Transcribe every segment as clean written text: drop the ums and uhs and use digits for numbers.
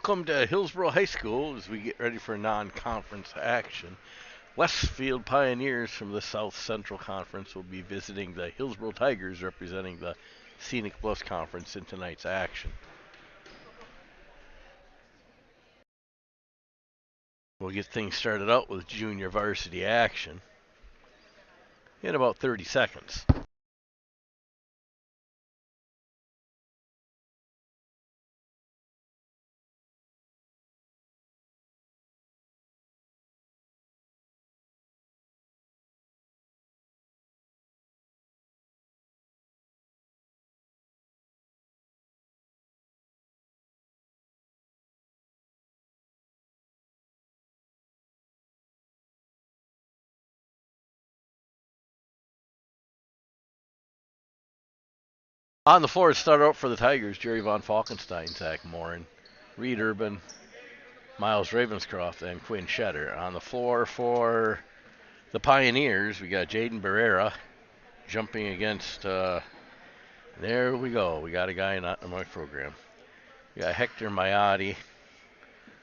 Welcome to Hillsboro High School as we get ready for non-conference action. Westfield Pioneers from the South Central Conference will be visiting the Hillsboro Tigers representing the Scenic Bluffs Conference in tonight's action. We'll get things started out with junior varsity action in about 30 seconds. On the floor to start out for the Tigers, Jerry Von Falkenstein, Zach Morin, Reed Urban, Miles Ravenscroft, and Quinn Shetter. On the floor for the Pioneers, we got Jaden Barrera jumping against, there we go. We got a guy not in my program. We got Hector Maiotti.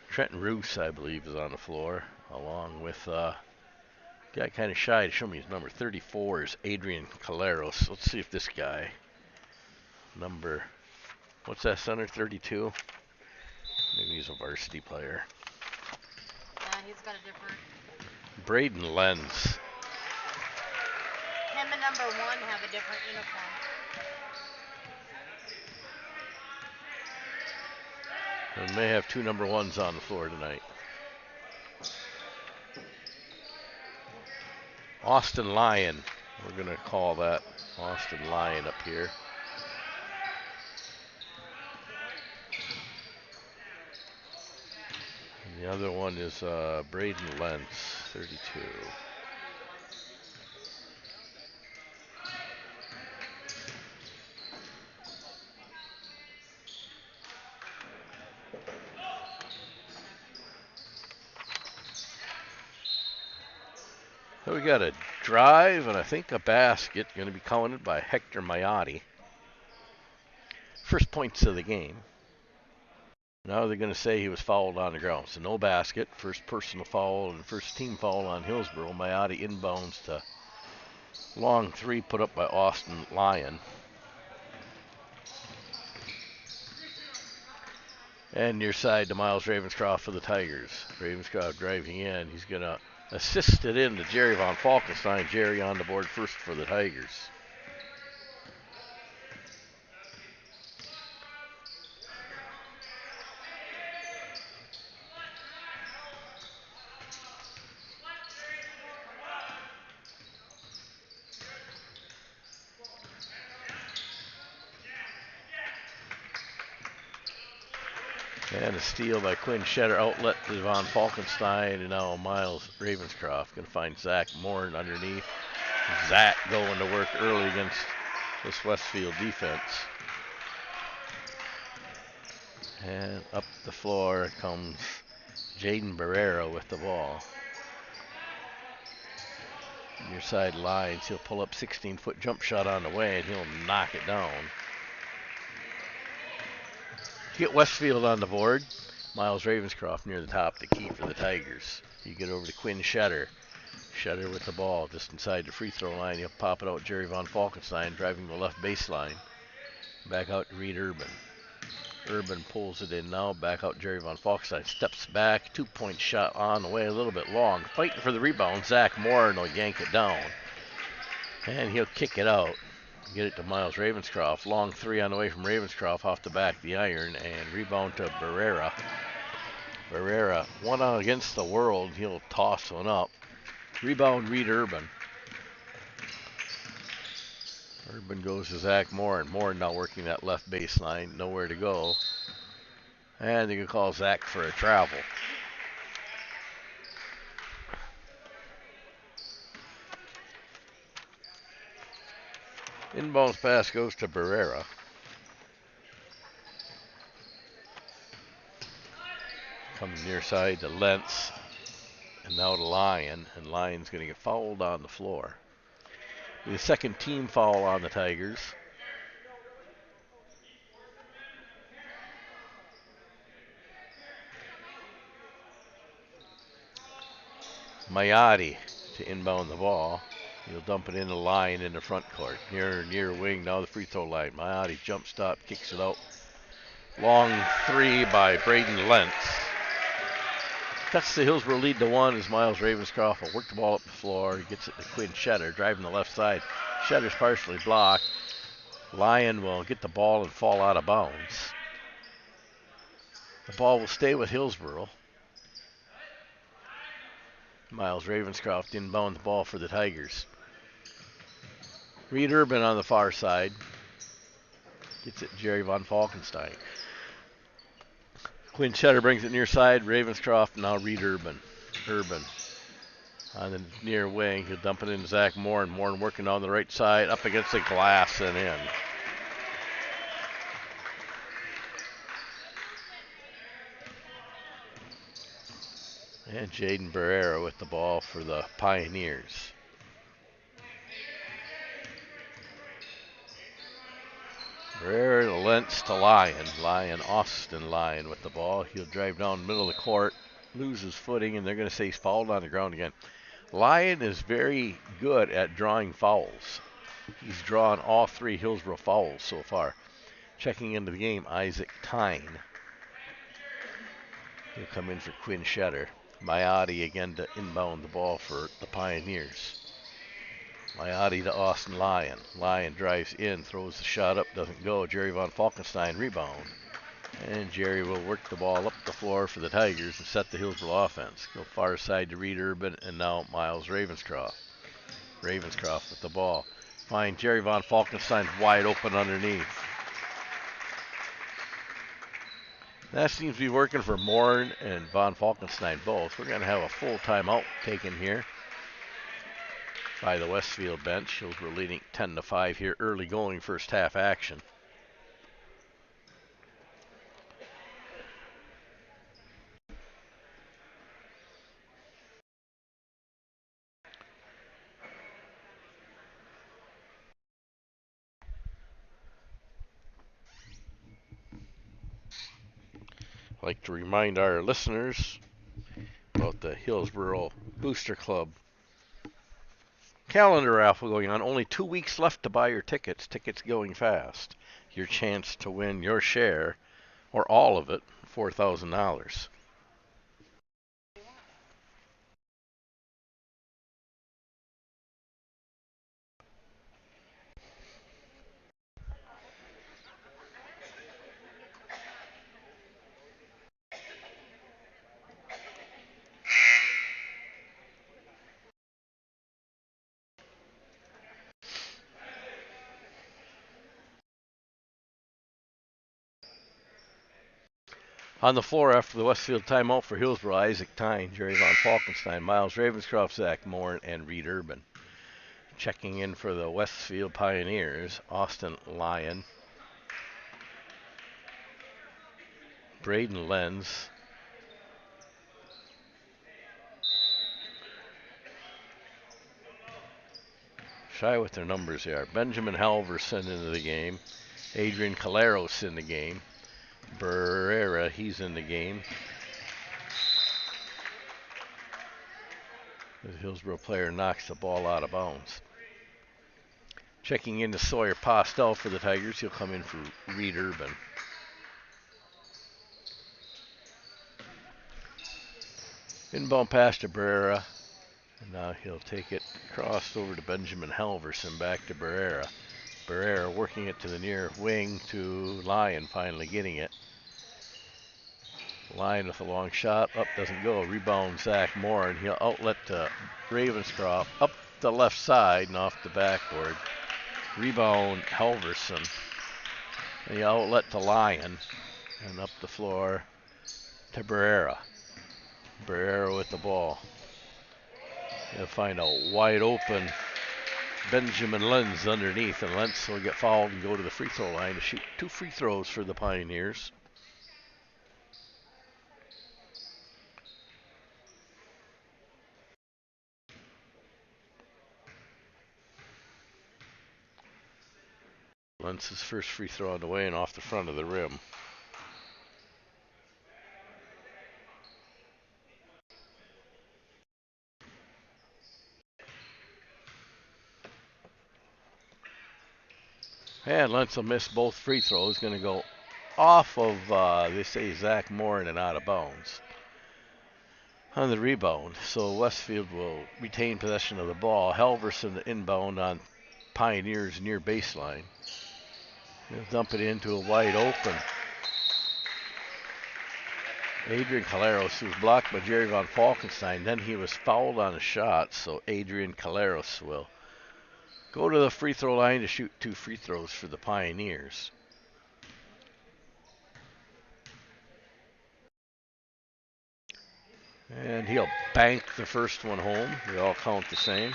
Trenton Roos, I believe, is on the floor, along with, guy kind of shy to show me his number. 34 is Adrian Caleros. Let's see if this guy, what's that center, 32? Maybe he's a varsity player. Yeah, he's got a different. Braden Lenz. Him and number 1 have a different uniform. We may have 2 number 1s on the floor tonight. Austin Lyon. We're going to call that Austin Lyon up here. And the other one is Braden Lentz, 32. So we got a drive and I think a basket going to be counted by Hector Maiotti. First points of the game. Now they're going to say he was fouled on the ground. So no basket. First personal foul and first team foul on Hillsboro. Maiotti inbounds to long three put up by Austin Lyon. And near side to Miles Ravenscroft for the Tigers. Ravenscroft driving in. He's going to assist it in to Jerry Von Falkenstein. Jerry on the board first for the Tigers. And a steal by Quinn Shetter, outlet to Von Falkenstein, and now Miles Ravenscroft going to find Zach Morin underneath. Zach going to work early against this Westfield defense. And up the floor comes Jaden Barrera with the ball. Near side lines, he'll pull up 16-foot jump shot on the way, and he'll knock it down. To get Westfield on the board, Miles Ravenscroft near the top, the key for the Tigers. You get over to Quinn Shetter. Shetter with the ball just inside the free throw line. He'll pop it out. Jerry Von Falkenstein driving the left baseline. Back out to Reed Urban. Urban pulls it in now. Back out Jerry Von Falkenstein. Steps back. 2-point shot on the way, a little bit long. Fighting for the rebound. Zach Morin will yank it down. And he'll kick it out. Get it to Miles Ravenscroft. Long three on the way from Ravenscroft off the back of the iron. And rebound to Barrera. Barrera, one out against the world. He'll toss one up. Rebound Reed Urban. Urban goes to Zach Morin. Morin now working that left baseline. Nowhere to go. And they can call Zach for a travel. Inbounds pass goes to Barrera. Comes near side to Lentz. And now to Lyon. And Lyon's going to get fouled on the floor. The second team foul on the Tigers. Mayotte to inbound the ball. He'll dump it in the line in the front court. Near wing, now the free throw line. Mayotte jump stop, kicks it out. Long three by Braden Lentz. Cuts the Hillsboro lead to 1 as Miles Ravenscroft will work the ball up the floor. He gets it to Quinn Shetter, driving the left side. Shetter's partially blocked. Lyon will get the ball and fall out of bounds. The ball will stay with Hillsboro. Miles Ravenscroft inbound the ball for the Tigers. Reed Urban on the far side. Gets it Jerry Von Falkenstein. Quinn Shetter brings it near side. Ravenscroft, now Reed Urban. Urban on the near wing. He'll dump it into Zach Moore. Moore working on the right side. Up against the glass and in. And Jaden Barrera with the ball for the Pioneers. Barrera Lentz to Lyon. Austin Lyon with the ball. He'll drive down the middle of the court, loses footing, and they're going to say he's fouled on the ground again. Lyon is very good at drawing fouls. He's drawn all 3 Hillsboro fouls so far. Checking into the game, Isaac Tyne. He'll come in for Quinn Shetter. Mayotte again to inbound the ball for the Pioneers. Mayotte to Austin Lyon. Lyon drives in, throws the shot up, doesn't go. Jerry Von Falkenstein rebound. And Jerry will work the ball up the floor for the Tigers and set the Hillsboro offense. Go far side to Reed Urban, and now Miles Ravenscroft. Ravenscroft with the ball. Find Jerry Von Falkenstein wide open underneath. That seems to be working for Moore and Von Falkenstein both. We're going to have a full timeout taken here by the Westfield bench. Hillsboro leading 10-5 here, early going first half action. I'd like to remind our listeners about the Hillsboro Booster Club calendar raffle going on. Only 2 weeks left to buy your tickets. Tickets going fast. Your chance to win your share, or all of it, $4,000. On the floor after the Westfield timeout for Hillsboro, Isaac Tyne, Jerry Von Falkenstein, Miles Ravenscroft, Zach Moore, and Reed Urban. Checking in for the Westfield Pioneers, Austin Lyon, Braden Lenz, shy with their numbers here. Benjamin Halverson into the game. Adrian Caleros in the game. Barrera, he's in the game. The Hillsboro player knocks the ball out of bounds. Checking into Sawyer Postel for the Tigers. He'll come in for Reed Urban. Inbound pass to Barrera. And now he'll take it crossed over to Benjamin Halverson, back to Barrera. Barrera working it to the near wing to Lyon, finally getting it. Lyon with a long shot, up doesn't go. Rebound Zach Moore, and he'll outlet to Ravenscroft, up the left side and off the backboard. Rebound Halverson. And the outlet to Lyon, and up the floor to Barrera. Barrera with the ball. He'll find a wide open Benjamin Lenz underneath, and Lenz will get fouled and go to the free throw line to shoot 2 free throws for the Pioneers. Lenz's first free throw on the way and off the front of the rim. And Lentz will miss both free throws. Going to go off of, they say, Zach Morin and out of bounds on the rebound. So Westfield will retain possession of the ball. Halverson the inbound on Pioneers near baseline. He'll dump it into a wide open Adrian Caleros, who was blocked by Jerry Von Falkenstein. Then he was fouled on a shot, so Adrian Caleros will go to the free throw line to shoot 2 free throws for the Pioneers. And he'll bank the first one home. They all count the same.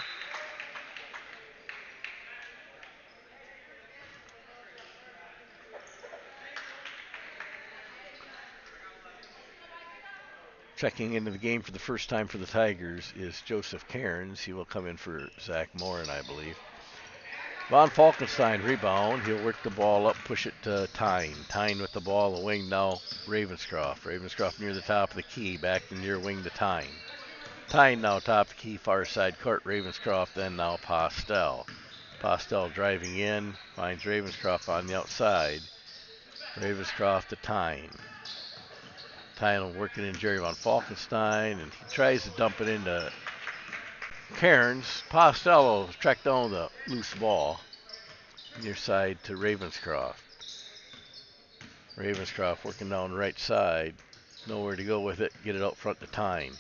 Checking into the game for the first time for the Tigers is Joseph Cairns. He will come in for Zach Morin, I believe. Von Falkenstein rebound. He'll work the ball up, push it to Tyne. Tyne with the ball, the wing now Ravenscroft. Ravenscroft near the top of the key, back to near wing to Tyne. Tyne now top of the key, far side court. Ravenscroft then now Postel. Postel driving in, finds Ravenscroft on the outside. Ravenscroft to Tyne. Tyne working in Jerry Von Falkenstein, and he tries to dump it into Cairns. Postel tracked down the loose ball near side to Ravenscroft. Ravenscroft working down the right side. Nowhere to go with it. Get it out front to Tyne.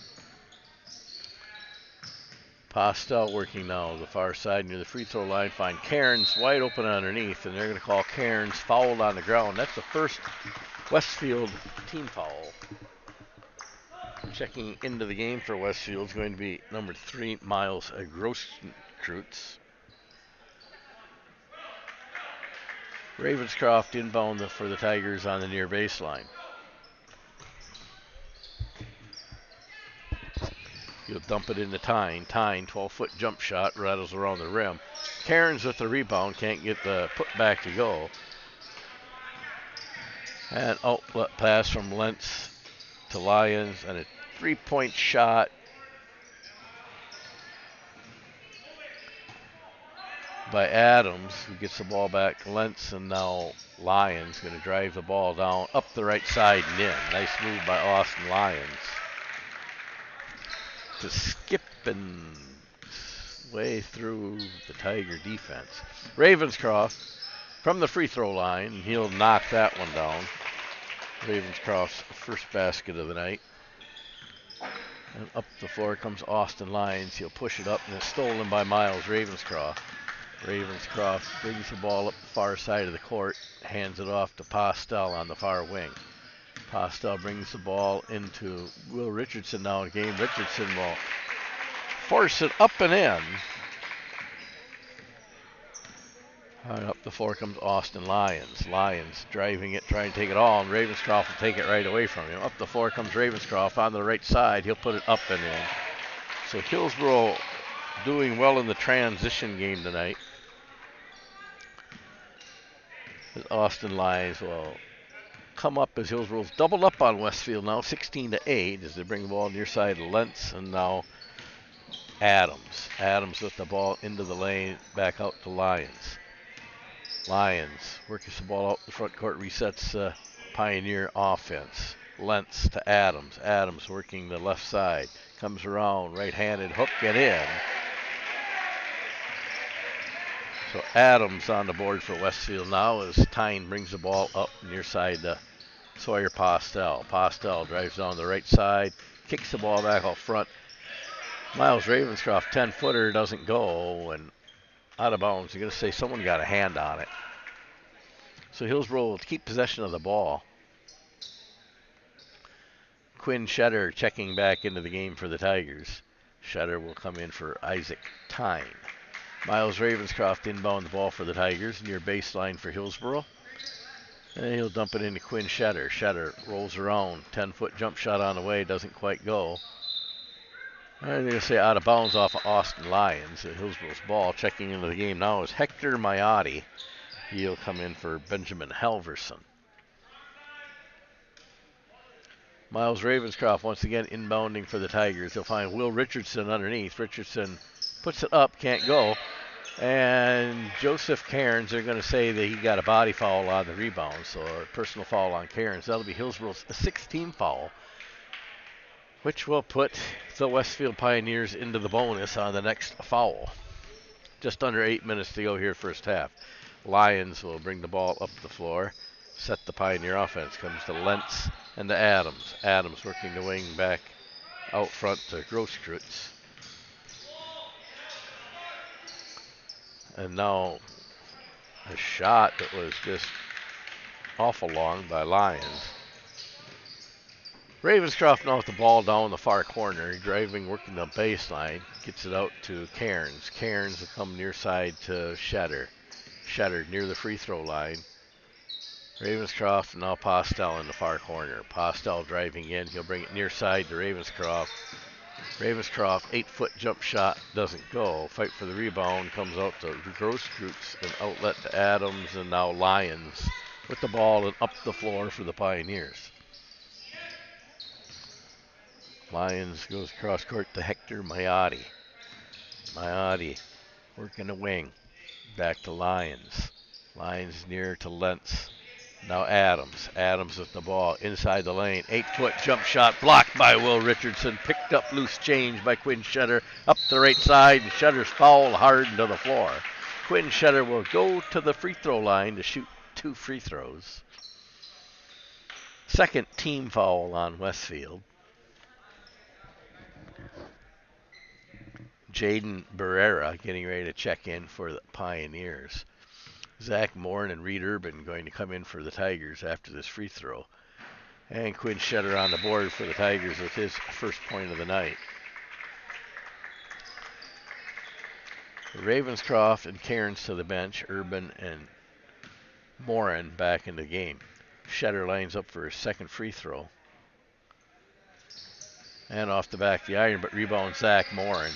Postel working now the far side near the free throw line. Find Cairns wide open underneath, and they're going to call Cairns fouled on the ground. That's the first Westfield team foul. Checking into the game for Westfield is going to be number 3, Miles Grosskreutz. Ravenscroft inbound for the Tigers on the near baseline. He'll dump it into Tyne. Tyne, 12-foot jump shot, rattles around the rim. Cairns with the rebound, can't get the putback to go. And outlet pass from Lentz to Lyons, and a 3-point shot by Adams, who gets the ball back to Lentz, and now Lyons going to drive the ball down up the right side and in. Nice move by Austin Lyons to skip and way through the Tiger defense. Ravenscroft from the free throw line, he'll knock that one down. Ravenscroft's first basket of the night. And up the floor comes Austin Lyons. He'll push it up, and it's stolen by Miles Ravenscroft. Ravenscroft brings the ball up the far side of the court, hands it off to Postel on the far wing. Postel brings the ball into Will Richardson now in game. Richardson will force it up and in. And up the floor comes Austin Lyons. Lyons driving it, trying to take it all, and Ravenscroft will take it right away from him. Up the floor comes Ravenscroft on the right side. He'll put it up and in. So Hillsboro doing well in the transition game tonight. Austin Lyons will come up as Hillsboro's doubled up on Westfield now, 16-8, as they bring the ball near side to Lentz, and now Adams. Adams with the ball into the lane, back out to Lyons. Lyons works the ball out the front court, resets Pioneer offense. Lentz to Adams. Adams working the left side. Comes around, right-handed hook and in. So Adams on the board for Westfield now as Tyne brings the ball up near side to Sawyer Postel. Postel drives down the right side, kicks the ball back out front. Miles Ravenscroft, 10-footer, doesn't go, and out of bounds. You're going to say someone got a hand on it. So Hillsboro will keep possession of the ball. Quinn Shetter checking back into the game for the Tigers. Shetter will come in for Isaac Tyne. Miles Ravenscroft inbound the ball for the Tigers near baseline for Hillsboro. And he'll dump it into Quinn Shetter. Shetter rolls around. 10-foot jump shot on the way. Doesn't quite go. I'm going to say out of bounds off of Austin Lyons. Hillsboro's ball. Checking into the game now is Hector Maiotti. He'll come in for Benjamin Halverson. Miles Ravenscroft once again inbounding for the Tigers. He'll find Will Richardson underneath. Richardson puts it up, can't go. And Joseph Cairns, they're going to say that he got a body foul on the rebound, so a personal foul on Cairns. That'll be Hillsboro's 16th foul, which will put the Westfield Pioneers into the bonus on the next foul. Just under 8 minutes to go here first half. Lions will bring the ball up the floor, set the Pioneer offense. Comes to Lentz and to Adams. Adams working the wing back out front to Grosskreutz. And now a shot that was just awful long by Lions. Ravenscroft now with the ball down the far corner, driving, working the baseline, gets it out to Cairns. Cairns will come near side to Shatter. Shatter near the free throw line. Ravenscroft now Postel in the far corner. Postel driving in, he'll bring it near side to Ravenscroft. Ravenscroft, 8-foot jump shot, doesn't go. Fight for the rebound, comes out to Grosskreutz, an outlet to Adams, and now Lions with the ball and up the floor for the Pioneers. Lions goes cross court to Hector Maiotti. Maiotti working the wing, back to Lions. Lions near to Lentz. Now Adams. Adams with the ball inside the lane. 8-foot jump shot blocked by Will Richardson. Picked up loose change by Quinn Shutter. Up the right side. And Shutter's fouled hard into the floor. Quinn Shutter will go to the free throw line to shoot 2 free throws. Second team foul on Westfield. Jaden Barrera getting ready to check in for the Pioneers. Zach Morin and Reed Urban going to come in for the Tigers after this free throw. And Quinn Shutter on the board for the Tigers with his first point of the night. Ravenscroft and Cairns to the bench. Urban and Morin back in the game. Shutter lines up for his second free throw. And off the back of the iron, but rebound Zach Morin.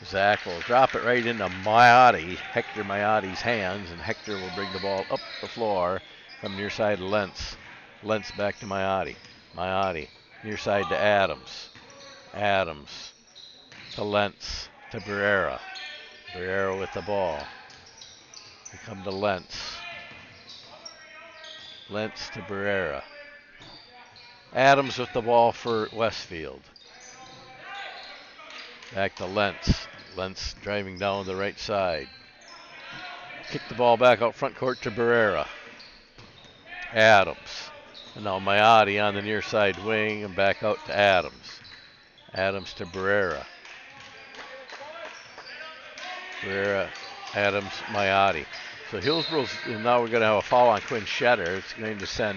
Zach will drop it right into Maiotti, Hector Maiotti's hands, and Hector will bring the ball up the floor from near side to Lentz. Lentz back to Maiotti. Maiotti near side to Adams. Adams to Lentz to Barrera. Barrera with the ball. They come to Lentz. Lentz to Barrera. Adams with the ball for Westfield. Back to Lentz. Lentz driving down the right side. Kick the ball back out front court to Barrera. Adams. And now Maiotti on the near side wing and back out to Adams. Adams to Barrera. Barrera, Adams, Maiotti. So Hillsboro's, now we're going to have a foul on Quinn Shatter. It's going to send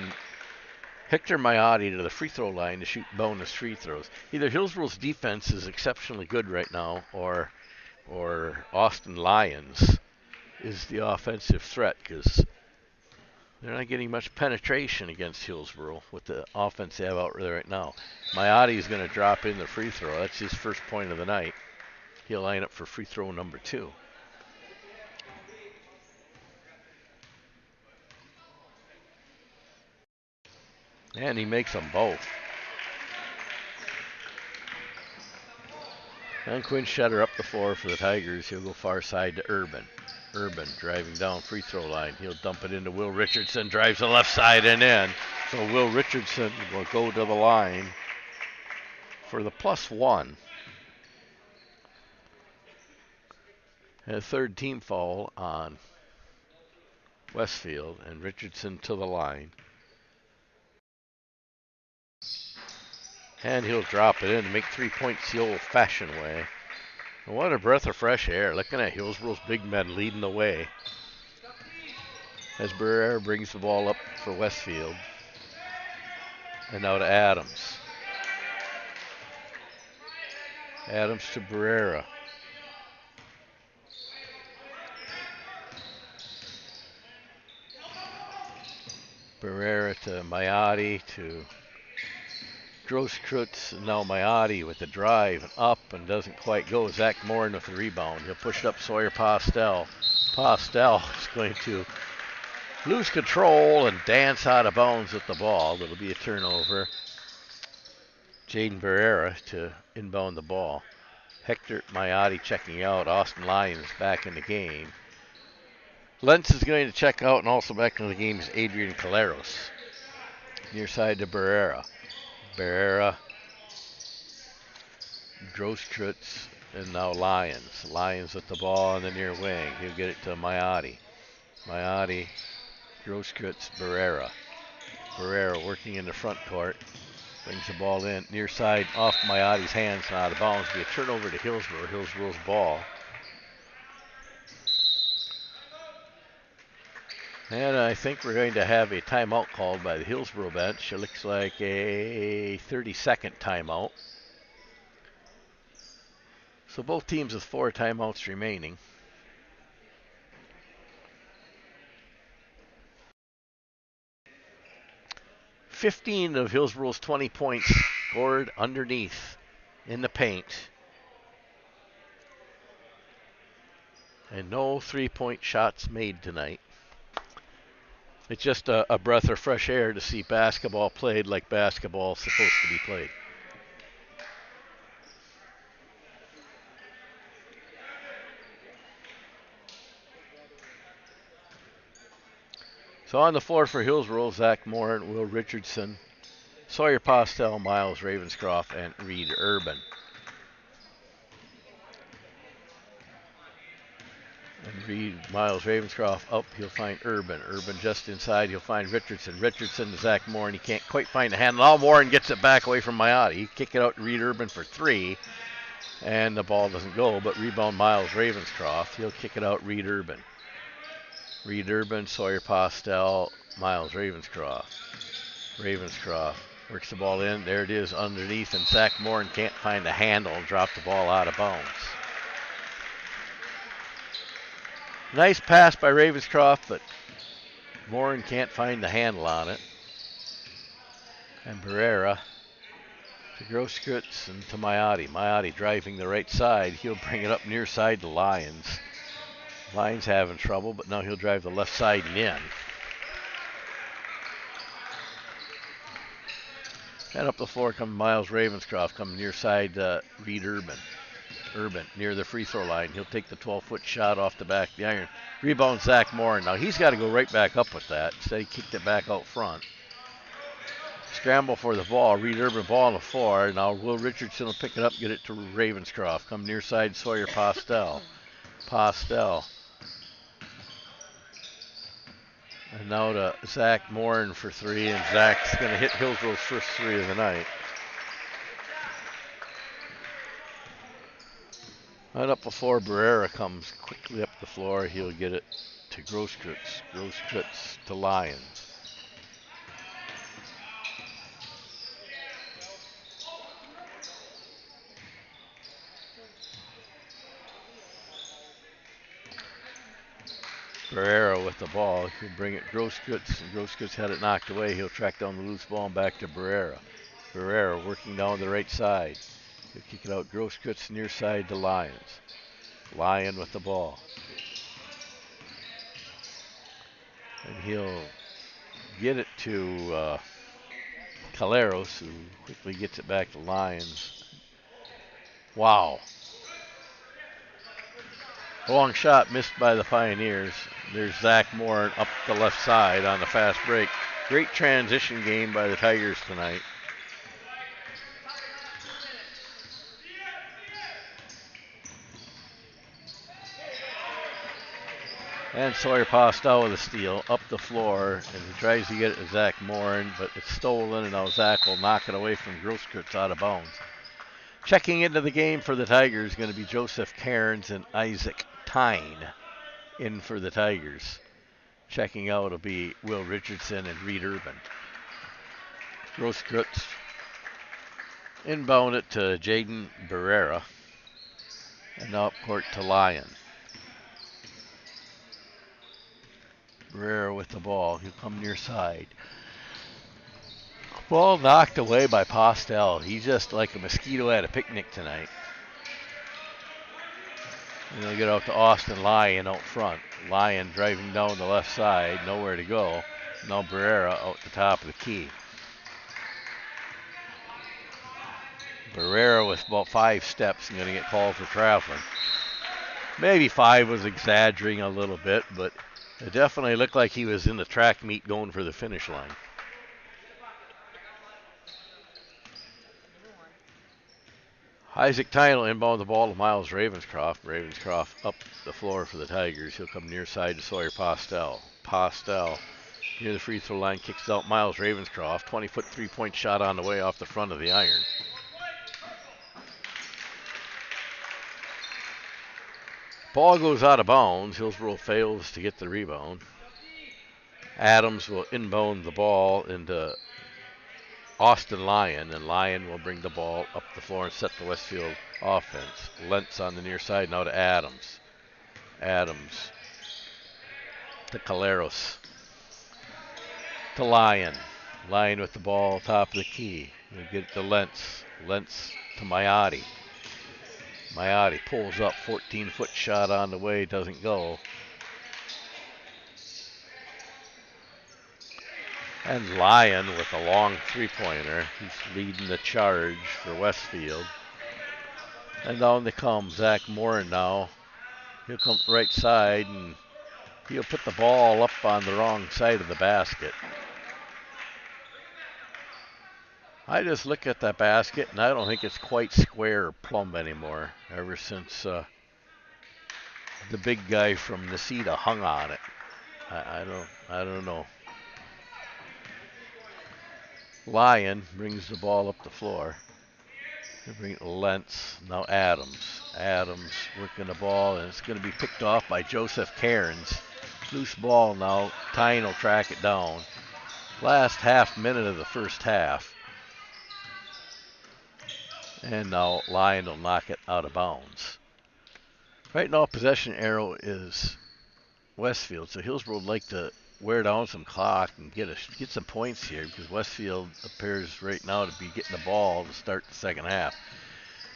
Hector Maiotti to the free throw line to shoot bonus free throws. Either Hillsboro's defense is exceptionally good right now, or Austin Lions is the offensive threat, because they're not getting much penetration against Hillsboro with the offense they have out there right now. Maiotti is going to drop in the free throw. That's his first point of the night. He'll line up for free throw number 2. And he makes them both. And Quinn Shutter up the floor for the Tigers. He'll go far side to Urban. Urban driving down free throw line. He'll dump it into Will Richardson. Drives the left side and in. So Will Richardson will go to the line for the +1. And a third team foul on Westfield. And Richardson to the line. And he'll drop it in to make 3 points the old-fashioned way. And what a breath of fresh air. Looking at Hillsboro's big men leading the way. As Barrera brings the ball up for Westfield. And now to Adams. Adams to Barrera. Barrera to Maiotti to Grosskreutz. Now Maiotti with the drive and up and doesn't quite go. Zach Morin with the rebound. He'll push it up Sawyer Postel. Postel is going to lose control and dance out of bounds with the ball. It'll be a turnover. Jaden Barrera to inbound the ball. Hector Maiotti checking out. Austin Lyons back in the game. Lentz is going to check out, and also back into the game is Adrian Caleros. Near side to Barrera. Barrera, Grosskreutz, and now Lyons. Lyons with the ball on the near wing. He'll get it to Maiotti. Maiotti, Grosskreutz, Barrera. Barrera working in the front court. Brings the ball in. Near side off Maiotti's hands and out of bounds. Be a turnover to Hillsboro. Hillsboro's ball. And I think we're going to have a timeout called by the Hillsboro bench. It looks like a 30-second timeout. So both teams with 4 timeouts remaining. $15 of Hillsboro's 20 points scored underneath in the paint. And no 3-point shots made tonight. It's just a breath of fresh air to see basketball played like basketball is supposed to be played. So on the floor for Hillsboro, Zach Moore and Will Richardson, Sawyer Postel, Miles Ravenscroft, and Reed Urban. And Reed, Miles Ravenscroft up, he'll find Urban. Urban just inside, he'll find Richardson. Richardson to Zach Moore, and he can't quite find the handle. Now Moore gets it back away from Maiotti. He kick it out to Reed Urban for 3, and the ball doesn't go, but rebound Miles Ravenscroft. He'll kick it out Reed Urban. Reed Urban, Sawyer Postel, Miles Ravenscroft. Ravenscroft works the ball in. There it is underneath, and Zach Moore can't find the handle and dropped the ball out of bounds. Nice pass by Ravenscroft, but Morin can't find the handle on it. And Barrera to Grosskreutz and to Maiotti. Maiotti driving the right side. He'll bring it up near side to Lyons. Lyons having trouble, but now he'll drive the left side and in. And up the floor comes Miles Ravenscroft, coming near side Reed Urban. Urban near the free throw line. He'll take the 12-foot shot off the back of the iron. Rebound Zach Moore. Now he's got to go right back up with that. Instead he kicked it back out front. Scramble for the ball. Reed Urban ball on the floor. Now Will Richardson will pick it up, get it to Ravenscroft. Come near side Sawyer Postel. Postel. And now to Zach Moore for 3, and Zach's going to hit Hillsboro's first 3 of the night. Right up before Barrera comes quickly up the floor, he'll get it to Grosskreutz. Grosskreutz to Lyons. Barrera with the ball. He'll bring it Grosskreutz, and Grosskreutz had it knocked away. He'll track down the loose ball and back to Barrera. Barrera working down the right side. He'll kick it out Grosskreutz near side to Lyons. Lyon with the ball. And he'll get it to Caleros, who quickly gets it back to Lyons. Wow. Long shot missed by the Pioneers. There's Zach Moore up the left side on the fast break. Great transition game by the Tigers tonight. And Sawyer Postel with a steal up the floor, and he tries to get it to Zach Morin, but it's stolen, and now Zach will knock it away from Grosskreutz out of bounds. Checking into the game for the Tigers is going to be Joseph Cairns and Isaac Tyne in for the Tigers. Checking out will be Will Richardson and Reed Urban. Grosskreutz inbound it to Jaden Barrera, and now up court to Lyon. Barrera with the ball. He'll come near side. Ball knocked away by Postel. He's just like a mosquito at a picnic tonight. And they'll get out to Austin Lyon out front. Lyon driving down the left side. Nowhere to go. Now Barrera out the top of the key. Barrera with about 5 steps and going to get called for traveling. Maybe 5 was exaggerating a little bit, but It definitely looked like he was in the track meet going for the finish line. Isaac Tyne will inbound the ball to Miles Ravenscroft. Ravenscroft up the floor for the Tigers. He'll come near side to Sawyer Postel. Postel near the free throw line kicks out Miles Ravenscroft. 20-foot three-point shot on the way off the front of the iron. Ball goes out of bounds. Hillsboro fails to get the rebound. Adams will inbound the ball into Austin Lyon, and Lyon will bring the ball up the floor and set the Westfield offense. Lentz on the near side now to Adams. Adams to Caleros. To Lyon. Lyon with the ball top of the key. He'll get it to Lentz. Lentz to Maiotti. Maiotti pulls up, 14-foot shot on the way, doesn't go. And Lyon with a long three-pointer. He's leading the charge for Westfield. And down they come. Zach Moore now. He'll come right side and he'll put the ball up on the wrong side of the basket. I just look at that basket and I don't think it's quite square or plumb anymore. Ever since the big guy from Necedah hung on it. I don't know. Lyon brings the ball up the floor. He'll bring it to Lentz. Now Adams. Adams working the ball, and it's going to be picked off by Joseph Cairns. Loose ball now. Tyne will track it down. Last half minute of the first half. And now Lyon will knock it out of bounds. Right now, possession arrow is Westfield, so Hillsboro would like to wear down some clock and get some points here because Westfield appears right now to be getting the ball to start the second half.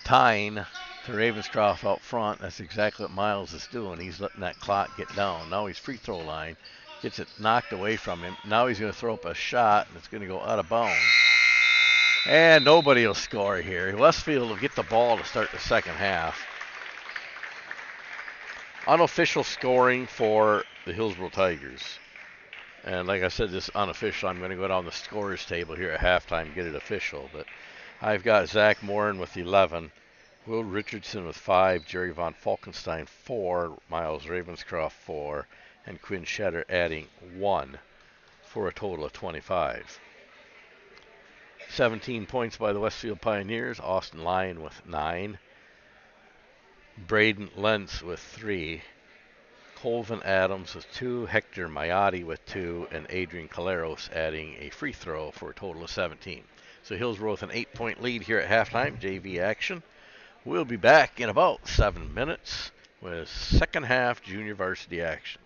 Tyne to Ravenscroft out front. That's exactly what Miles is doing. He's letting that clock get down. Now he's free throw line. Gets it knocked away from him. Now he's going to throw up a shot, and it's going to go out of bounds. And nobody will score here. Westfield will get the ball to start the second half. Unofficial scoring for the Hillsboro Tigers. And like I said, this unofficial, I'm going to go down the scorers table here at halftime, get it official. But I've got Zach Morin with 11, Will Richardson with 5, Jerry Von Falkenstein 4, Miles Ravenscroft 4, and Quinn Shetter adding 1 for a total of 25. 17 points by the Westfield Pioneers. Austin Lyon with 9. Braden Lentz with 3. Colvin Adams with 2, Hector Maiotti with 2, and Adrian Caleros adding a free throw for a total of 17. So Hillsboro with an 8-point lead here at halftime, JV action. We'll be back in about 7 minutes with second half junior varsity action.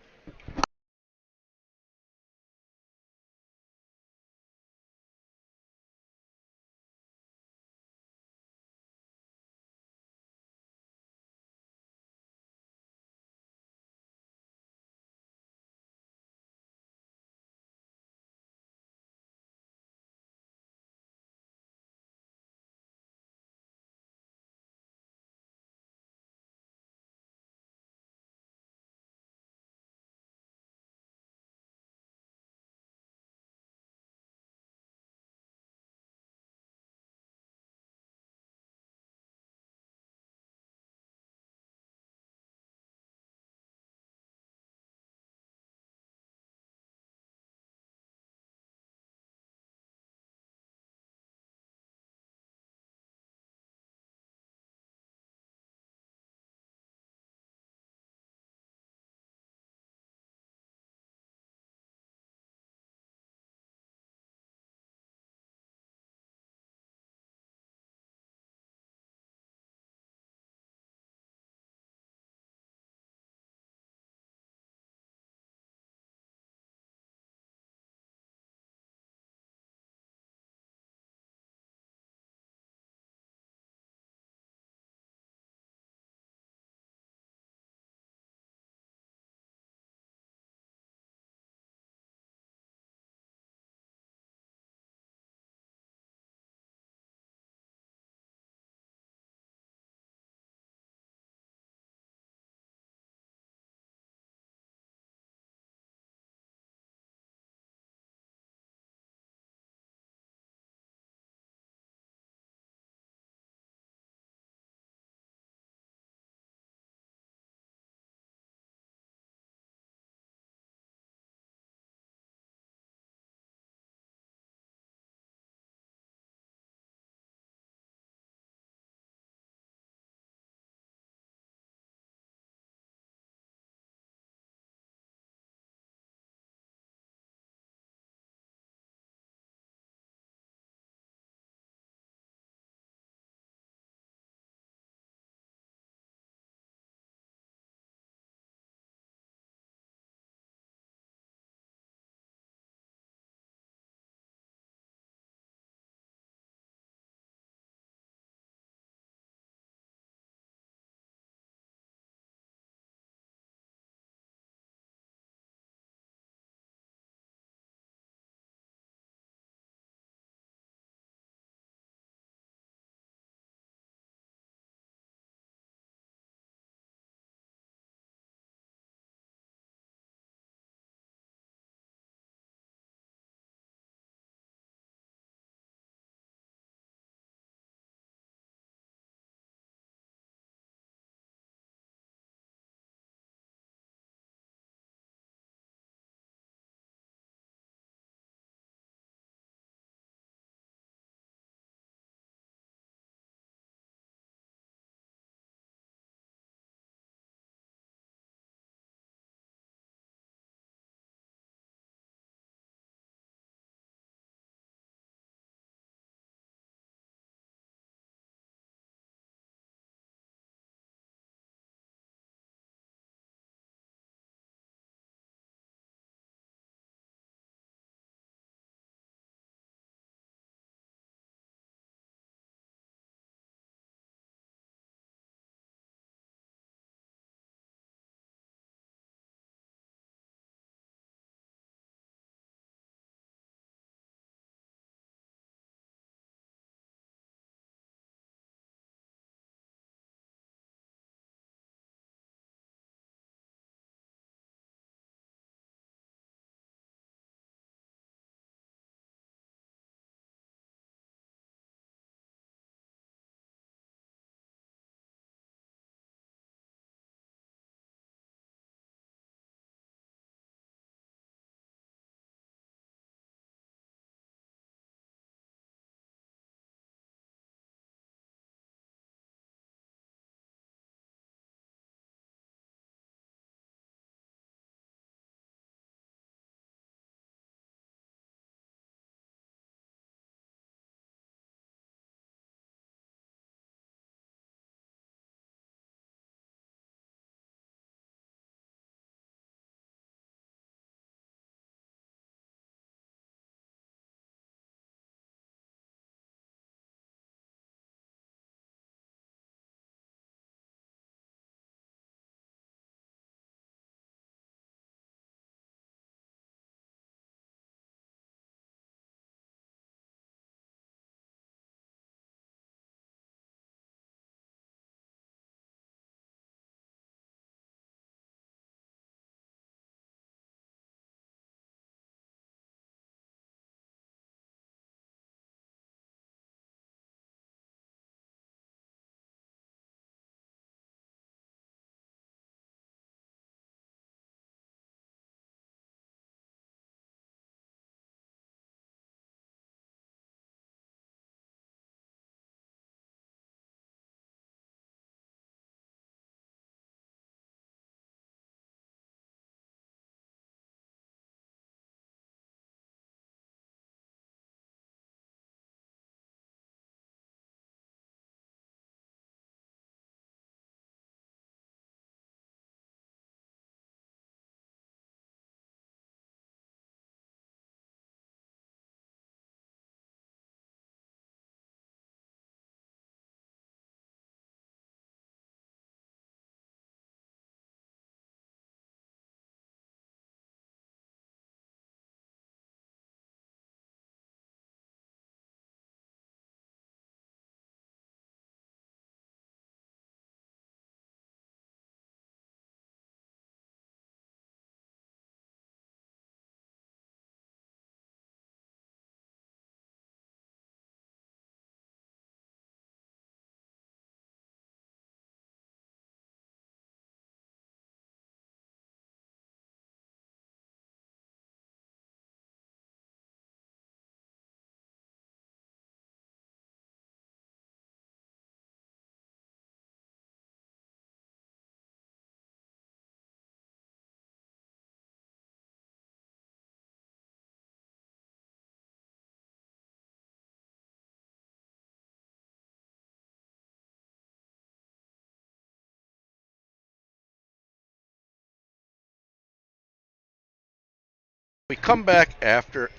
We come back after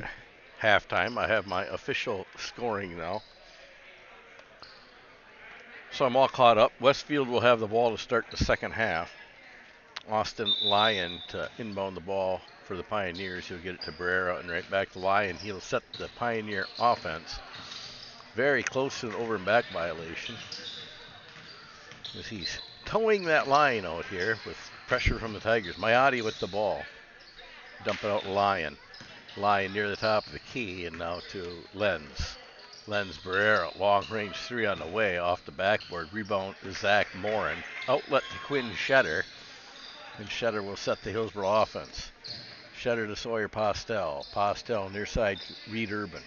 halftime. I have my official scoring now. So I'm all caught up. Westfield will have the ball to start the second half. Austin Lyon to inbound the ball for the Pioneers. He'll get it to Barrera and right back to Lyon. He'll set the Pioneer offense very close to an over and back violation as he's towing that line out here with pressure from the Tigers. Maiotti with the ball. Dump it out to Lyon. Lyon near the top of the key and now to Lenz. Lenz Barrera, long range three on the way off the backboard. Rebound to Zach Morin. Outlet to Quinn Shetter. And Shetter will set the Hillsboro offense. Shetter to Sawyer Postel. Postel near side to Reed Urban.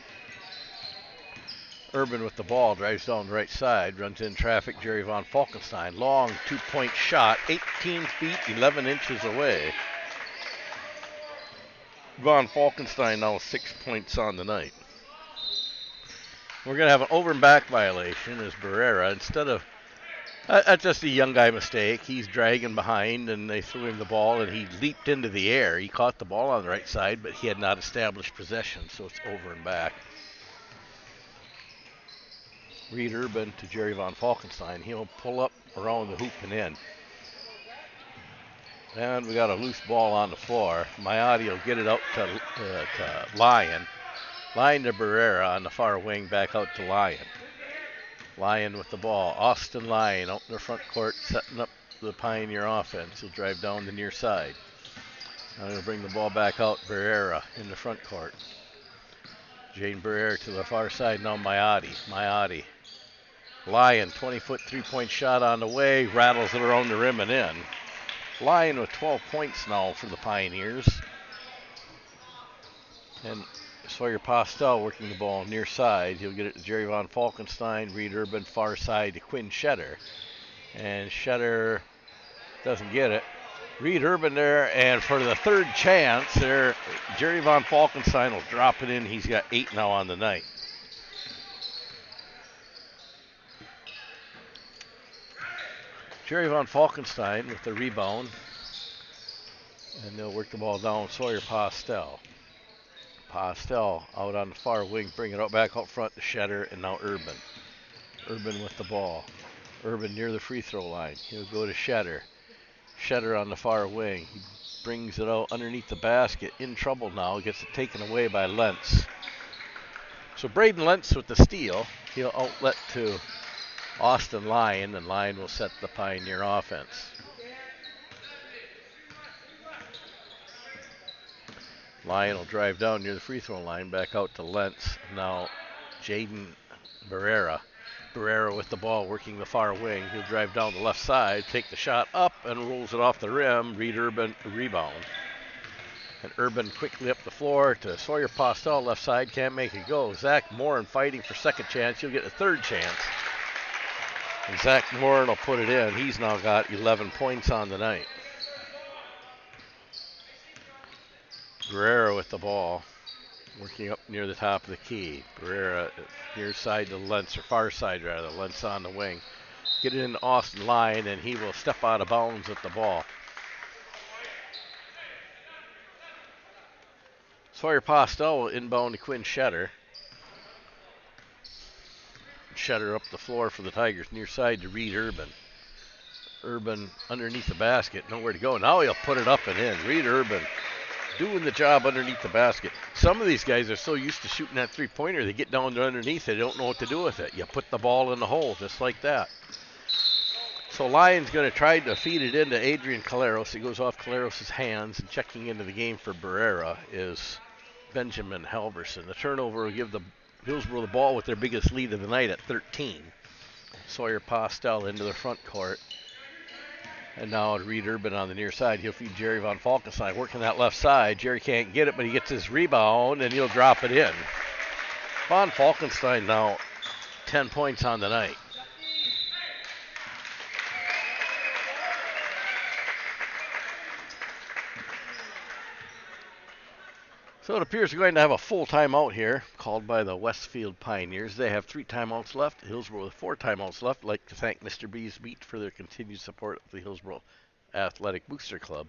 Urban with the ball, drives down the right side, runs in traffic, Jerry Von Falkenstein. Long two-point shot, 18 feet, 11 inches away. Von Falkenstein now 6 points on the night. We're going to have an over and back violation as Barrera, instead of, that's just a young guy mistake. He's dragging behind and they threw him the ball and he leaped into the air. He caught the ball on the right side, but he had not established possession, so it's over and back. Reed Urban to Jerry Von Falkenstein. He'll pull up around the hoop and in. And we got a loose ball on the floor. Maiotti will get it out to Lyon. Lyon to Barrera on the far wing, back out to Lyon. Lyon with the ball. Austin Lyon out in the front court, setting up the Pioneer offense. He'll drive down the near side. Now he'll bring the ball back out. Barrera in the front court. Jane Barrera to the far side. Now Maiotti. Lyon, 20-foot three-point shot on the way. Rattles it around the rim and in. Lyon with 12 points now for the Pioneers. And Sawyer Postel working the ball near side. He'll get it to Jerry Von Falkenstein. Reed Urban far side to Quinn Shetter. And Shetter doesn't get it. Reed Urban there, and for the third chance there, Jerry Von Falkenstein will drop it in. He's got 8 now on the night. Jerry Von Falkenstein with the rebound. And they'll work the ball down. Sawyer Postel. Postel out on the far wing, bring it out back out front to Shetter, and now Urban. Urban with the ball. Urban near the free throw line. He'll go to Shetter. Shetter on the far wing. He brings it out underneath the basket. In trouble now. Gets it taken away by Lentz. So Braden Lentz with the steal. He'll outlet to Austin Lyon, and Lyon will set the Pioneer offense. Lyon will drive down near the free throw line, back out to Lentz. Now Jaden Barrera. Barrera with the ball, working the far wing. He'll drive down the left side, take the shot up, and rolls it off the rim. Reed Urban rebound. And Urban quickly up the floor to Sawyer Postel, left side, can't make it go. Zach Morin fighting for second chance. He'll get a third chance. And Zach Morin will put it in. He's now got 11 points on the night. Barrera with the ball, working up near the top of the key. Barrera near side to Lentz, or far side rather. Lentz on the wing. Get it in Austin Lyon, and he will step out of bounds with the ball. Sawyer Postel will inbound to Quinn Shetter. Shetter up the floor for the Tigers, near side to Reed Urban. Urban underneath the basket, nowhere to go. Now he'll put it up and in. Reed Urban doing the job underneath the basket. Some of these guys are so used to shooting that three-pointer, they get down there underneath, they don't know what to do with it. You put the ball in the hole just like that. So Lyon's going to try to feed it into Adrian Caleros. He goes off Caleros' hands, and checking into the game for Barrera is Benjamin Halverson. The turnover will give the Hillsboro the ball with their biggest lead of the night at 13. Sawyer Postel into the front court. And now Reed Urban on the near side. He'll feed Jerry Von Falkenstein, working that left side. Jerry can't get it, but he gets his rebound, and he'll drop it in. Von Falkenstein now 10 points on the night. So it appears we're going to have a full timeout here, called by the Westfield Pioneers. They have 3 timeouts left. Hillsboro with 4 timeouts left. I'd like to thank Mr. B's Meat for their continued support of the Hillsboro Athletic Booster Club.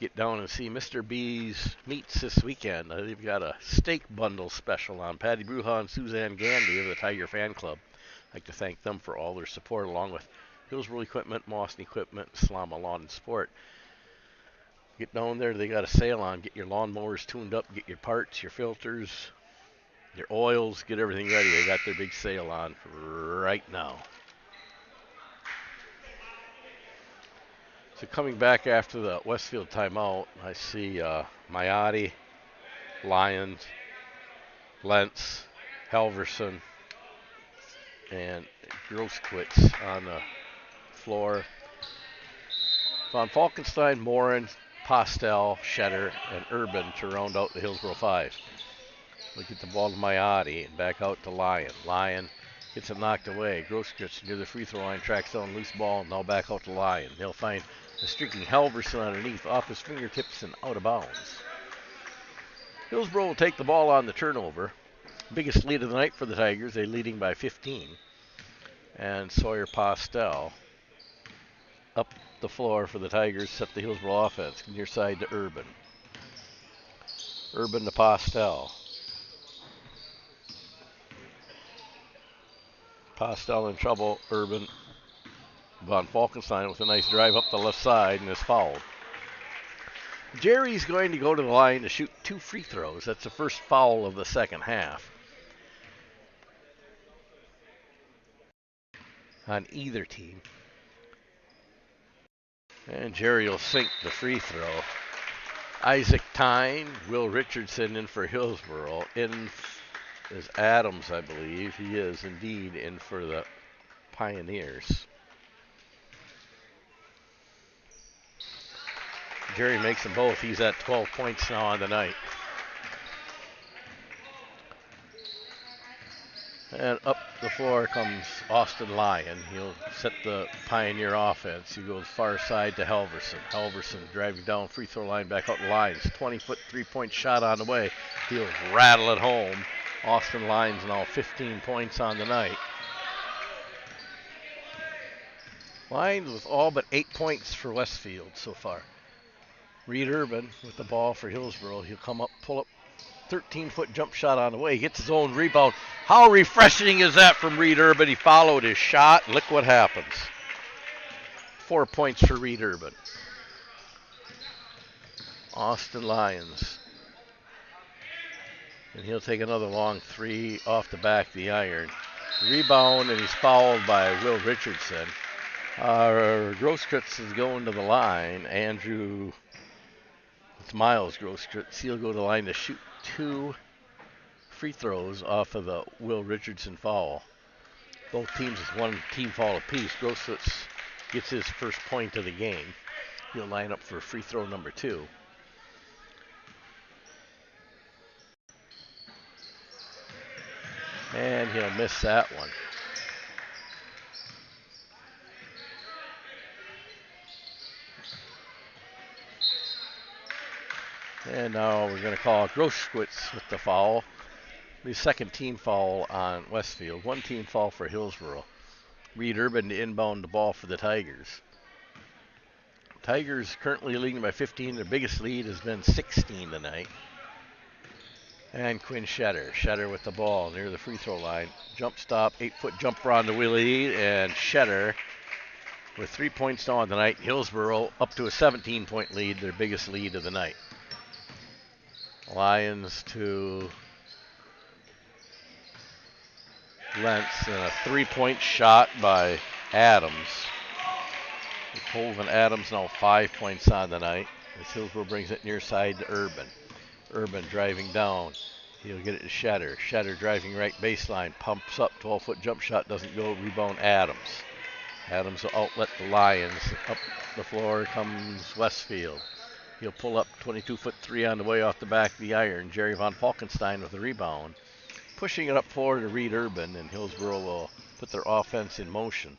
get down and see Mr. B's Meats this weekend. They've got a steak bundle special on. Patty Bruja and Suzanne Gandy of the Tiger Fan Club. I'd like to thank them for all their support, along with Hillsboro Equipment, Mawson Equipment, Slama Lawn and Sport. Get down there, they got a sale on. Get your lawnmowers tuned up, get your parts, your filters, your oils, get everything ready. They got their big sale on right now. So coming back after the Westfield timeout, I see Maiotti, Lyons, Lentz, Halverson, and Groskwitz on the floor. Von Falkenstein, Morin, Postel, Shetter, and Urban to round out the Hillsboro 5. We get the ball to Maiotti and back out to Lyon. Lyon gets it knocked away. Groskwitz near the free throw line, tracks down loose ball, now back out to Lyon. They'll find the streaking Halverson underneath, off his fingertips and out of bounds. Hillsboro will take the ball on the turnover. Biggest lead of the night for the Tigers. They're leading by 15. And Sawyer Postel up the floor for the Tigers, set the Hillsboro offense. Near side to Urban. Urban to Postel. Postel in trouble. Urban. Von Falkenstein with a nice drive up the left side and is fouled. Jerry's going to go to the line to shoot 2 free throws. That's the first foul of the second half on either team. And Jerry will sink the free throw. Isaac Tyne, Will Richardson in for Hillsboro. In is Adams, I believe. He is indeed in for the Pioneers. Jerry makes them both. He's at 12 points now on the night. And up the floor comes Austin Lyon. He'll set the Pioneer offense. He goes far side to Halverson. Halverson driving down free throw line, back out the lines. 20-foot three-point shot on the way. He'll rattle it home. Austin Lyon's now 15 points on the night. Lyons with all but 8 points for Westfield so far. Reed Urban with the ball for Hillsboro. He'll come up, pull up, 13-foot jump shot on the way. He gets his own rebound. How refreshing is that from Reed Urban? He followed his shot. Look what happens. 4 points for Reed Urban. Austin Lyons. And he'll take another long three off the back of the iron. Rebound, and he's fouled by Will Richardson. Groskwitz is going to the line. It's Miles Groskwitz. He'll go to the line to shoot 2 free throws off of the Will Richardson foul. Both teams with 1 team foul apiece. Groskwitz gets his first point of the game. He'll line up for free throw number 2. And he'll miss that one. And now we're going to call Groskwitz with the foul. The second team foul on Westfield. 1 team foul for Hillsboro. Reed Urban to inbound the ball for the Tigers. Tigers currently leading by 15. Their biggest lead has been 16 tonight. And Quinn Shetter. Shetter with the ball near the free throw line. Jump stop, 8-foot jumper on the lead, and Shetter with 3 points now on the night. Hillsboro up to a 17-point lead, their biggest lead of the night. Lyons to Lentz, and a 3-point shot by Adams. Colvin Adams now 5 points on the night as Hillsboro brings it near side to Urban. Urban driving down. He'll get it to Shetter. Shetter driving right baseline. Pumps up. 12-foot jump shot. Doesn't go. Rebound Adams. Adams will outlet the Lions. Up the floor comes Westfield. He'll pull up. 22-foot three on the way off the back of the iron. Jerry Von Falkenstein with the rebound. Pushing it up floor to Reed Urban, and Hillsboro will put their offense in motion.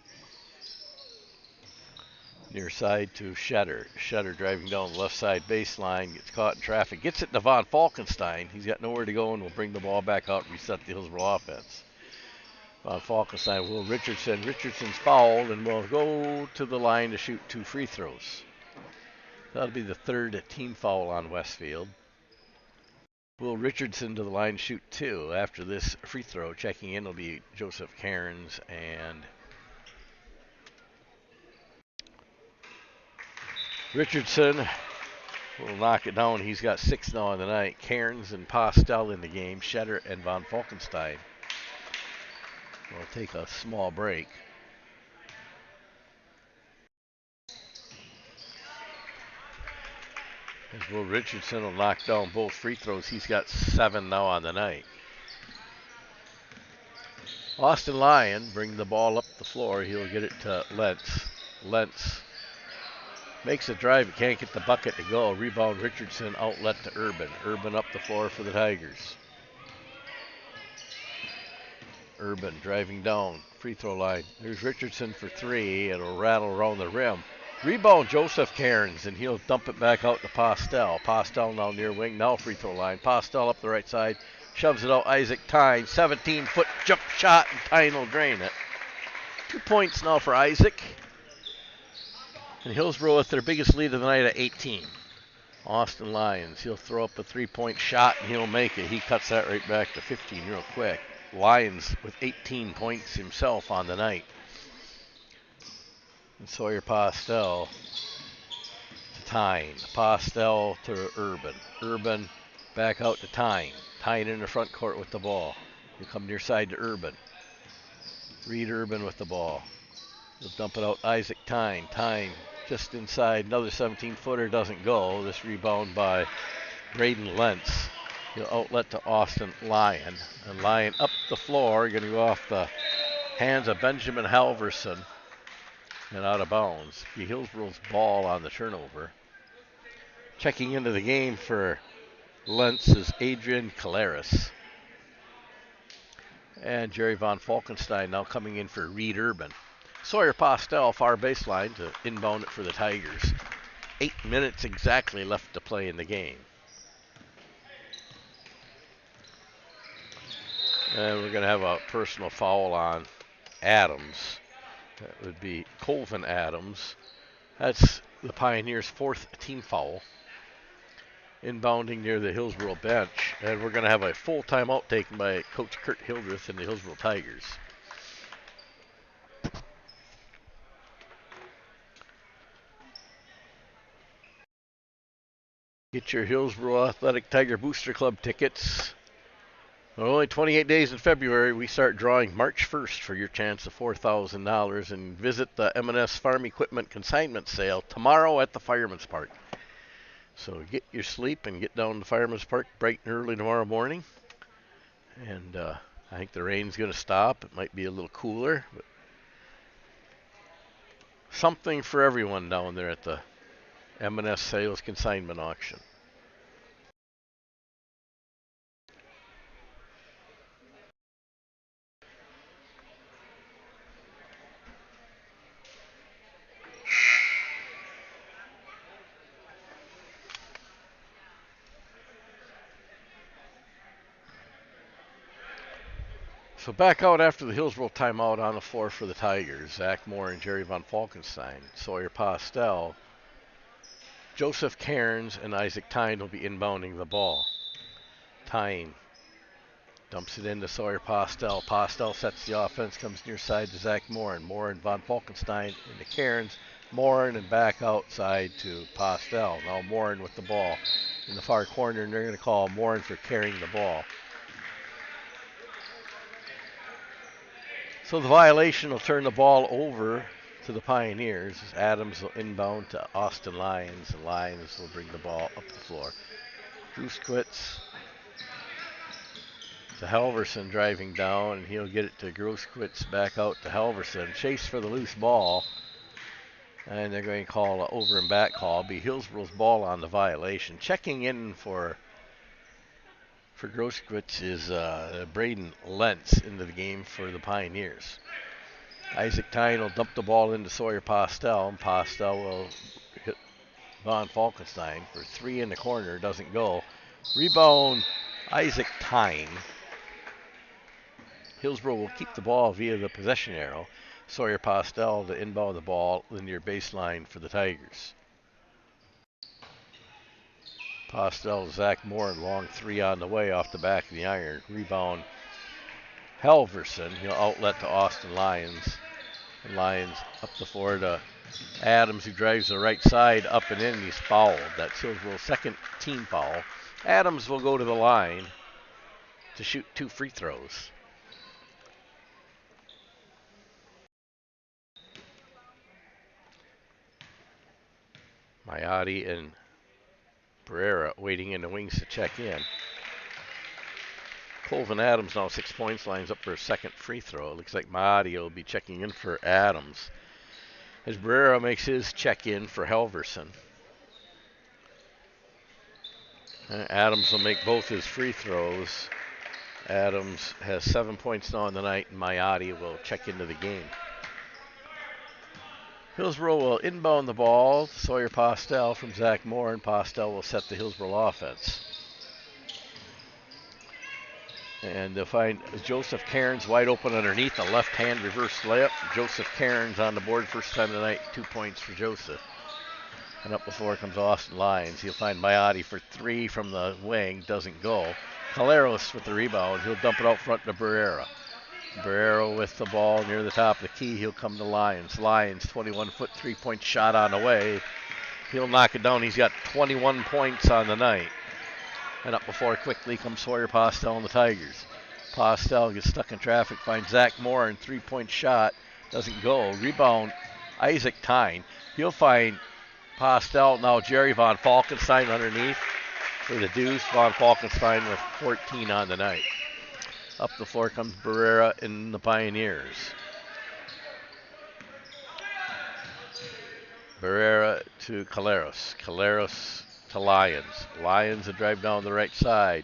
Near side to Shetter. Shetter driving down the left side baseline, gets caught in traffic, gets it to Von Falkenstein. He's got nowhere to go and will bring the ball back out and reset the Hillsboro offense. Von Falkenstein, Will Richardson. Richardson's fouled and will go to the line to shoot 2 free throws. That'll be the third team foul on Westfield. Will Richardson to the line shoot 2 after this free throw. Checking in will be Joseph Cairns, and Richardson will knock it down. He's got 6 now on the night. Cairns and Postel in the game. Schetter and von Falkenstein. We'll take a small break. As Will Richardson will knock down both free throws. He's got 7 now on the night. Austin Lyon bring the ball up the floor. He'll get it to Lentz. Lentz makes a drive. He can't get the bucket to go. Rebound Richardson, outlet to Urban. Urban up the floor for the Tigers. Urban driving down. Free throw line. There's Richardson for 3. It'll rattle around the rim. Rebound Joseph Cairns, and he'll dump it back out to Postel. Postel now near wing, now free throw line. Postel up the right side, shoves it out. Isaac Tyne, 17-foot jump shot, and Tyne will drain it. 2 points now for Isaac. And Hillsboro with their biggest lead of the night at 18. Austin Lyons, he'll throw up a 3-point shot, and he'll make it. He cuts that right back to 15 real quick. Lyons with 18 points himself on the night. And Sawyer Postel to Tyne. Postel to Urban. Urban back out to Tyne. Tyne in the front court with the ball. He'll come near side to Urban. Reed Urban with the ball. He'll dump it out. Isaac Tyne. Tyne just inside. Another 17-footer doesn't go. This rebound by Braden Lentz. He'll outlet to Austin Lyon. And Lyon up the floor. Going to go off the hands of Benjamin Halverson. And out of bounds. Be Hillsboro's ball on the turnover. Checking into the game for Lentz is Adrian Caleres. And Jerry von Falkenstein now coming in for Reed Urban. Sawyer Postel, far baseline to inbound it for the Tigers. 8 minutes exactly left to play in the game. And we're going to have a personal foul on Adams. That would be Colvin Adams. That's the Pioneers' 4th team foul. Inbounding near the Hillsboro bench. And we're going to have a full timeout taken by Coach Kurt Hildreth and the Hillsboro Tigers. Get your Hillsboro Athletic Tiger Booster Club tickets. Well, only 28 days in February, we start drawing March 1st for your chance of $4,000, and visit the M&S Farm Equipment Consignment Sale tomorrow at the Fireman's Park. So get your sleep and get down to Fireman's Park bright and early tomorrow morning. And I think the rain's going to stop. It might be a little cooler, but something for everyone down there at the M&S Sales Consignment Auction. So back out after the Hillsboro timeout on the floor for the Tigers. Zach Moore and Jerry von Falkenstein. Sawyer Postel. Joseph Cairns and Isaac Tyne will be inbounding the ball. Tyne dumps it into Sawyer Postel. Postel sets the offense, comes near side to Zach Moore. Moore and von Falkenstein into Cairns. Morin and back outside to Postel. Now Morin with the ball in the far corner, and they're going to call Morin for carrying the ball. So the violation will turn the ball over to the Pioneers. Adams will inbound to Austin Lyons, and Lyons will bring the ball up the floor. Groskwitz to Halverson driving down, and he'll get it to Groskwitz back out to Halverson. Chase for the loose ball, and they're going to call an over and back call. Be Hillsboro's ball on the violation. Checking in for Groskwitz is Braden Lentz into the game for the Pioneers. Isaac Tyne will dump the ball into Sawyer Postel, and Postel will hit von Falkenstein for 3 in the corner. Doesn't go. Rebound, Isaac Tyne. Hillsboro will keep the ball via the possession arrow. Sawyer Postel to inbound the ball in near baseline for the Tigers. Postel, Zach Moore, long three on the way off the back of the iron. Rebound, Helverson. He'll outlet to Austin Lyons. Lyons up the floor to Adams, who drives the right side up and in. He's fouled. That's Hillsboro's second team foul. Adams will go to the line to shoot 2 free throws. Mayotte and Barrera waiting in the wings to check in. Colvin Adams now 6 points, lines up for a second free throw. It looks like Mayotte will be checking in for Adams as Barrera makes his check in for Helverson. Adams will make both his free throws. Adams has 7 points now in the night, and Mayotte will check into the game. Hillsboro will inbound the ball. Sawyer Postel from Zach Moore, and Postel will set the Hillsboro offense. And they'll find Joseph Cairns wide open underneath, a left-hand reverse layup. Joseph Cairns on the board first time tonight, 2 points for Joseph. And up the floor comes Austin Lyons. He'll find Mayotte for 3 from the wing, doesn't go. Caleros with the rebound. He'll dump it out front to Barrera. Barrera with the ball near the top of the key. He'll come to Lyons. Lyons, 21-foot three-point shot on the way. He'll knock it down. He's got 21 points on the night. And up before quickly comes Sawyer Postel and the Tigers. Postel gets stuck in traffic, finds Zach Moore, and three-point shot doesn't go. Rebound, Isaac Tyne. He'll find Postel. Now Jerry Von Falkenstein underneath for the deuce. Von Falkenstein with 14 on the night. Up the floor comes Barrera in the Pioneers. Barrera to Caleros. Caleros to Lyons. Lyons a drive down the right side.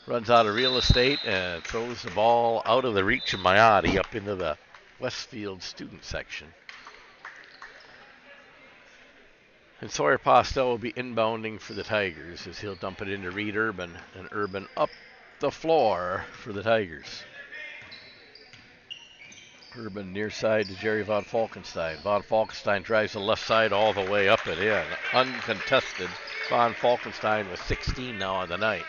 Runs out of real estate and throws the ball out of the reach of Mayotte up into the Westfield student section. And Sawyer Postel will be inbounding for the Tigers as he'll dump it into Reed Urban. And Urban up the floor for the Tigers. Urban near side to Jerry Von Falkenstein. Von Falkenstein drives the left side all the way up and in. Uncontested. Von Falkenstein with 16 now on the night.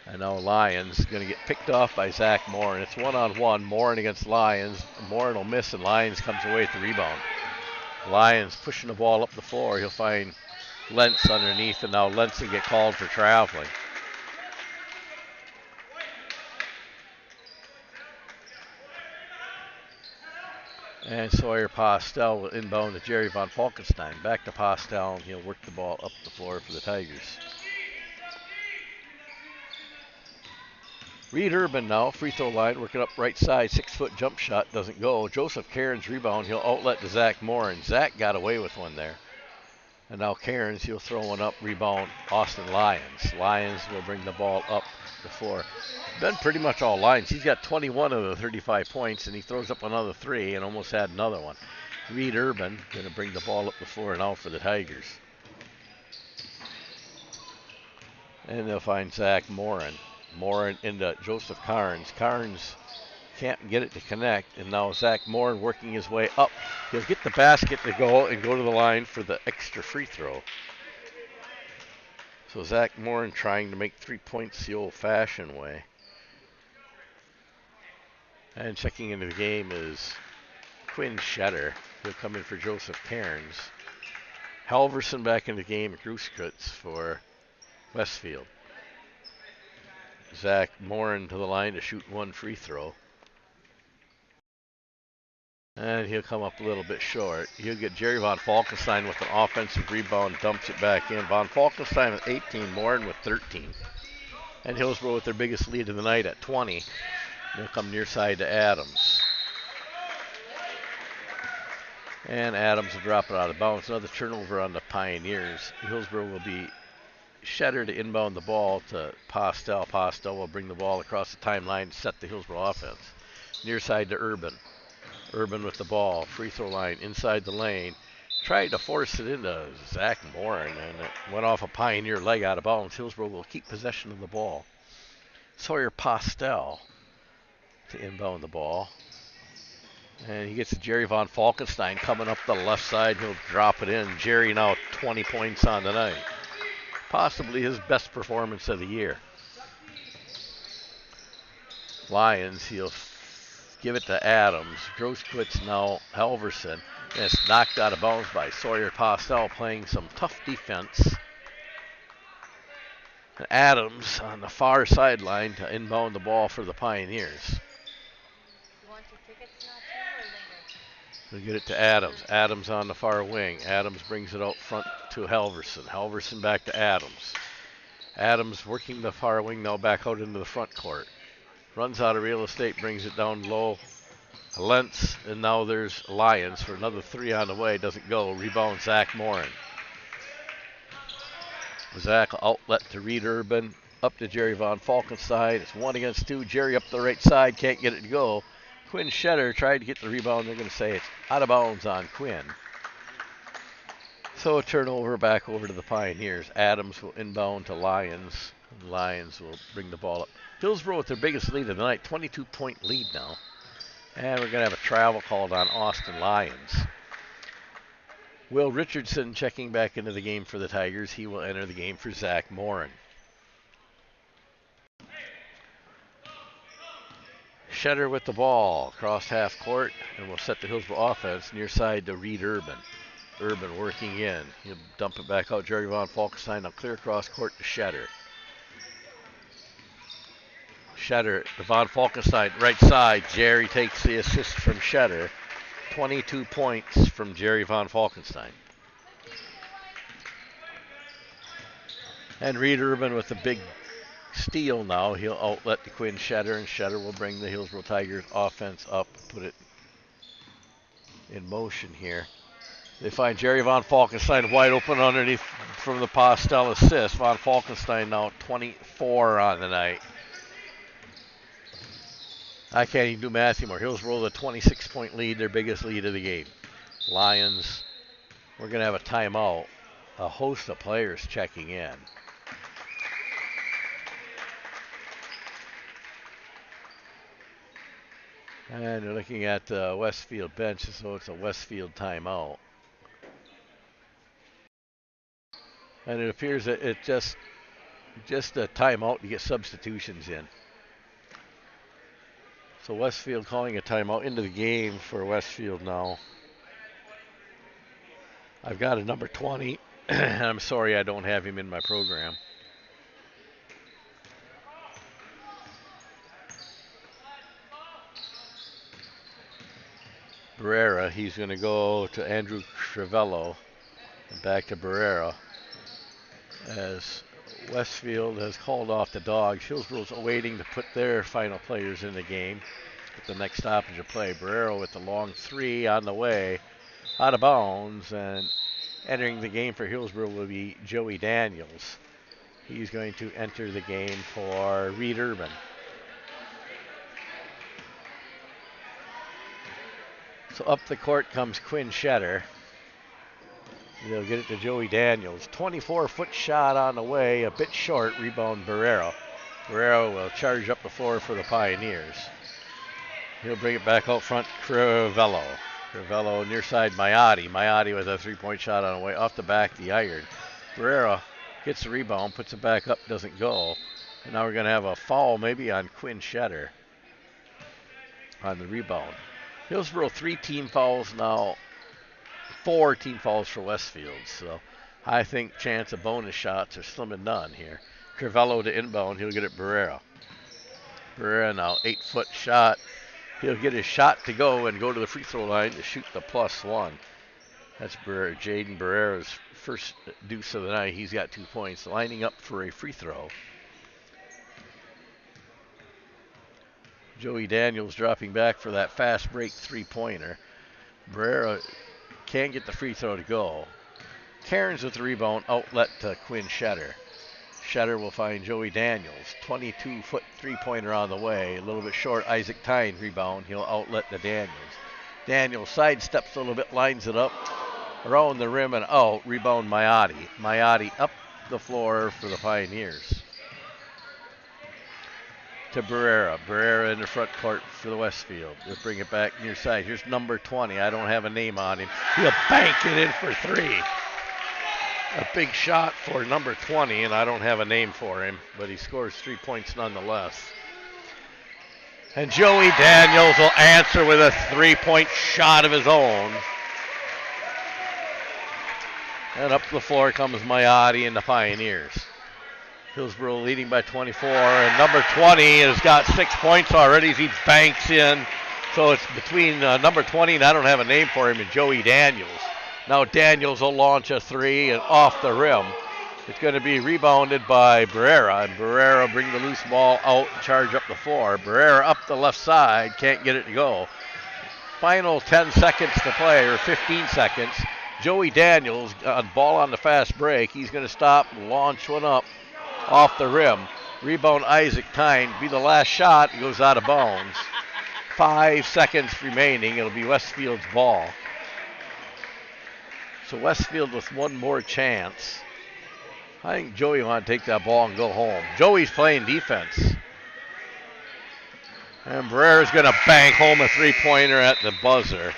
And now Lyons going to get picked off by Zach Moore. And it's one-on-one. Morin against Lyons. Morin will miss and Lyons comes away with the rebound. Lyons pushing the ball up the floor. He'll find Lentz underneath, and now Lentz will get called for traveling. And Sawyer Postel will inbound to Jerry Von Falkenstein. Back to Postel, and he'll work the ball up the floor for the Tigers. Reed Urban now, free throw line, working up right side, 6-foot jump shot, doesn't go. Joseph Cairns rebound, he'll outlet to Zach Moore, and Zach got away with one there. And now Cairns, he'll throw one up, rebound, Austin Lyons. Lyons will bring the ball up the floor. Been pretty much all Lyons. He's got 21 of the 35 points, and he throws up another 3 and almost had another one. Reed Urban going to bring the ball up the floor now for the Tigers. And they'll find Zach Morin. Morin into Joseph Cairns. Cairns can't get it to connect, and now Zach Morin working his way up. He'll get the basket to go and go to the line for the extra free throw. So Zach Morin trying to make 3 points the old-fashioned way. And checking into the game is Quinn Shetter. He'll come in for Joseph Cairns. Halverson back in the game at Gruskutz for Westfield. Zach Morin to the line to shoot 1 free throw. And he'll come up a little bit short. He'll get Jerry Von Falkenstein with an offensive rebound, dumps it back in. Von Falkenstein with 18, Morin with 13. And Hillsboro with their biggest lead of the night at 20. They'll come near side to Adams. And Adams will drop it out of bounds. Another turnover on the Pioneers. Hillsboro will be Shetter to inbound the ball to Postel. Postel will bring the ball across the timeline to set the Hillsboro offense. Near side to Urban. Urban with the ball. Free throw line inside the lane. Tried to force it into Zach Morin, and it went off a Pioneer leg out of bounds. Hillsboro will keep possession of the ball. Sawyer Postel to inbound the ball. And he gets Jerry Von Falkenstein coming up the left side. He'll drop it in. Jerry now 20 points on the night. Possibly his best performance of the year. Lions, he'll give it to Adams. Grosquitz now Halverson. And it's knocked out of bounds by Sawyer Postel, playing some tough defense. And Adams on the far sideline to inbound the ball for the Pioneers. You want your tickets now too or later? We'll get it to Adams. Adams on the far wing. Adams brings it out front to Halverson. Halverson back to Adams. Adams working the far wing now back out into the front court. Runs out of real estate, brings it down low. Lentz, and now there's Lions for another three on the way. Doesn't go. Rebound Zach Morin. Zach outlet to Reed Urban. Up to Jerry Von Falkenstein. It's 1 against 2. Jerry up the right side. Can't get it to go. Quinn Shetter tried to get the rebound. They're going to say it's out of bounds on Quinn. So a turnover back over to the Pioneers. Adams will inbound to Lions. Lions will bring the ball up. Hillsboro with their biggest lead of the night. 22-point lead now. And we're going to have a travel called on Austin Lions. Will Richardson checking back into the game for the Tigers. He will enter the game for Zach Morin. Shetter with the ball across half court, and we'll set the Hillsboro offense near side to Reed Urban. Urban working in. He'll dump it back out. Jerry Von Falkenstein now clear across court to Shetter. Shetter to Von Falkenstein, right side. Jerry takes the assist from Shetter. 22 points from Jerry Von Falkenstein. And Reed Urban with the big steal now. He'll outlet to Quinn Shetter, and Shetter will bring the Hillsboro Tigers offense up, put it in motion here. They find Jerry Von Falkenstein wide open underneath from the Postel assist. Von Falkenstein now 24 on the night. I can't even do math anymore. Hillsboro with a 26-point lead, their biggest lead of the game. Lions, we're going to have a timeout. A host of players checking in. And they're looking at the Westfield bench, so it's a Westfield timeout. And it appears that it's just a timeout to get substitutions in. So Westfield calling a timeout into the game for Westfield now. I've got a number 20. I'm sorry I don't have him in my program. Barrera, he's going to go to Andrew Crivello and back to Barrera as Westfield has called off the Dogs. Hillsboro's awaiting to put their final players in the game with the next stoppage of play. Barrera with the long three on the way, out of bounds, and entering the game for Hillsboro will be Joey Daniels. He's going to enter the game for Reed Urban. So up the court comes Quinn Shetter. They'll get it to Joey Daniels. 24-foot shot on the way, a bit short. Rebound Barrera. Barrera will charge up the floor for the Pioneers. He'll bring it back out front. Crivello. Crivello near side Maiotti. Maiotti with a three-point shot on the way. Off the back, the iron. Barrera gets the rebound, puts it back up, doesn't go. And now we're going to have a foul maybe on Quinn Shetter on the rebound. Hillsboro 3 team fouls now, 4 team fouls for Westfield. So I think chance of bonus shots are slim and none here. Crivello to inbound, he'll get it Barrera. Barrera now 8-foot shot. He'll get his shot to go and go to the free throw line to shoot the +1. That's Jaden Barrera's first deuce of the night. He's got 2 points, lining up for a free throw. Joey Daniels dropping back for that fast break three-pointer. Barrera can't get the free throw to go. Cairns with the rebound, outlet to Quinn Shetter. Shetter will find Joey Daniels. 22-foot three-pointer on the way. A little bit short. Isaac Tyne rebound. He'll outlet to Daniels. Daniels sidesteps a little bit, lines it up. Around the rim and out. Rebound Maiotti. Maiotti up the floor for the Pioneers. to Barrera. Barrera in the front court for the Westfield. They'll bring it back near side. Here's number 20. I don't have a name on him. He'll bank it in for three. A big shot for number 20, and I don't have a name for him, but he scores 3 points nonetheless. And Joey Daniels will answer with a 3-point shot of his own. And up the floor comes Mayotte and the Pioneers. Hillsboro leading by 24, and number 20 has got 6 points already as he banks in. So it's between number 20, and I don't have a name for him, and Joey Daniels. Now Daniels will launch a three and off the rim. It's going to be rebounded by Barrera, and Barrera will bring the loose ball out and charge up the floor. Barrera up the left side, can't get it to go. Final 10 seconds to play, or 15 seconds. Joey Daniels, ball on the fast break. He's going to stop and launch one up off the rim. Rebound Isaac Tyne. Be the last shot. He goes out of bounds. 5 seconds remaining. It'll be Westfield's ball. So Westfield with one more chance. I think Joey want to take that ball and go home. Joey's playing defense. And Barrera's going to bank home a three-pointer at the buzzer.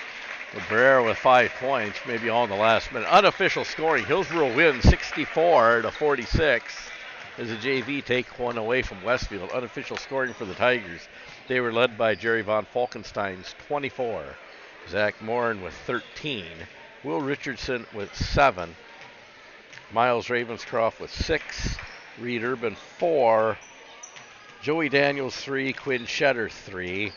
Barrera with 5 points, maybe all in the last minute. Unofficial scoring. Hillsboro wins 64-46 as the JV take one away from Westfield. Unofficial scoring for the Tigers. They were led by Jerry Von Falkenstein's 24. Zach Morin with 13. Will Richardson with 7. Miles Ravenscroft with 6. Reed Urban 4. Joey Daniels 3. Quinn Shetter 3.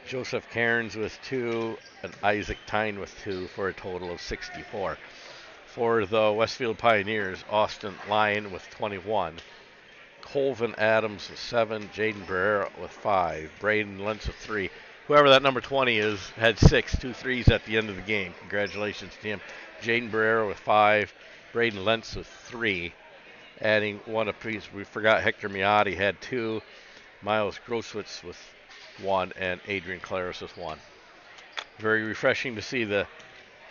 Joseph Cairns with 2. And Isaac Tyne with 2 for a total of 64. For the Westfield Pioneers, Austin Lyon with 21. Colvin Adams with 7. Jaden Barrera with 5. Braden Lentz with 3. Whoever that number 20 is had 6, 2 threes at the end of the game. Congratulations to him. Jaden Barrera with 5. Braden Lentz with 3. Adding one apiece. We forgot Hector Mayotte had 2. Miles Groswitz with 1. And Adrian Claris with 1. Very refreshing to see the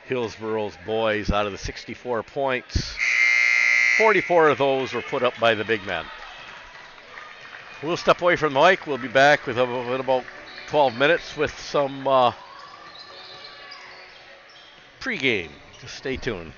Hillsboro's boys out of the 64 points. 44 of those were put up by the big men. We'll step away from the mic. We'll be back with about 12 minutes with some pregame. Just stay tuned.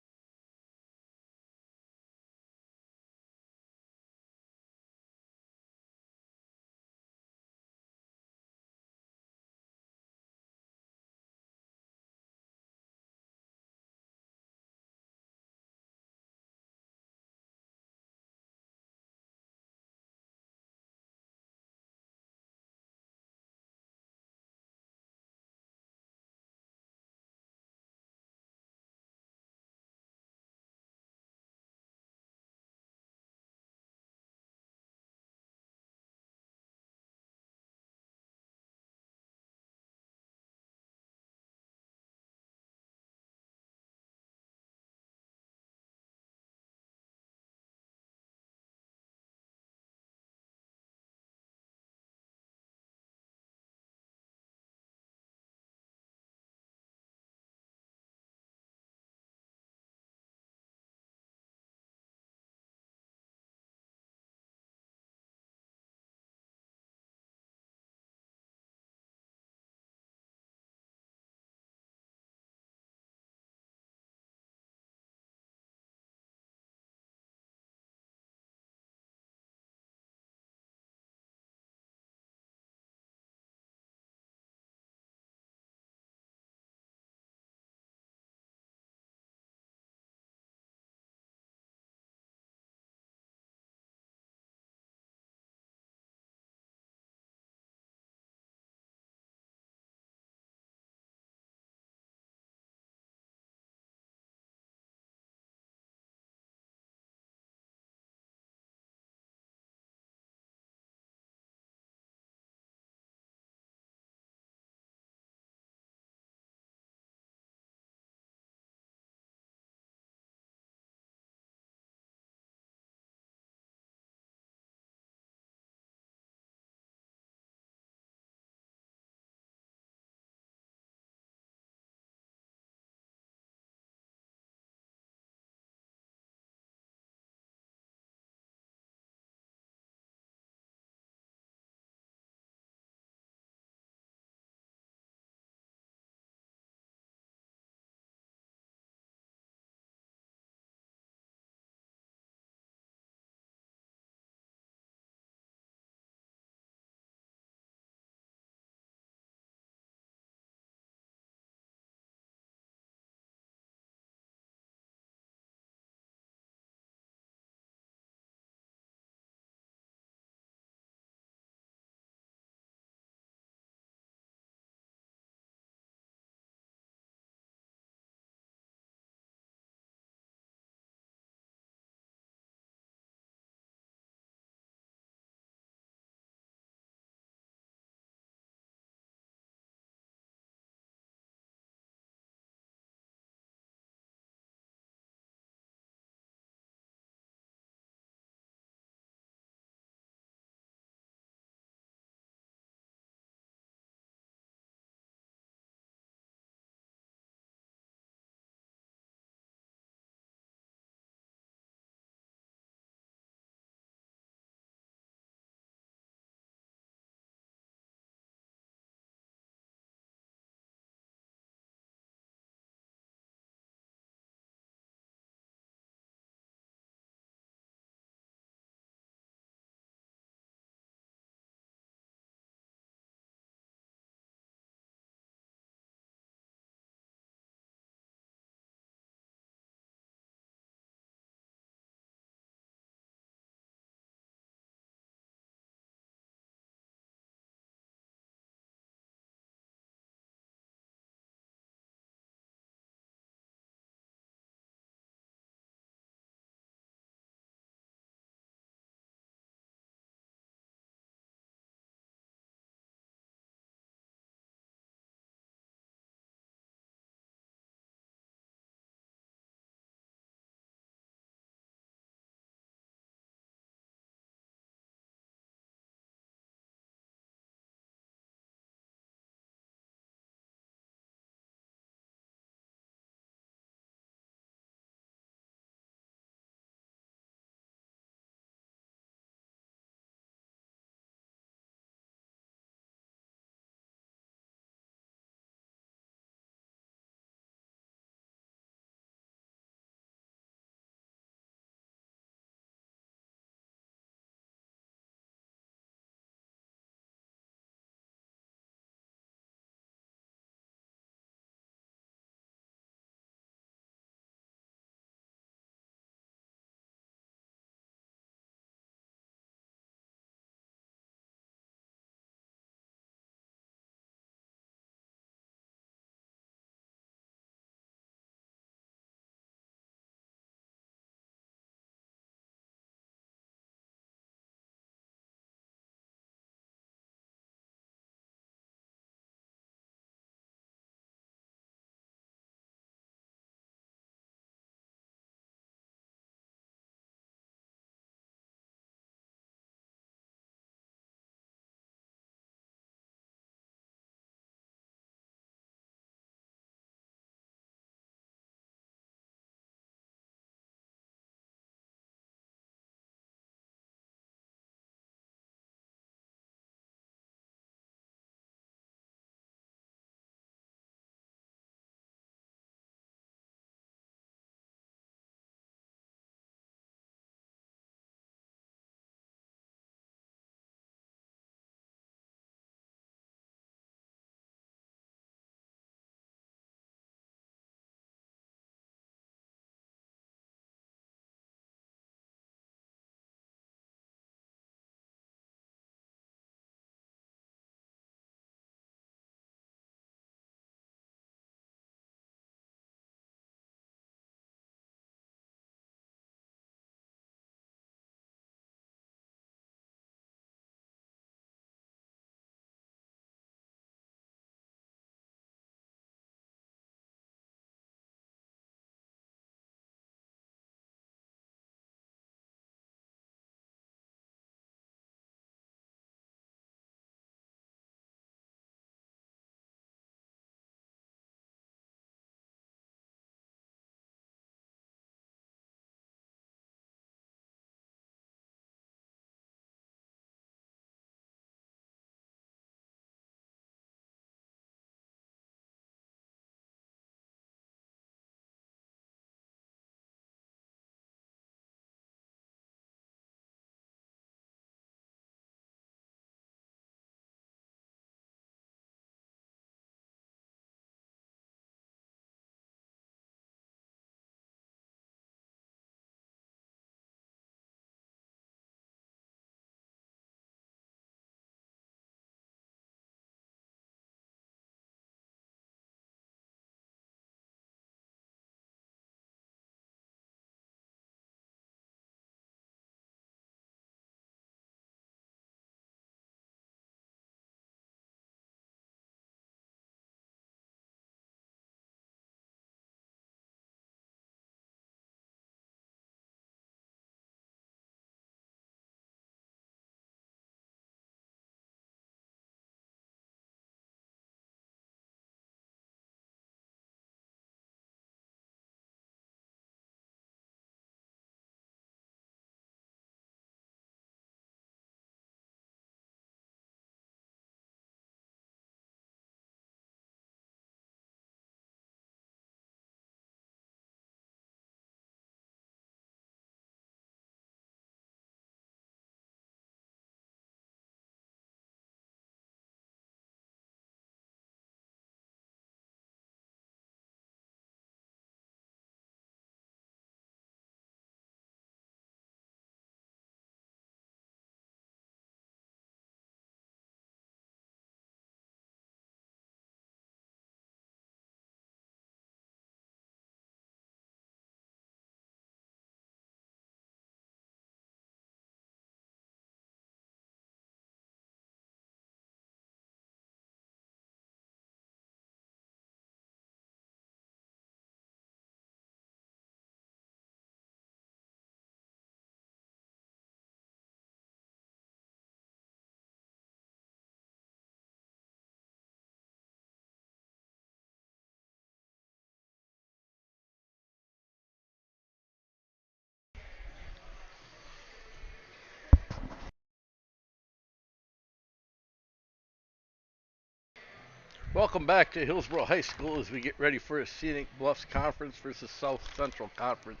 Welcome back to Hillsboro High School as we get ready for a Scenic Bluffs Conference versus South Central Conference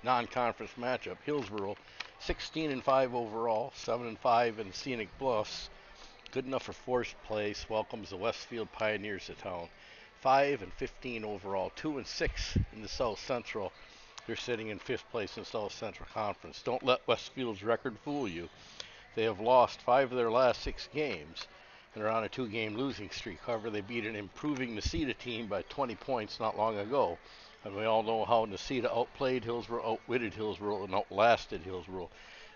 non-conference matchup. Hillsboro 16 and 5 overall, 7 and 5 in Scenic Bluffs. Good enough for fourth place. Welcomes the Westfield Pioneers to town. 5 and 15 overall, 2 and 6 in the South Central. They're sitting in fifth place in South Central Conference. Don't let Westfield's record fool you. They have lost 5 of their last 6 games and are on a 2-game losing streak. However, they beat an improving Necedah team by 20 points not long ago. And we all know how Necedah outplayed Hillsboro, outwitted Hillsboro, and outlasted Hillsboro.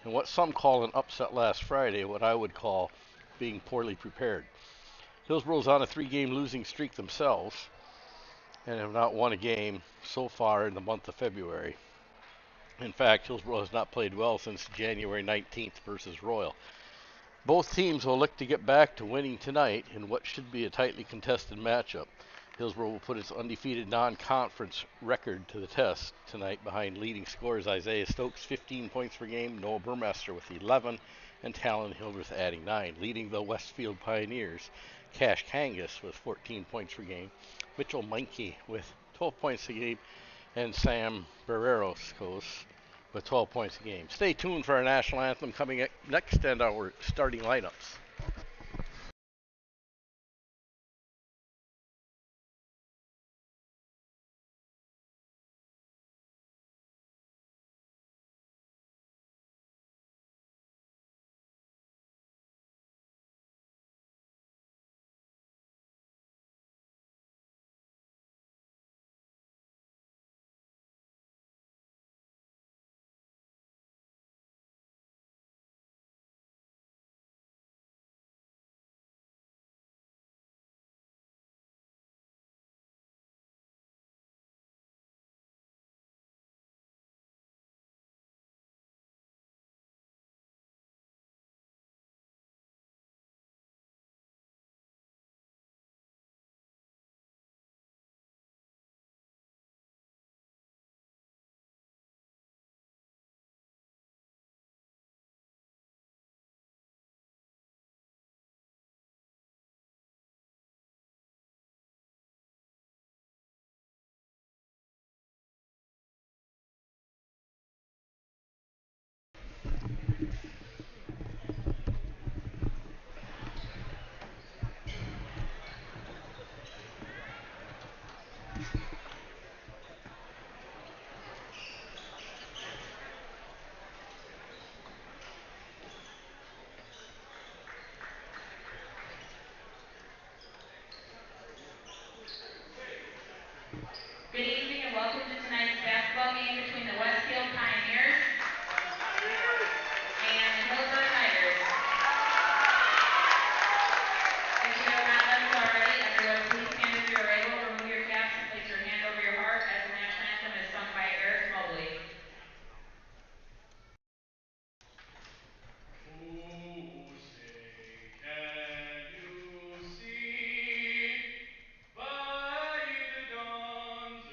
And what some call an upset last Friday, what I would call being poorly prepared. Hillsboro's on a 3-game losing streak themselves and have not won a game so far in the month of February. In fact, Hillsboro has not played well since January 19th versus Royal. Both teams will look to get back to winning tonight in what should be a tightly contested matchup. Hillsboro will put its undefeated non-conference record to the test tonight behind leading scorers Isaiah Stokes 15 points per game, Noah Burmester with 11, and Talon Hildreth adding 9. Leading the Westfield Pioneers, Cash Kangas with 14 points per game, Mitchell Meinke with 12 points a game, and Sam Barreros with 12 points a game. Stay tuned for our national anthem coming next and our starting lineups. Good evening and welcome to tonight's basketball game between the Westfield Pioneers and the Hillsboro Tigers. If you have not done so already, everyone please stand if you are able, remove your caps and place your hand over your heart as the national anthem is sung by Eric Mobley. Oh, say, can you see by the dawn's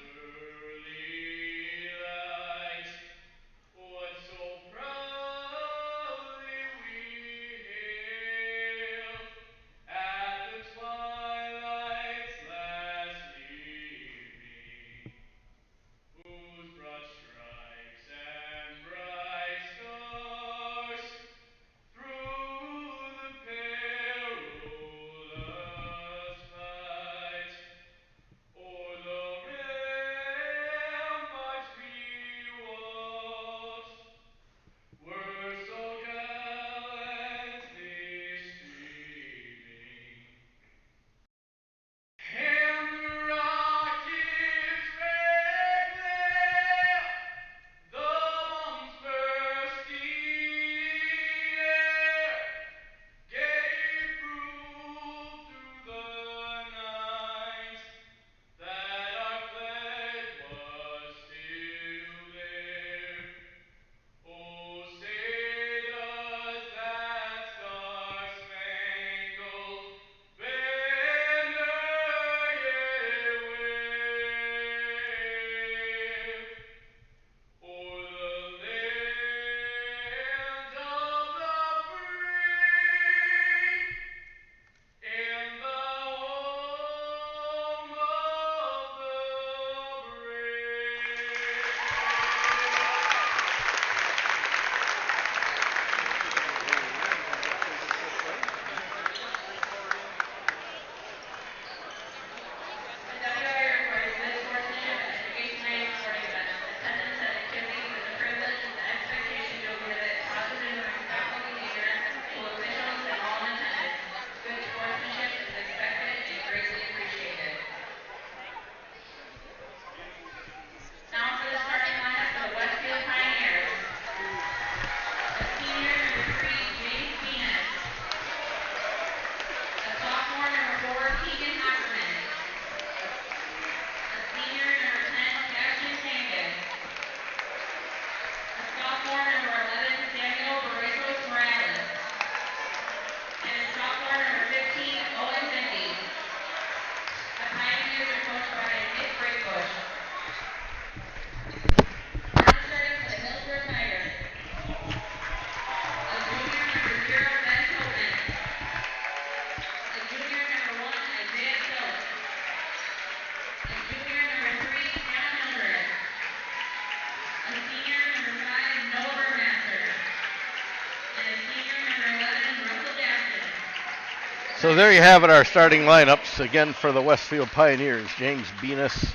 So there you have it, our starting lineups. Again for the Westfield Pioneers, James Benis,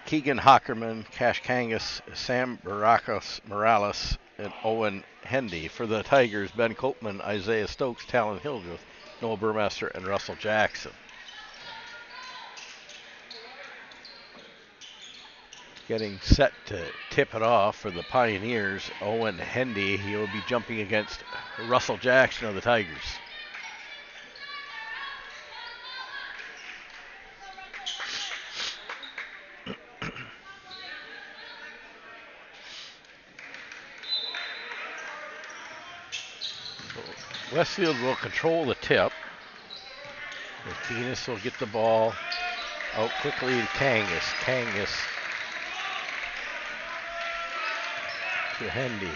Keegan Hockerman, Cash Kangas, Sam Baracos Morales, and Owen Hendy. For the Tigers, Ben Copeman, Isaiah Stokes, Talon Hildreth, Noel Burmester, and Russell Jackson. Getting set to tip it off for the Pioneers, Owen Hendy. He'll be jumping against Russell Jackson of the Tigers. Westfield will control the tip. Venus will get the ball out quickly to Kangas. Kangas to Hendy.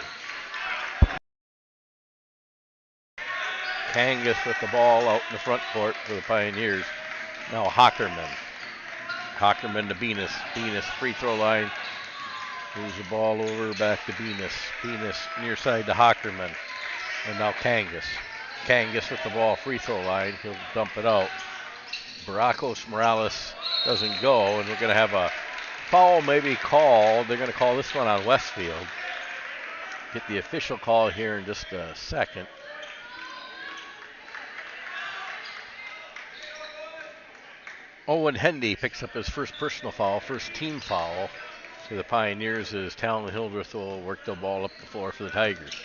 Kangas with the ball out in the front court for the Pioneers. Now Hockerman. Hockerman to Venus. Venus free throw line. Moves the ball over back to Venus. Venus near side to Hockerman. And now Kangas. Kangas with the ball, free throw line. He'll dump it out. Baracos Morales doesn't go, and we're going to have a foul maybe called. They're going to call this one on Westfield. Get the official call here in just a second. Owen Hendy picks up his first personal foul, first team foul to the Pioneers as Talon Hildreth will work the ball up the floor for the Tigers.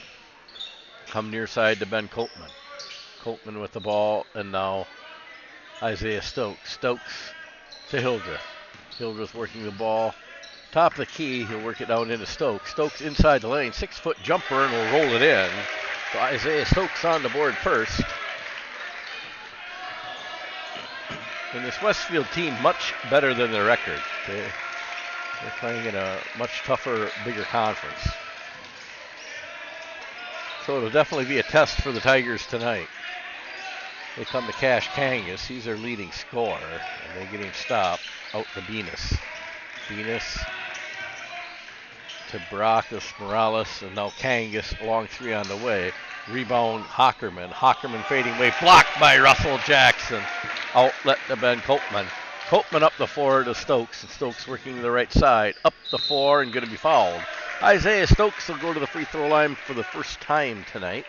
Come near side to Ben Copeman. Copeman with the ball, and now Isaiah Stokes. Stokes to Hildreth. Hildreth working the ball. Top of the key, he'll work it down into Stokes. Stokes inside the lane, 6-foot jumper, and will roll it in. So Isaiah Stokes on the board first. And this Westfield team much better than their record. They're playing in a much tougher, bigger conference. So it'll definitely be a test for the Tigers tonight. They come to Cash Kangas. He's their leading scorer. And they get him stopped out to Venus. Venus to Baracos Morales. And now Kangas, long three on the way. Rebound Hockerman. Hockerman fading away. Blocked by Russell Jackson. Outlet to Ben Copeman. Copeman up the floor to Stokes. And Stokes working the right side. Up the floor and going to be fouled. Isaiah Stokes will go to the free throw line for the first time tonight.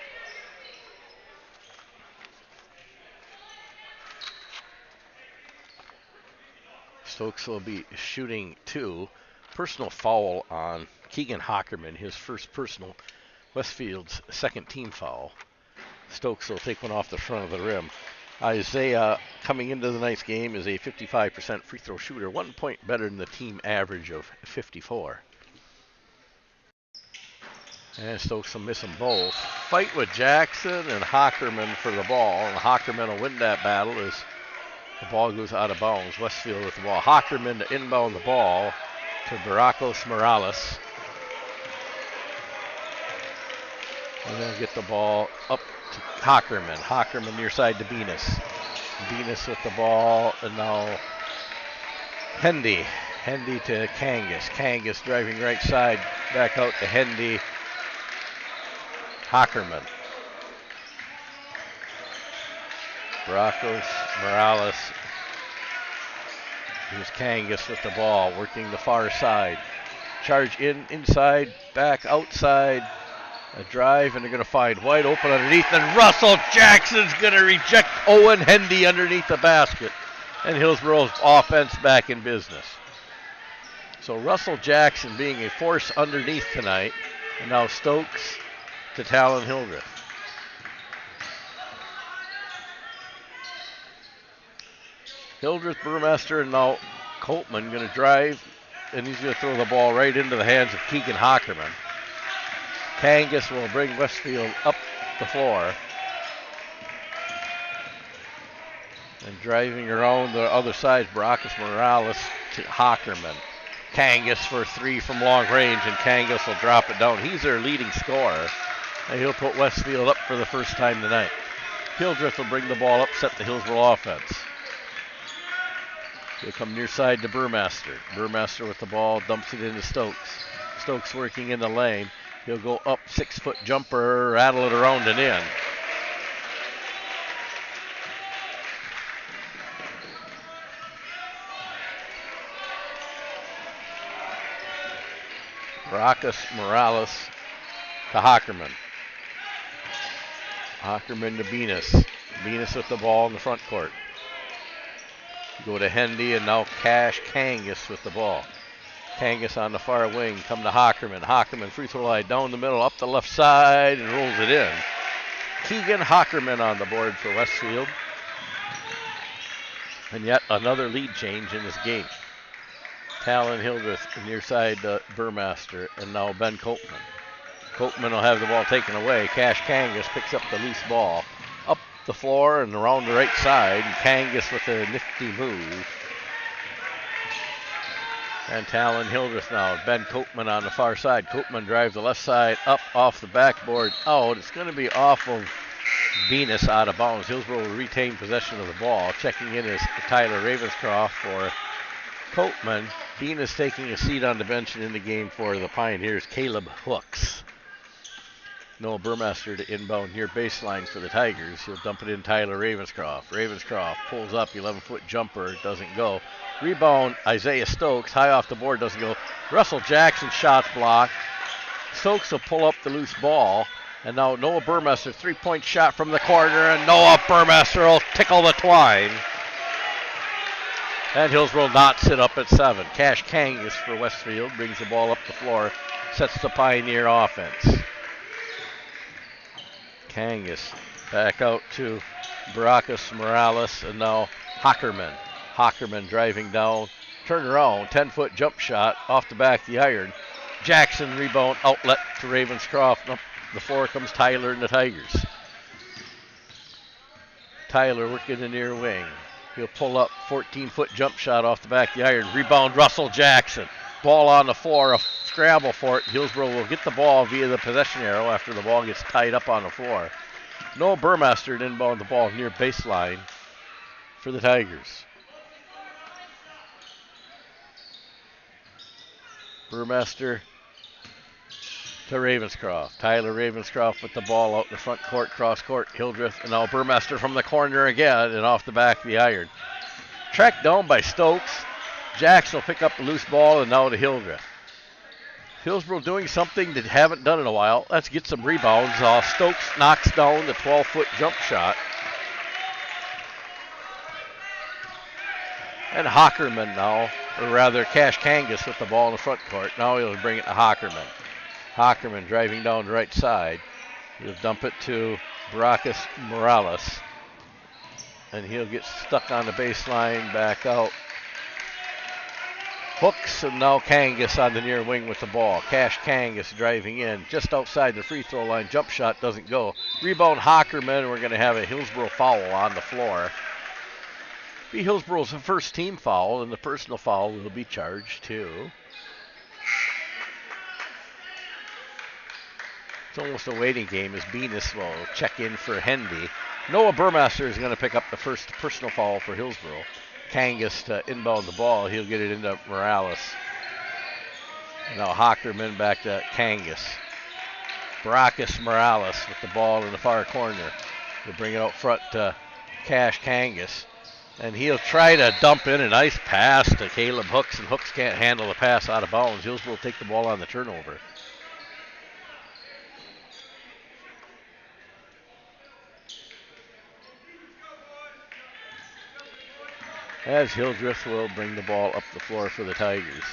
Stokes will be shooting two. Personal foul on Keegan Hockerman, his first personal. Westfield's second team foul. Stokes will take one off the front of the rim. Isaiah, coming into the night's game, is a 55% free throw shooter, 1 point better than the team average of 54. And Stokes will miss them both. Fight with Jackson and Hockerman for the ball. And Hockerman will win that battle as the ball goes out of bounds. Westfield with the ball. Hockerman to inbound the ball to Baracos Morales. And they'll get the ball up to Hockerman. Hockerman near side to Venus. Venus with the ball. And now Hendy. Hendy to Kangas. Kangas driving right side. Back out to Hendy. Hockerman. Baracos Morales. Here's Kangas with the ball, working the far side. Charge inside, back, outside. A drive, and they're going to find wide open underneath, and Russell Jackson's going to reject Owen Hendy underneath the basket. And Hillsboro's offense back in business. So Russell Jackson being a force underneath tonight, and now Stokes to Talon Hildreth. Hildreth, Burmester, and now Copeman going to drive, and he's going to throw the ball right into the hands of Keegan Hockerman. Kangas will bring Westfield up the floor. And driving around the other side, Baracos Morales to Hockerman. Kangas for three from long range, and Kangas will drop it down. He's their leading scorer, and he'll put Westfield up for the first time tonight. Hildreth will bring the ball up, set the Hillsboro offense. He'll come near side to Burmester. Burmester with the ball, dumps it into Stokes. Stokes working in the lane. He'll go up, 6-foot jumper, rattle it around and in. Baracus Morales to Hockerman. Hockerman to Venus. Venus with the ball in the front court. Go to Hendy, and now Cash Kangas with the ball. Kangas on the far wing, come to Hockerman. Hockerman free throw line down the middle, up the left side, and rolls it in. Keegan Hockerman on the board for Westfield. And yet another lead change in this game. Talon Hildreth near side to Burmaster, and now Ben Copeman. Copeman will have the ball taken away. Cash Kangas picks up the loose ball. Up the floor and around the right side. And Kangas with a nifty move. And Talon Hildreth now. Ben Copeman on the far side. Copeman drives the left side up off the backboard out. It's going to be off of Venus out of bounds. Hillsboro will retain possession of the ball. Checking in is Tyler Ravenscroft for Copeman. Venus taking a seat on the bench and in the game for the Pioneers, Caleb Hooks. Noah Burmaster to inbound near baseline for the Tigers. He'll dump it in Tyler Ravenscroft. Ravenscroft pulls up, 11-foot jumper, doesn't go. Rebound, Isaiah Stokes, high off the board, doesn't go. Russell Jackson shot blocked. Stokes will pull up the loose ball. And now Noah Burmaster, three-point shot from the corner, and Noah Burmaster will tickle the twine. And Hillsboro knots it up at 7. Cash Kangas for Westfield brings the ball up the floor, sets the Pioneer offense. Kangas back out to Baracus Morales, and now Hockerman. Hockerman driving down, turn around, 10-foot jump shot off the back of the iron. Jackson rebound, outlet to Ravenscroft. Up the floor comes Tyler and the Tigers. Tyler working the near wing. He'll pull up, 14-foot jump shot off the back of the iron. Rebound, Russell Jackson. Ball on the floor, a scramble for it. Hillsboro will get the ball via the possession arrow after the ball gets tied up on the floor. Noah Burmaster inbound the ball near baseline for the Tigers. Burmaster to Ravenscroft. Tyler Ravenscroft with the ball out in the front court, cross court. Hildreth, and now Burmaster from the corner again and off the back of the iron. Tracked down by Stokes. Jackson will pick up the loose ball, and now to Hildreth. Hillsboro doing something they haven't done in a while. Let's get some rebounds. Stokes knocks down the 12-foot jump shot. And Hockerman now, or rather Cash Kangas with the ball in the front court. Now he'll bring it to Hockerman. Hockerman driving down the right side. He'll dump it to Baracus Morales. And he'll get stuck on the baseline, back out. Hooks, and now Kangas on the near wing with the ball. Cash Kangas driving in just outside the free throw line. Jump shot doesn't go. Rebound Hockerman. We're going to have a Hillsboro foul on the floor. Be Hillsboro's first team foul, and the personal foul will be charged too. It's almost a waiting game as Venus will check in for Hendy. Noah Burmaster is going to pick up the first personal foul for Hillsboro. Kangas to inbound the ball. He'll get it into Morales. Now Hockerman back to Kangas. Baracus Morales with the ball in the far corner. He'll bring it out front to Cash Kangas. And he'll try to dump in a nice pass to Caleb Hooks, and Hooks can't handle the pass out of bounds. Hillsboro will take the ball on the turnover. As Hildreth will bring the ball up the floor for the Tigers.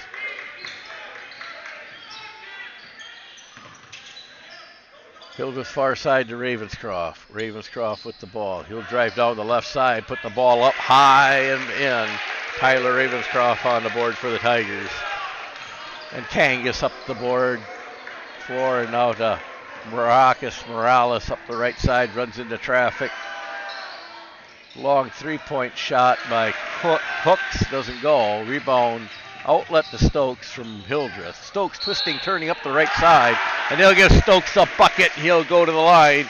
Hildreth far side to Ravenscroft. Ravenscroft with the ball. He'll drive down the left side, put the ball up high and in. Tyler Ravenscroft on the board for the Tigers. And Kangas up the board. Floor, and now to Baracus Morales up the right side, runs into traffic. Long three-point shot by Hooks, doesn't go. Rebound, outlet to Stokes from Hildreth. Stokes twisting, turning up the right side, and they'll give Stokes a bucket. He'll go to the line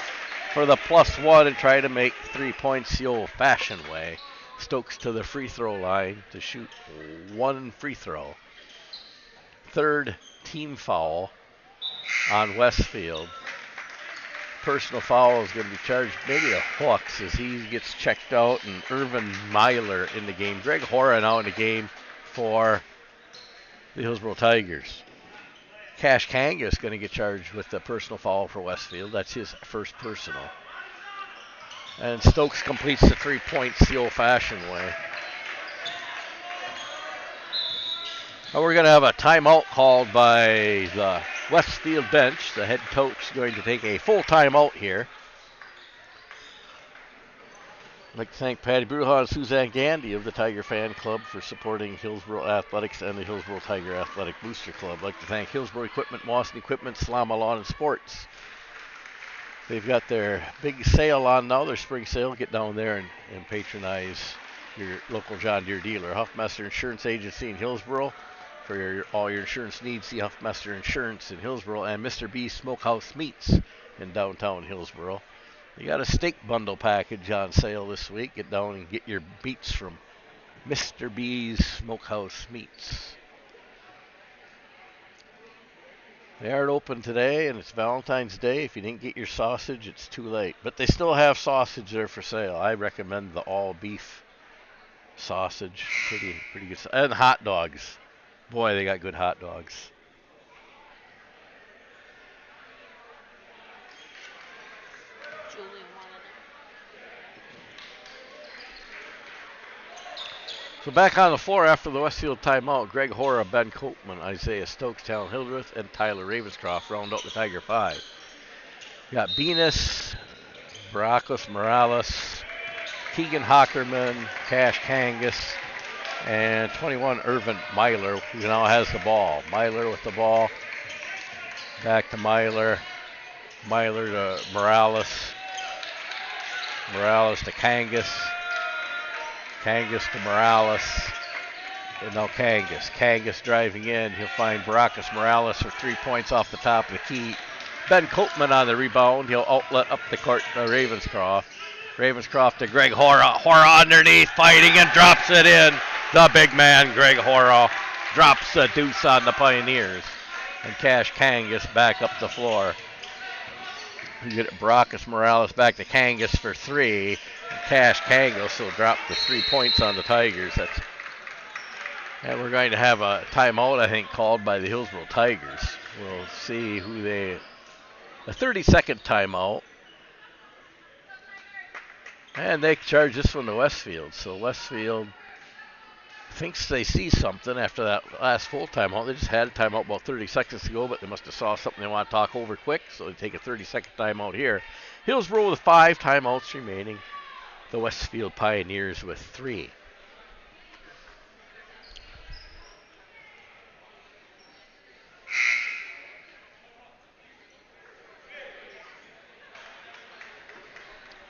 for the +1 and try to make 3 points the old-fashioned way. Stokes to the free throw line to shoot one free throw. Third team foul on Westfield. Personal foul is going to be charged maybe a Hooks as he gets checked out, and Irvin Myler in the game. Greg Hora now in the game for the Hillsboro Tigers. Cash Kangas going to get charged with the personal foul for Westfield. That's his first personal. And Stokes completes the 3 points the old-fashioned way. Now we're going to have a timeout called by the Westfield bench. The head coach is going to take a full timeout here. I'd like to thank Patty Bruja and Suzanne Gandy of the Tiger Fan Club for supporting Hillsboro Athletics and the Hillsboro Tiger Athletic Booster Club. I'd like to thank Hillsboro Equipment, Mawson Equipment, Slama Lawn and Sports. They've got their big sale on now, their spring sale. Get down there and patronize your local John Deere dealer. Huffmaster Insurance Agency in Hillsboro. For all your insurance needs, see Huffmaster Insurance in Hillsboro, and Mr. B's Smokehouse Meats in downtown Hillsboro. You got a steak bundle package on sale this week. Get down and get your meats from Mr. B's Smokehouse Meats. They aren't open today, and it's Valentine's Day. If you didn't get your sausage, it's too late. But they still have sausage there for sale. I recommend the all-beef sausage. Pretty good. And hot dogs. Boy, they got good hot dogs. Julie wanted So back on the floor after the Westfield timeout, Greg Hora, Ben Copeman, Isaiah Stokes, Talon Hildreth, and Tyler Ravenscroft round out the Tiger 5. You got Venus, Baracus Morales, Keegan Hockerman, Cash Kangas, and 21 Irvin Myler, who now has the ball. Myler with the ball. Back to Myler. Myler to Morales. Morales to Kangas. Kangas to Morales. And now Kangas. Kangas driving in. He'll find Baracus Morales for 3 points off the top of the key. Ben Copeman on the rebound. He'll outlet up the court to Ravenscroft. Ravenscroft to Greg Hora. Hora underneath, fighting and drops it in. The big man, Greg Hora, drops a deuce on the Pioneers. And Cash Kangas back up the floor. You get Baracus Morales back to Kangas for 3. Cash Kangas will drop the 3 points on the Tigers. And we're going to have a timeout, I think, called by the Hillsboro Tigers. We'll see who a 30-second timeout. And they charge this one to Westfield. So Westfield thinks they see something after that last full timeout. They just had a timeout about 30 seconds to go, but they must have saw something they want to talk over quick, so they take a 30-second timeout here. Hillsboro with 5 timeouts remaining. The Westfield Pioneers with 3.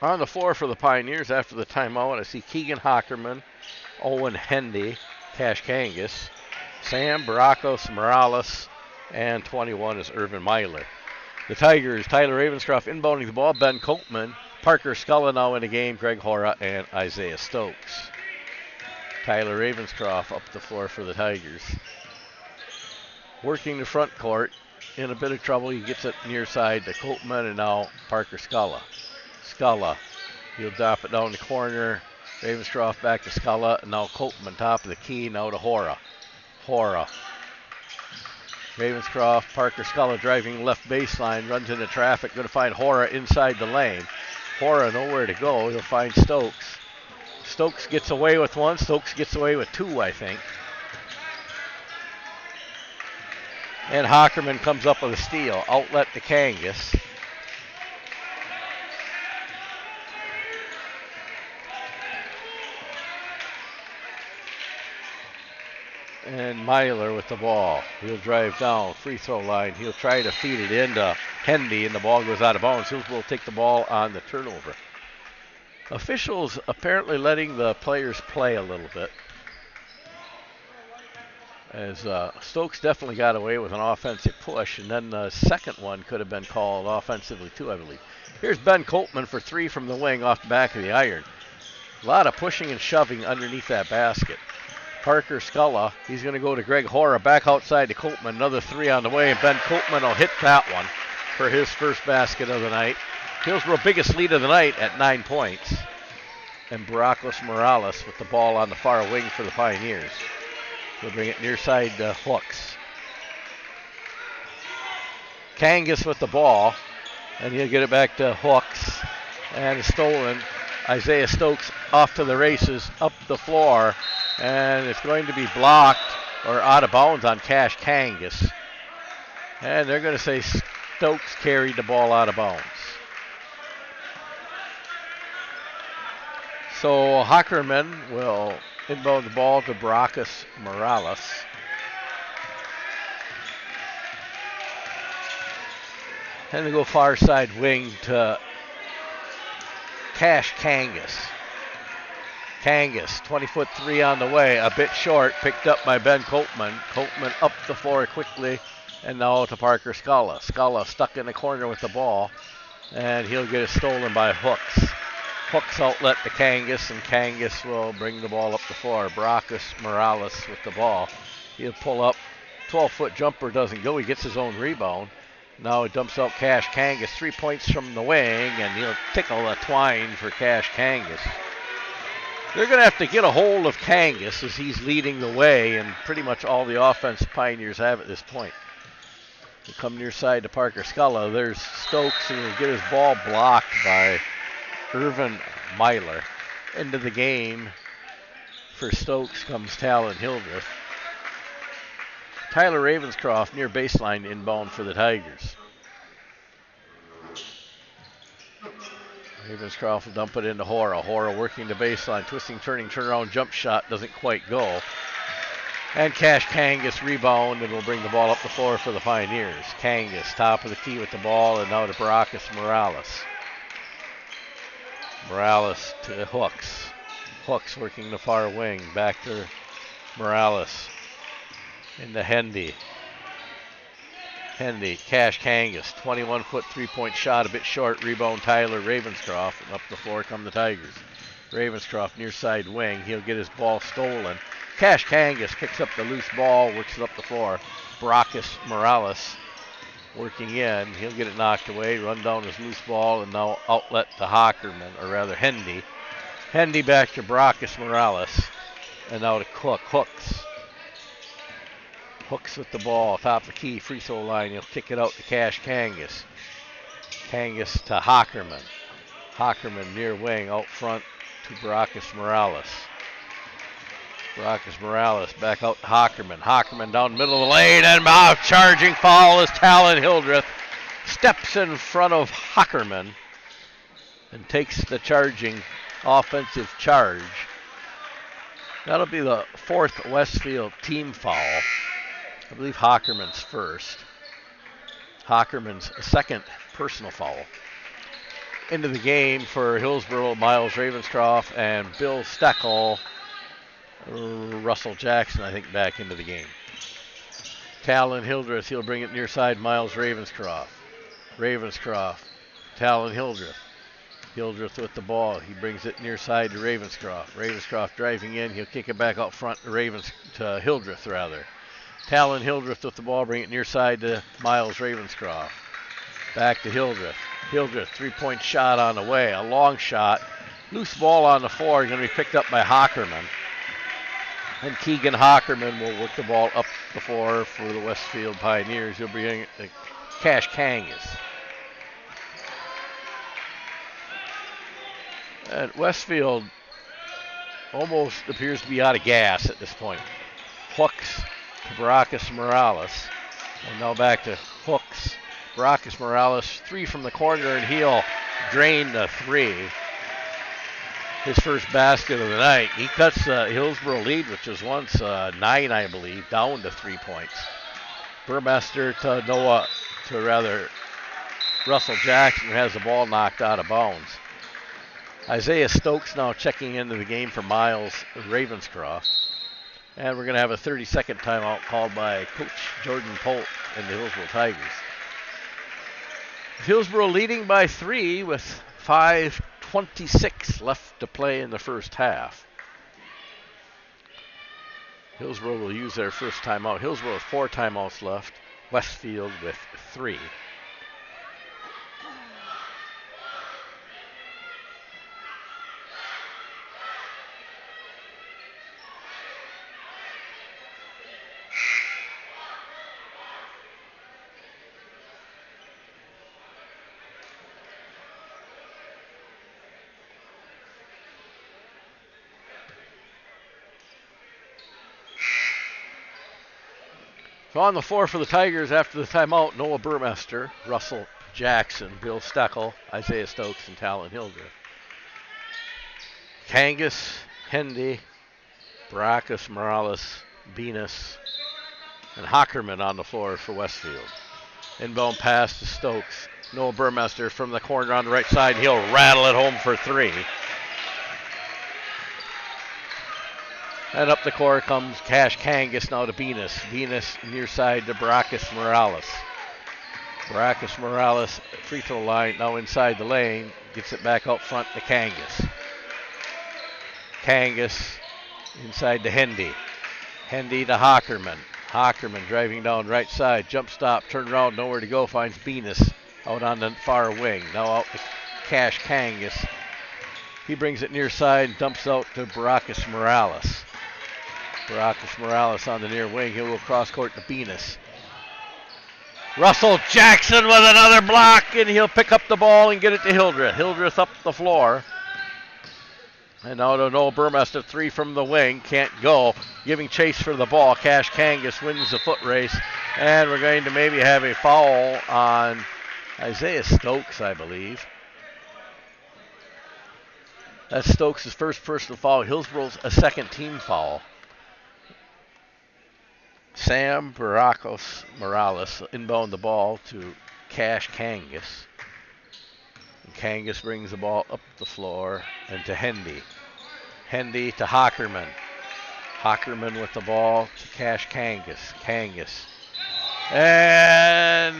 On the floor for the Pioneers after the timeout, I see Keegan Hockerman, Owen Hendy, Cash Kangas, Sam Baracos Morales, and 21 is Irvin Myler. The Tigers, Tyler Ravenscroft inbounding the ball, Ben Copeman, Parker Sculla now in the game, Greg Hora, and Isaiah Stokes. Tyler Ravenscroft up the floor for the Tigers. Working the front court, in a bit of trouble, he gets it near side to Copeman, and now Parker Sculla. Sculla, he'll drop it down the corner. Ravenscroft back to Sculla, and now Copeman top of the key, now to Hora. Hora. Ravenscroft, Parker Sculla driving left baseline, runs into traffic, going to find Hora inside the lane. Hora nowhere to go, he'll find Stokes. Stokes gets away with one, Stokes gets away with 2, I think. And Hockerman comes up with a steal, outlet to Kangas. And Myler with the ball. He'll drive down, free throw line. He'll try to feed it into Hendy, and the ball goes out of bounds. Hillsboro will take the ball on the turnover. Officials apparently letting the players play a little bit. As Stokes definitely got away with an offensive push, and then the second one could have been called offensively too, I believe. Here's Ben Copeman for 3 from the wing off the back of the iron. A lot of pushing and shoving underneath that basket. Parker Sculla, he's going to go to Greg Hora, back outside to Copeman, another 3 on the way, and Ben Copeman will hit that one for his first basket of the night. Hillsboro biggest lead of the night at 9 points. And Baracos Morales with the ball on the far wing for the Pioneers. He'll bring it near side to Hooks. Kangas with the ball, and he'll get it back to Hooks, and it's stolen. Isaiah Stokes off to the races, up the floor, and it's going to be blocked or out of bounds on Cash Kangas. And they're going to say Stokes carried the ball out of bounds. So Hockerman will inbound the ball to Brackus Morales. And they go far side wing to Cash Kangas. Kangas, 20-foot three on the way, a bit short, picked up by Ben Coltman. Coltman up the floor quickly, and now to Parker Scala. Scala stuck in the corner with the ball, and he'll get it stolen by Hooks. Hooks outlet to Kangas, and Kangas will bring the ball up the floor. Brackus Morales with the ball. He'll pull up. 12-foot jumper doesn't go. He gets his own rebound. Now it dumps out Cash Kangas. 3 points from the wing, and he'll tickle a twine for Cash Kangas. They're going to have to get a hold of Kangas as he's leading the way, and pretty much all the offense Pioneers have at this point. They come near side to Parker Scala. There's Stokes, and he'll get his ball blocked by Irvin Myler. Into the game for Stokes comes Talon Hildreth. Tyler Ravenscroft near baseline inbound for the Tigers. Ravenscroft will dump it into Hora. Hora working the baseline, twisting, turning, turnaround, jump shot, doesn't quite go. And Cash Kangas rebound and will bring the ball up the floor for the Pioneers. Kangas, top of the key with the ball, and now to Brackus Morales. Morales to Hooks. Hooks working the far wing, back to Morales. Into Hendy. Hendy, Cash Kangas, 21-foot three-point shot, a bit short. Rebound Tyler Ravenscroft, and up the floor come the Tigers. Ravenscroft near side wing. He'll get his ball stolen. Cash Kangas picks up the loose ball, works it up the floor. Brackus Morales working in. He'll get it knocked away, run down his loose ball, and now outlet to Hockerman, or rather Hendy. Hendy back to Brackus Morales, and now to Hooks. Hooks with the ball, top of the key, free throw line. He'll kick it out to Cash Kangas. Kangas to Hockerman. Hockerman near wing, out front to Brackus Morales. Brackus Morales back out to Hockerman. Hockerman down the middle of the lane, and charging foul as Talon Hildreth steps in front of Hockerman and takes the charging offensive charge. That'll be the fourth Westfield team foul. I believe Hockerman's first. Hockerman's second personal foul. Into the game for Hillsboro, Miles Ravenscroft and Bill Steckel. Russell Jackson, I think, back into the game. Talon Hildreth, he'll bring it near side, Miles Ravenscroft. Ravenscroft, Talon Hildreth. Hildreth with the ball. He brings it near side to Ravenscroft. Ravenscroft driving in. He'll kick it back out front to Hildreth, rather. Talon Hildreth with the ball, bring it near side to Miles Ravenscroft. Back to Hildreth. Hildreth, three-point shot on the way, a long shot. Loose ball on the floor, going to be picked up by Hockerman. And Keegan Hockerman will work the ball up the floor for the Westfield Pioneers. He'll bring it to Cash Kangas. And Westfield almost appears to be out of gas at this point. Hooks to Brackus Morales. And now back to Hooks. Brackus Morales, three from the corner, and he'll drain the three. His first basket of the night. He cuts the Hillsboro lead, which was once 9, I believe, down to 3 points. Burmester to Russell Jackson, who has the ball knocked out of bounds. Isaiah Stokes now checking into the game for Miles Ravenscroft. And we're going to have a 30-second timeout called by Coach Jordan Polt and the Hillsboro Tigers. Hillsboro leading by 3 with 5:26 left to play in the first half. Hillsboro will use their first timeout. Hillsboro with 4 timeouts left. Westfield with 3. So on the floor for the Tigers after the timeout, Noah Burmester, Russell Jackson, Bill Steckel, Isaiah Stokes, and Talon Hildreth. Kangas, Hendy, Baracus, Morales, Venus, and Hockerman on the floor for Westfield. Inbound pass to Stokes. Noah Burmester from the corner on the right side. He'll rattle it home for 3. And up the court comes Cash Kangas now to Venus. Venus near side to Baracus Morales. Baracus Morales, free throw line, now inside the lane. Gets it back out front to Kangas. Kangas inside to Hendy. Hendy to Hockerman. Hockerman driving down right side. Jump stop, turn around, nowhere to go. Finds Venus out on the far wing. Now out to Cash Kangas. He brings it near side and dumps out to Baracus Morales. Baracus Morales on the near wing. He'll go cross court to Venus. Russell Jackson with another block, and he'll pick up the ball and get it to Hildreth. Hildreth up the floor. And now to Noah Burmester, 3 from the wing, can't go. Giving chase for the ball. Cash Kangas wins the foot race. And we're going to maybe have a foul on Isaiah Stokes, I believe. That's Stokes' first personal foul. Hillsboro's a second team foul. Sam Baracus Morales inbound the ball to Cash Kangas. And Kangas brings the ball up the floor and to Hendy. Hendy to Hockerman. Hockerman with the ball to Cash Kangas. Kangas. And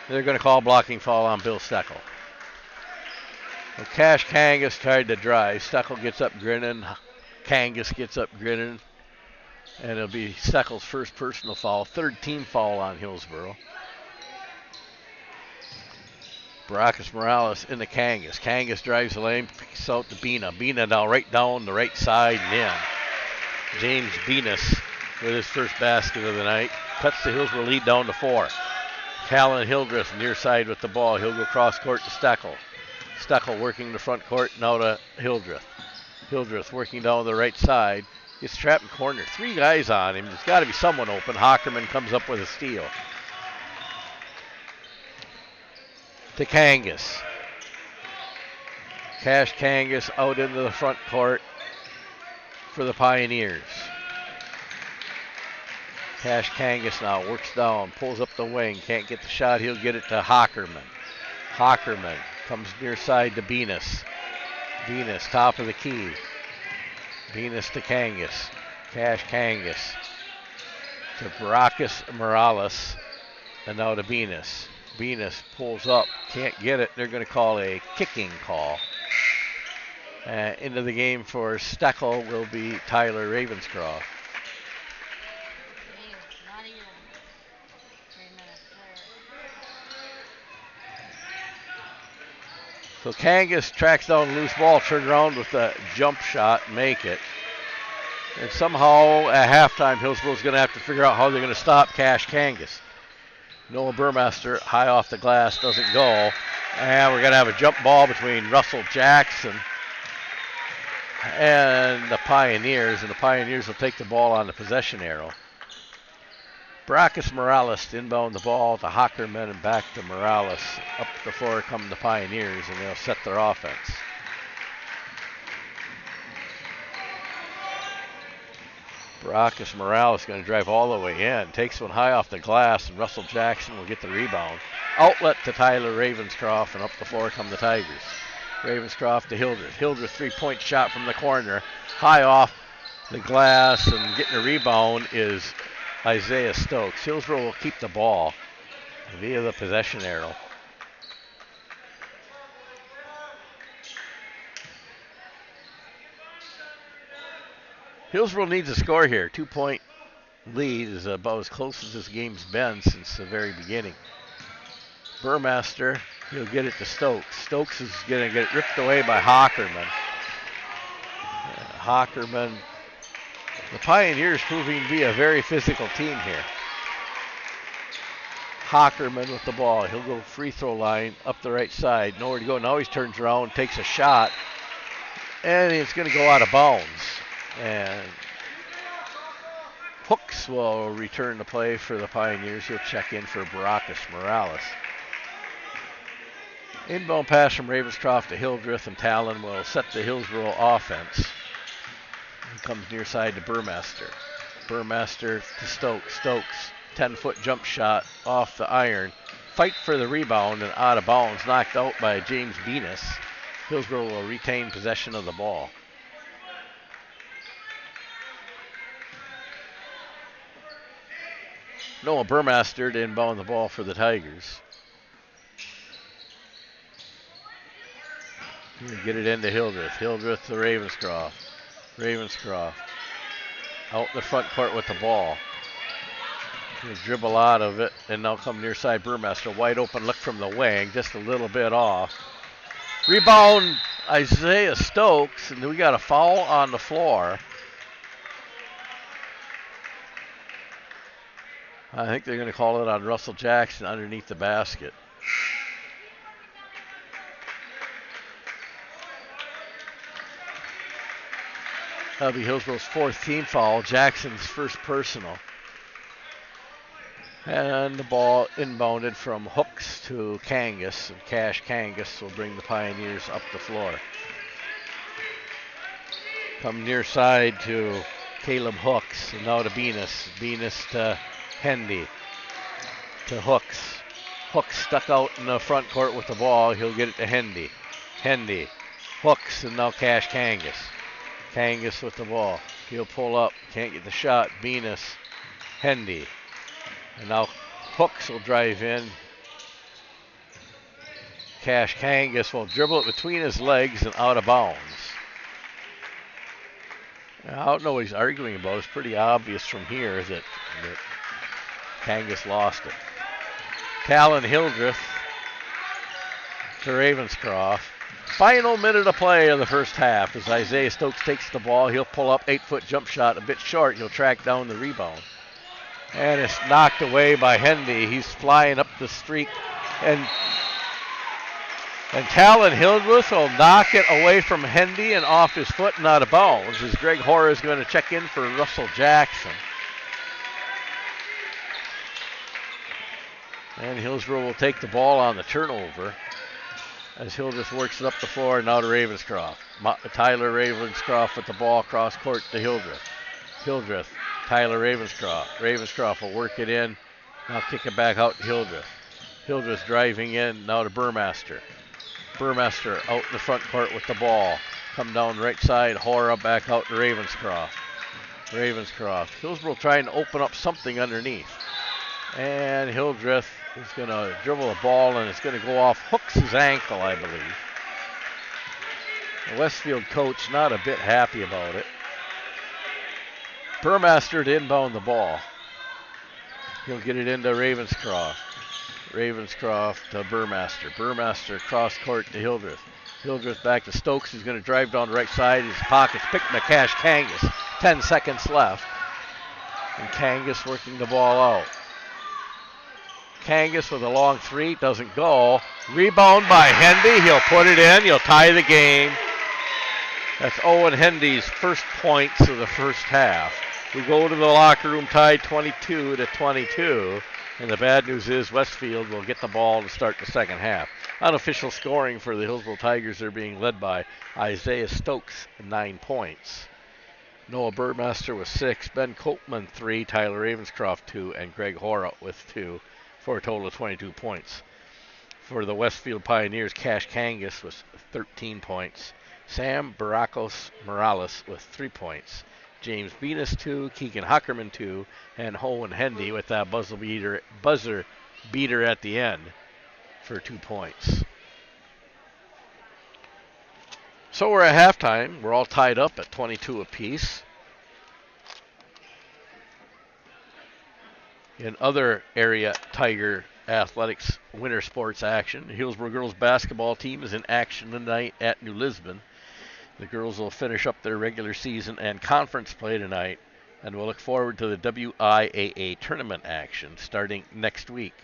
they're going to call blocking foul on Bill Steckel. Well, Cash Kangas tried to drive. Steckel gets up grinning. Kangas gets up grinning. And it'll be Steckel's first personal foul. Third team foul on Hillsboro. Baracus Morales into Kangas. Kangas drives the lane, picks out to Bina. Bina now right down the right side and in. James Venus with his first basket of the night. Cuts the Hillsboro lead down to 4. Talon Hildreth near side with the ball. He'll go cross court to Steckel. Steckel working the front court now to Hildreth. Hildreth working down the right side. Gets trapped in corner. 3 guys on him. There's got to be someone open. Hockerman comes up with a steal. To Kangas. Cash Kangas out into the front court for the Pioneers. Cash Kangas now works down, pulls up the wing, can't get the shot. He'll get it to Hockerman. Hockerman comes near side to Venus. Venus, top of the key. Venus to Kangas. Cash Kangas to Baracus Morales. And now to Venus. Venus pulls up, can't get it. They're going to call a kicking call. Into the game for Steckel will be Tyler Ravenscroft. Not even 3 minutes there. So Kangas tracks down a loose ball, turn around with a jump shot, make it. And somehow at halftime, Hillsboro's going to have to figure out how they're going to stop Cash Kangas. Noah Burmester, high off the glass, doesn't go. And we're going to have a jump ball between Russell Jackson and the Pioneers. And the Pioneers will take the ball on the possession arrow. Baracus Morales to inbound the ball to Hockerman and back to Morales. Up the floor come the Pioneers, and they'll set their offense. Baracus Morales going to drive all the way in. Takes one high off the glass, and Russell Jackson will get the rebound. Outlet to Tyler Ravenscroft, and up the floor come the Tigers. Ravenscroft to Hildreth. Hildreth three-point shot from the corner. High off the glass, and getting a rebound is Isaiah Stokes. Hillsboro will keep the ball via the possession arrow. Hillsboro needs a score here. 2-point lead is about as close as this game's been since the very beginning. Burmester, he'll get it to Stokes. Stokes is going to get ripped away by Hockerman. Hockerman, the Pioneers proving to be a very physical team here. Hockerman with the ball. He'll go free throw line up the right side. Nowhere to go. Now he turns around, takes a shot, and it's going to go out of bounds. And hooked Hooks will return to play for the Pioneers. He'll check in for Baracus Morales. Inbound pass from Ravenscroft to Hildreth, and Talon will set the Hillsboro offense. He comes near side to Burmaster. Burmaster to Stokes. Stokes, 10-foot jump shot off the iron. Fight for the rebound and out of bounds, knocked out by James Venus. Hillsboro will retain possession of the ball. Noah Burmaster to inbound the ball for the Tigers. Get it into Hildreth. Hildreth to Ravenscroft. Ravenscroft out in the front court with the ball. He'll dribble out of it, and now come near side Burmaster. Wide open look from the wing, just a little bit off. Rebound, Isaiah Stokes, and we got a foul on the floor. I think they're going to call it on Russell Jackson underneath the basket. That'll be Hillsboro's fourth team foul, Jackson's first personal. And the ball inbounded from Hooks to Kangas, and Cash Kangas will bring the Pioneers up the floor. Come near side to Caleb Hooks, and now to Venus. Venus to Hendy, to Hooks. Hooks stuck out in the front court with the ball. He'll get it to Hendy. Hendy, Hooks, and now Cash Kangas. Kangas with the ball. He'll pull up, can't get the shot. Venus, Hendy. And now Hooks will drive in. Cash Kangas will dribble it between his legs and out of bounds. I don't know what he's arguing about. It's pretty obvious from here that Kangas lost it. Talon Hildreth to Ravenscroft. Final minute of play of the first half as Isaiah Stokes takes the ball. He'll pull up, 8-foot jump shot, a bit short. He'll track down the rebound. And it's knocked away by Hendy. He's flying up the streak. And Talon Hildreth will knock it away from Hendy and off his foot and out of bounds as Greg Hoare is going to check in for Russell Jackson. And Hillsboro will take the ball on the turnover as Hildreth works it up the floor. Now to Ravenscroft. Tyler Ravenscroft with the ball across court to Hildreth. Hildreth, Tyler Ravenscroft. Ravenscroft will work it in. Now kick it back out to Hildreth. Hildreth driving in now to Burmaster. Burmaster out in the front court with the ball. Come down right side. Hora back out to Ravenscroft. Ravenscroft. Hillsboro trying to open up something underneath. And Hildreth is going to dribble the ball, and it's going to go off Hooks' ankle, I believe. The Westfield coach not a bit happy about it. Burmaster to inbound the ball. He'll get it into Ravenscroft. Ravenscroft to Burmaster. Burmaster cross court to Hildreth. Hildreth back to Stokes. He's going to drive down the right side. His pockets picked by Cash Kangas. 10 seconds left. And Kangas working the ball out. Kangas with a long three. Doesn't go. Rebound by Hendy. He'll put it in. He'll tie the game. That's Owen Hendy's first points of the first half. We go to the locker room tied 22-22. And the bad news is Westfield will get the ball to start the second half. Unofficial scoring for the Hillsboro Tigers are being led by Isaiah Stokes, 9 points. Noah Burmaster with 6, Ben Copeman 3, Tyler Ravenscroft 2, and Greg Hora with 2, for a total of 22 points. For the Westfield Pioneers, Cash Kangas with 13 points. Sam Baracos Morales with 3 points. James Venus 2, Keegan Huckerman 2, and Owen Hendy with that buzzer beater at the end for 2 points. So we're at halftime. We're all tied up at 22 apiece. In other area Tiger Athletics winter sports action, the Hillsboro girls basketball team is in action tonight at New Lisbon. The girls will finish up their regular season and conference play tonight, and we'll look forward to the WIAA tournament action starting next week.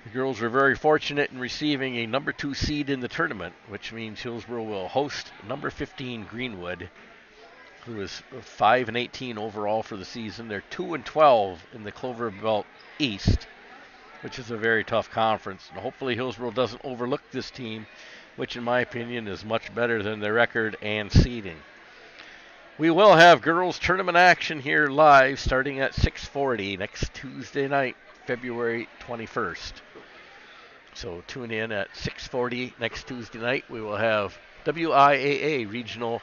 The girls were very fortunate in receiving a number 2 seed in the tournament, which means Hillsboro will host number 15 Greenwood who is 5-18 overall for the season. They're 2-12 in the Clover Belt East, which is a very tough conference. And hopefully Hillsboro doesn't overlook this team, which in my opinion is much better than their record and seeding. We will have girls tournament action here live starting at 6:40 next Tuesday night, February 21st. So tune in at 6:40 next Tuesday night. We will have WIAA regional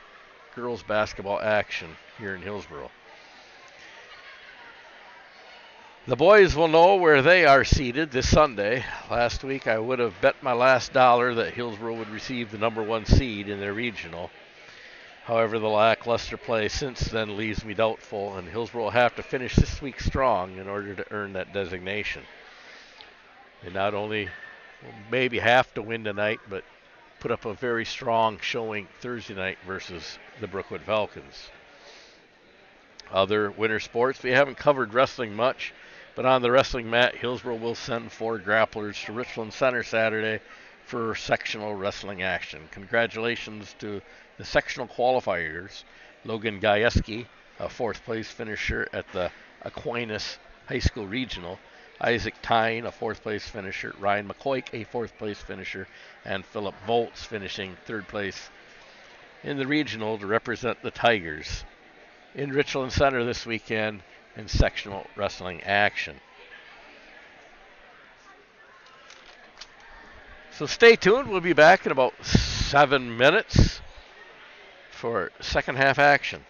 girls basketball action here in Hillsboro. The boys will know where they are seated this Sunday. Last week I would have bet my last dollar that Hillsboro would receive the number 1 seed in their regional. However, the lackluster play since then leaves me doubtful, and Hillsboro will have to finish this week strong in order to earn that designation. They not only maybe have to win tonight, but put up a very strong showing Thursday night versus the Brookwood Falcons. Other winter sports, we haven't covered wrestling much, but on the wrestling mat, Hillsboro will send 4 grapplers to Richland Center Saturday for sectional wrestling action. Congratulations to the sectional qualifiers, Logan Gajewski, a 4th place finisher at the Aquinas High School Regional, Isaac Tyne, a 4th place finisher, Ryan McCoy, a 4th place finisher, and Philip Volts finishing 3rd place in the regional to represent the Tigers in Richland Center this weekend in sectional wrestling action. So stay tuned. We'll be back in about 7 minutes for second half action.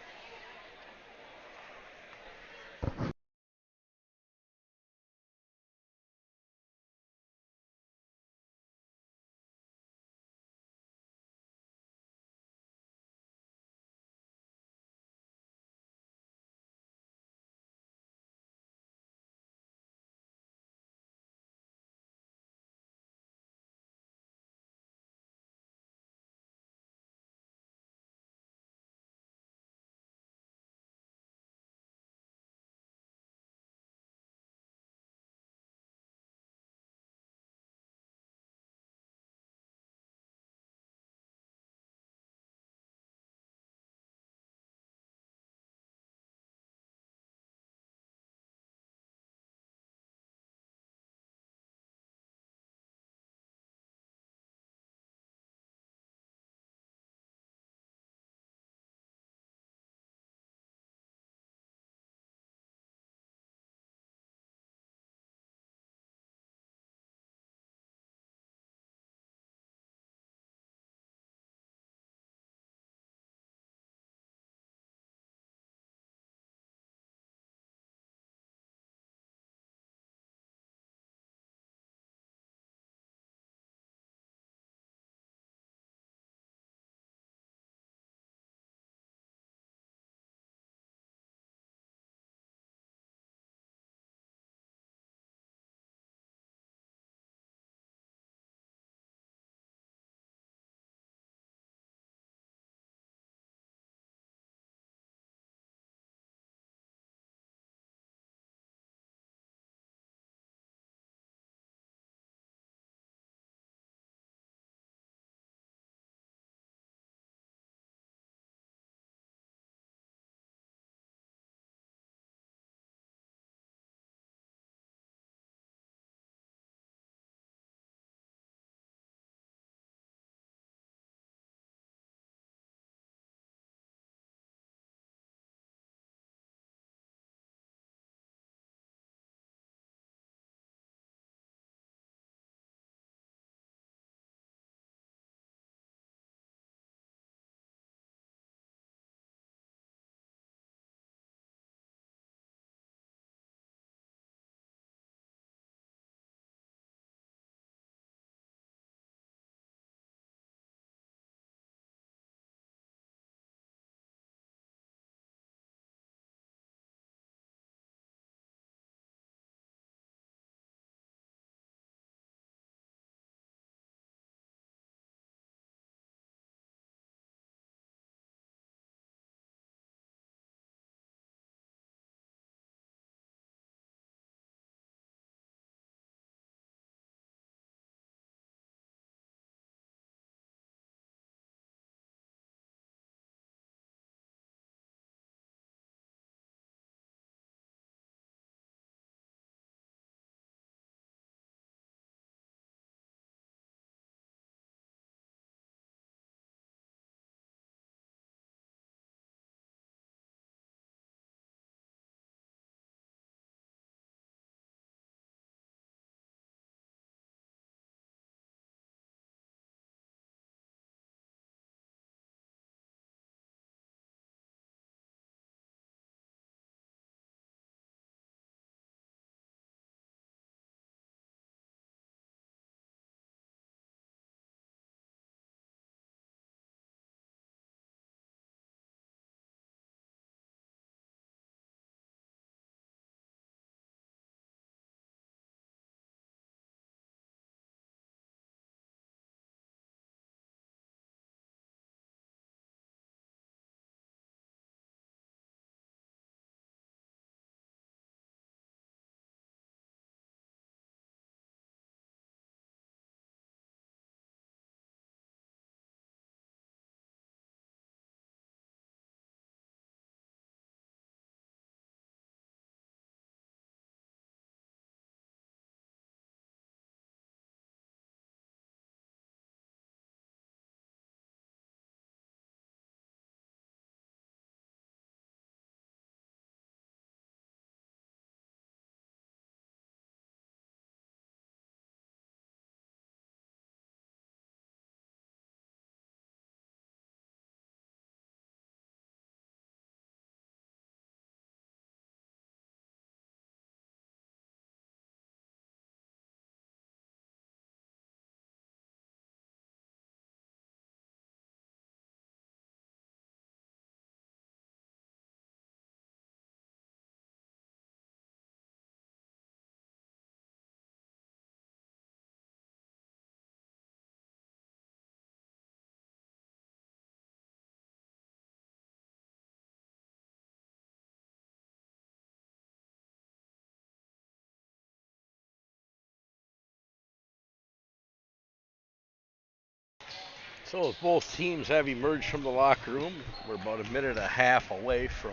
So as both teams have emerged from the locker room, we're about a minute and a half away from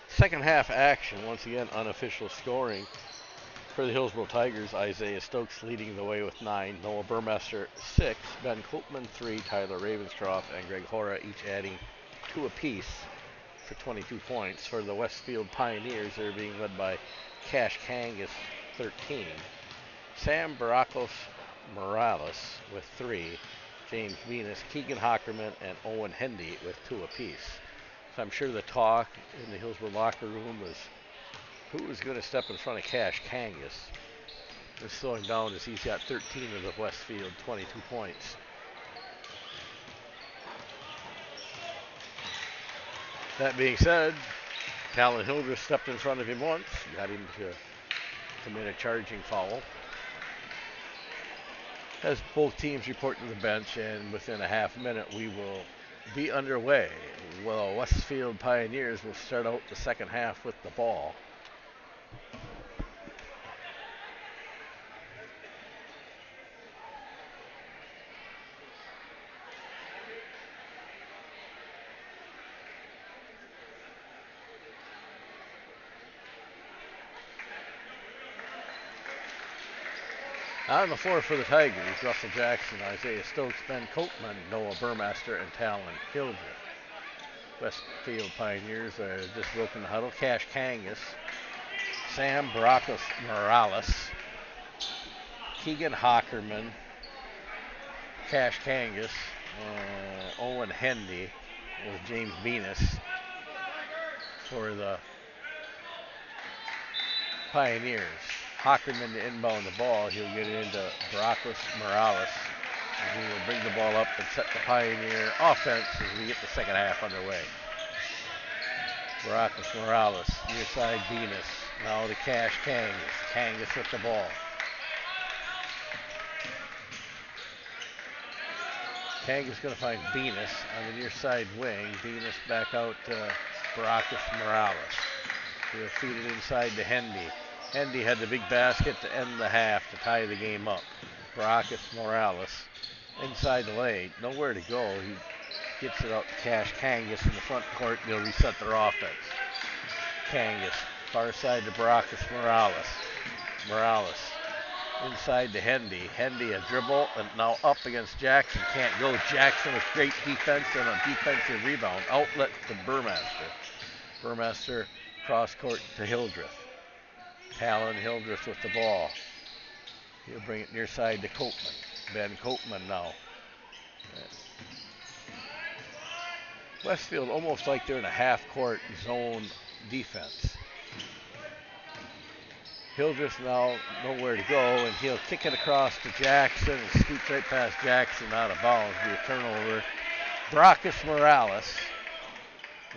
second half action. Once again, unofficial scoring for the Hillsboro Tigers. Isaiah Stokes leading the way with 9, Noah Burmester 6, Ben Koopman 3, Tyler Ravenscroft and Greg Hora each adding 2 apiece for 22 points. For the Westfield Pioneers, they're being led by Cash Kangas 13, Sam Barakos Morales with 3, James Venus, Keegan Hockerman, and Owen Hendy with 2 apiece. So I'm sure the talk in the Hillsboro locker room was who was going to step in front of Cash Kangas. They're slowing down as he's got 13 of the Westfield 22 points. That being said, Talon Hildreth stepped in front of him once, got him to commit a charging foul. As both teams report to the bench, and within a half minute we will be underway. Well, Westfield Pioneers will start out the second half with the ball. On the floor for the Tigers, Russell Jackson, Isaiah Stokes, Ben Koopman, Noah Burmaster, and Talon Hildreth. Westfield Pioneers are just broken the huddle. Cash Kangas, Sam Barakos Morales, Keegan Hockerman, Cash Kangas, Owen Hendy with James Venus for the Pioneers. Hockerman to inbound the ball. He'll get it into Barakos Morales. And he will bring the ball up and set the Pioneer offense as we get the second half underway. Barakos Morales, near side Venus. Now to Cash Kangas. Kangas with the ball. Kangas going to find Venus on the near side wing. Venus back out to Barakos Morales. He'll feed it inside to Hendy. Hendy had the big basket to end the half to tie the game up. Barakos Morales inside the lane, nowhere to go. He gets it out to Cash Kangas in the front court. They'll reset their offense. Kangas, far side to Barakos Morales. Morales inside to Hendy. Hendy a dribble and now up against Jackson. Can't go. Jackson with great defense and a defensive rebound. Outlet to Burmaster. Burmaster cross court to Hildreth. Talon Hildreth with the ball. He'll bring it near side to Koopman. Ben Koopman now. Westfield almost like they're in a half-court zone defense. Hildreth now nowhere to go, and he'll kick it across to Jackson and scoots right past Jackson out of bounds. Be a turnover. Barakos Morales.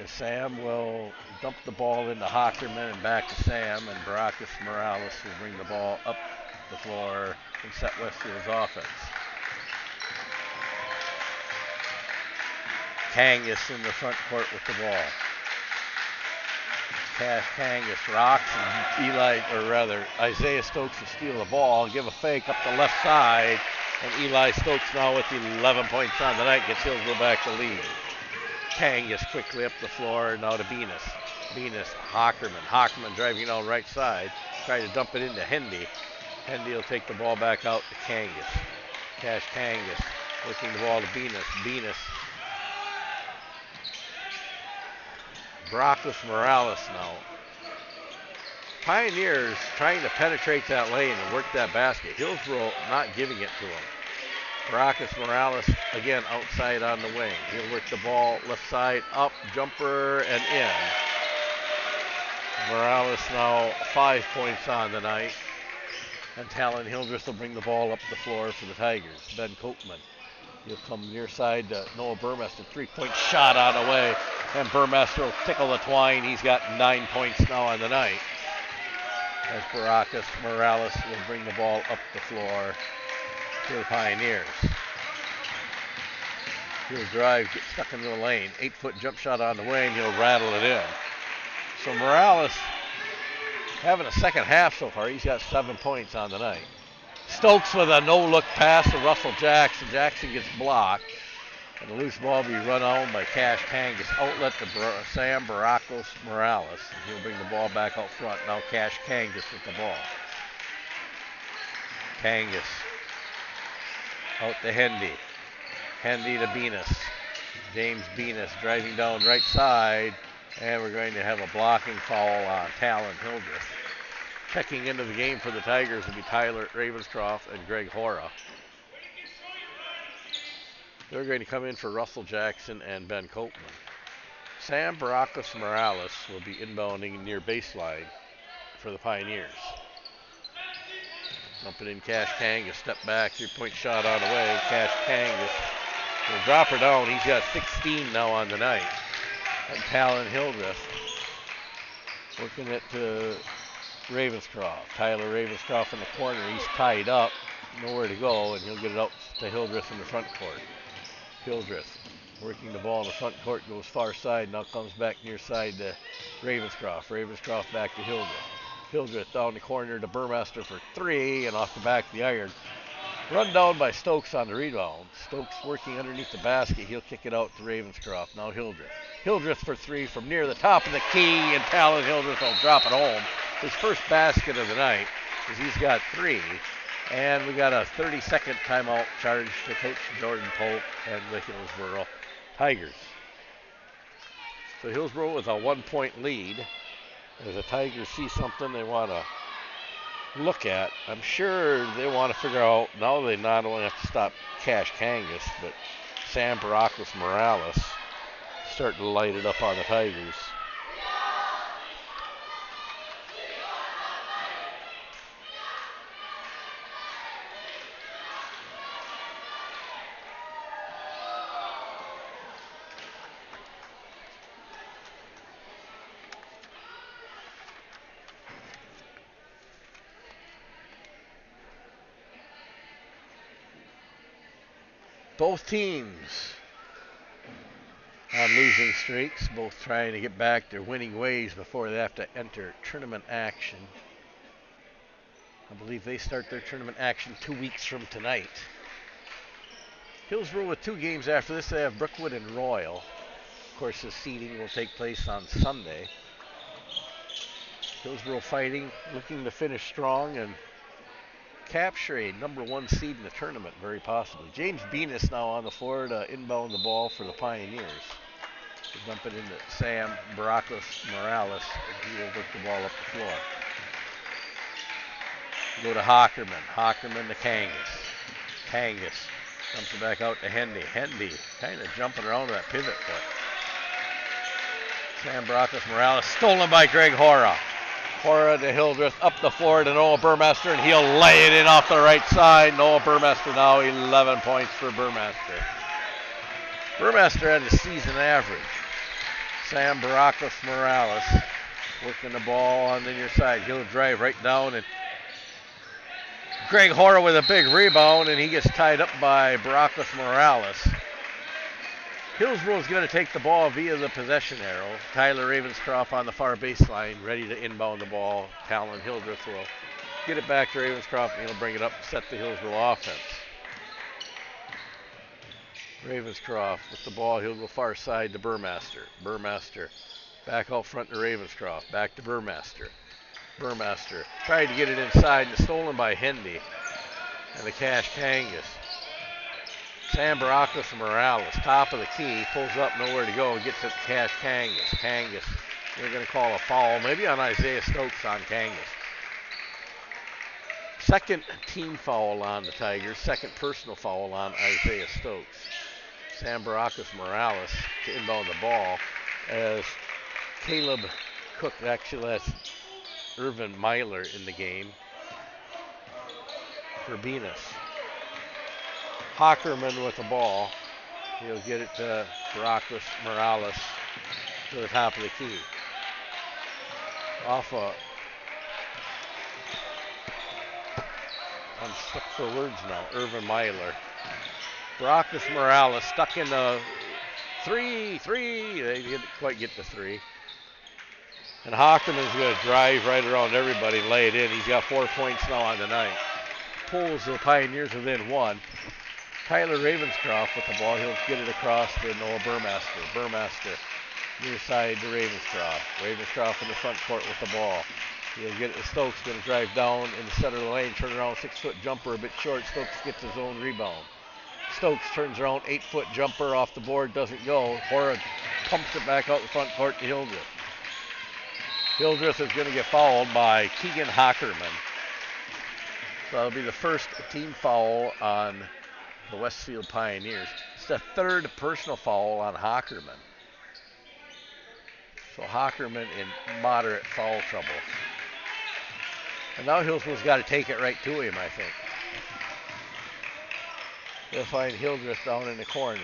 As Sam will dump the ball into Hockerman and back to Sam, and Barakos Morales will bring the ball up the floor and set Westfield's offense. Kangas in the front court with the ball. Cash Kangas rocks, and Isaiah Stokes will steal the ball and give a fake up the left side, and Eli Stokes now with 11 points on the night gets Hillsboro back to lead. Kangas quickly up the floor, now to Venus. Venus, Hockerman. Hockerman driving down right side, trying to dump it into Hendy. Hendy will take the ball back out to Kangas. Cash Kangas working the ball to Venus. Venus. Barakos Morales now. Pioneers trying to penetrate that lane and work that basket. Hillsboro not giving it to them. Barakos Morales, again, outside on the wing. He'll work the ball left side, up, jumper, and in. Morales now 5 points on the night. And Talon Hildreth will bring the ball up the floor for the Tigers. Ben Koopman. He'll come near side to Noah Burmaster. 3-point shot on the way. And Burmaster will tickle the twine. He's got 9 points now on the night. As Barakos Morales will bring the ball up the floor to the Pioneers. He'll drive, get stuck into the lane. 8-foot jump shot on the way, and he'll rattle it in. So Morales having a second half so far. He's got 7 points on the night. Stokes with a no-look pass to Russell Jackson. Jackson gets blocked. And the loose ball will be run on by Cash Kangas. Outlet to Sam Baracos Morales. And he'll bring the ball back out front. Now Cash Kangas with the ball. Kangas. Out to Hendy. Hendy to Benes. James Benes driving down right side. And we're going to have a blocking foul on Talon Hildreth. Checking into the game for the Tigers will be Tyler Ravenscroft and Greg Hora. They're going to come in for Russell Jackson and Ben Copeman. Sam Baracus Morales will be inbounding near baseline for the Pioneers. Dumping in Cash Kangas, step back, 3-point shot on the way. Cash Kangas will drop her down. He's got 16 now on the night. And Talon Hildreth working it to Ravenscroft. Tyler Ravenscroft in the corner. He's tied up, nowhere to go, and he'll get it out to Hildreth in the front court. Hildreth working the ball in the front court, goes far side, now comes back near side to Ravenscroft. Ravenscroft back to Hildreth. Hildreth down the corner to Burmaster for 3, and off the back of the iron. Run down by Stokes on the rebound. Stokes working underneath the basket. He'll kick it out to Ravenscroft. Now Hildreth. Hildreth for 3 from near the top of the key, and Talon Hildreth will drop it home. His first basket of the night, as he's got 3. And we got a 30-second timeout charge to Coach Jordan Pope and the Hillsboro Tigers. So Hillsboro with a 1-point lead. As the Tigers see something they want to look at, I'm sure they want to figure out, now they not only have to stop Cash Kangas, but Sam Baracus Morales starting to light it up on the Tigers. Both teams on losing streaks, both trying to get back their winning ways before they have to enter tournament action. I believe they start their tournament action 2 weeks from tonight. Hillsboro with 2 games after this. They have Brookwood and Royal. Of course, the seeding will take place on Sunday. Hillsboro fighting, looking to finish strong and capture a number 1 seed in the tournament, very possibly. James Benes now on the floor to inbound the ball for the Pioneers. They dump it into Sam Baracus Morales, and he will work the ball up the floor. Go to Hockerman. Hockerman to Kangas. Kangas dumps it back out to Hendy. Hendy kind of jumping around to that pivot foot. Sam Baracus Morales stolen by Greg Hora. Hora to Hildreth, up the floor to Noah Burmaster, and he'll lay it in off the right side. Noah Burmaster now 11 points for Burmaster. Burmaster had a season average. Sam Baracus Morales working the ball on the near side. He'll drive right down, and Greg Hora with a big rebound, and he gets tied up by Baracus Morales. Hillsboro is going to take the ball via the possession arrow. Tyler Ravenscroft on the far baseline, ready to inbound the ball. Talon Hildreth will get it back to Ravenscroft, and he'll bring it up and set the Hillsboro offense. Ravenscroft with the ball. He'll go far side to Burmaster. Burmaster back out front to Ravenscroft. Back to Burmaster. Burmaster tried to get it inside and stolen by Hendy. And the Cash Kangas. Sam Baracus Morales, top of the key, pulls up, nowhere to go, gets it to Cash Kangas. Kangas, they're going to call a foul, maybe on Isaiah Stokes on Kangas. Second team foul on the Tigers, second personal foul on Isaiah Stokes. Sam Baracus Morales to inbound the ball as Caleb Cook, actually that's Irvin Myler in the game for Benes. Hockerman with the ball. He'll get it to Baracus Morales to the top of the key. I'm stuck for words now. Irvin Myler. Baracus Morales stuck in the three. They didn't quite get the 3. And Hockerman's going to drive right around everybody and lay it in. He's got 4 points now on the night. Pulls the Pioneers within 1. Tyler Ravenscroft with the ball. He'll get it across to Noah Burmaster. Burmaster near side to Ravenscroft. Ravenscroft in the front court with the ball. He'll get it to Stokes. Going to drive down in the center of the lane. Turn around, 6-foot jumper, a bit short. Stokes gets his own rebound. Stokes turns around, 8-foot jumper off the board, doesn't go. Hora pumps it back out in front court to Hildreth. Hildreth is going to get fouled by Keegan Hockerman. So that'll be the first team foul on the Westfield Pioneers. It's the third personal foul on Hockerman. So Hockerman in moderate foul trouble. And now Hillsboro's got to take it right to him, I think. They'll find Hildreth down in the corner.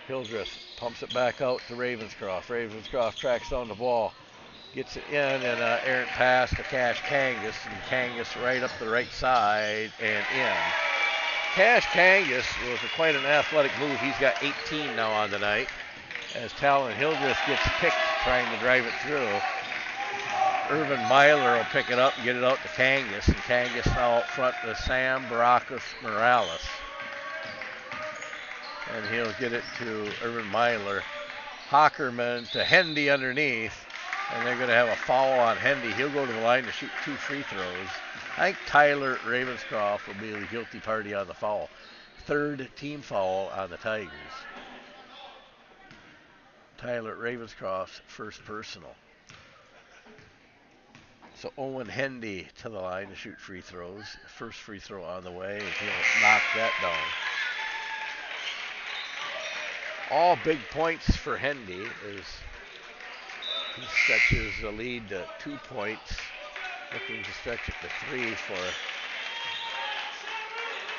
Hildreth pumps it back out to Ravenscroft. Ravenscroft tracks down the ball. Gets it in and an errant pass to Cash Kangas. And Kangas right up the right side and in. Cash Kangas was quite an athletic move. He's got 18 now on the night. As Talon Hildreth gets picked trying to drive it through. Irvin Myler will pick it up and get it out to Kangas. And Kangas now out front to Sam Baracus Morales. And he'll get it to Irvin Myler. Hockerman to Hendy underneath. And they're going to have a foul on Hendy. He'll go to the line to shoot 2 free throws. I think Tyler Ravenscroft will be the guilty party on the foul. Third team foul on the Tigers. Tyler Ravenscroft's first personal. So Owen Hendy to the line to shoot free throws. First free throw on the way, and he'll knock that down. All big points for Hendy as he stretches the lead to 2 points. Looking to stretch it to 3 for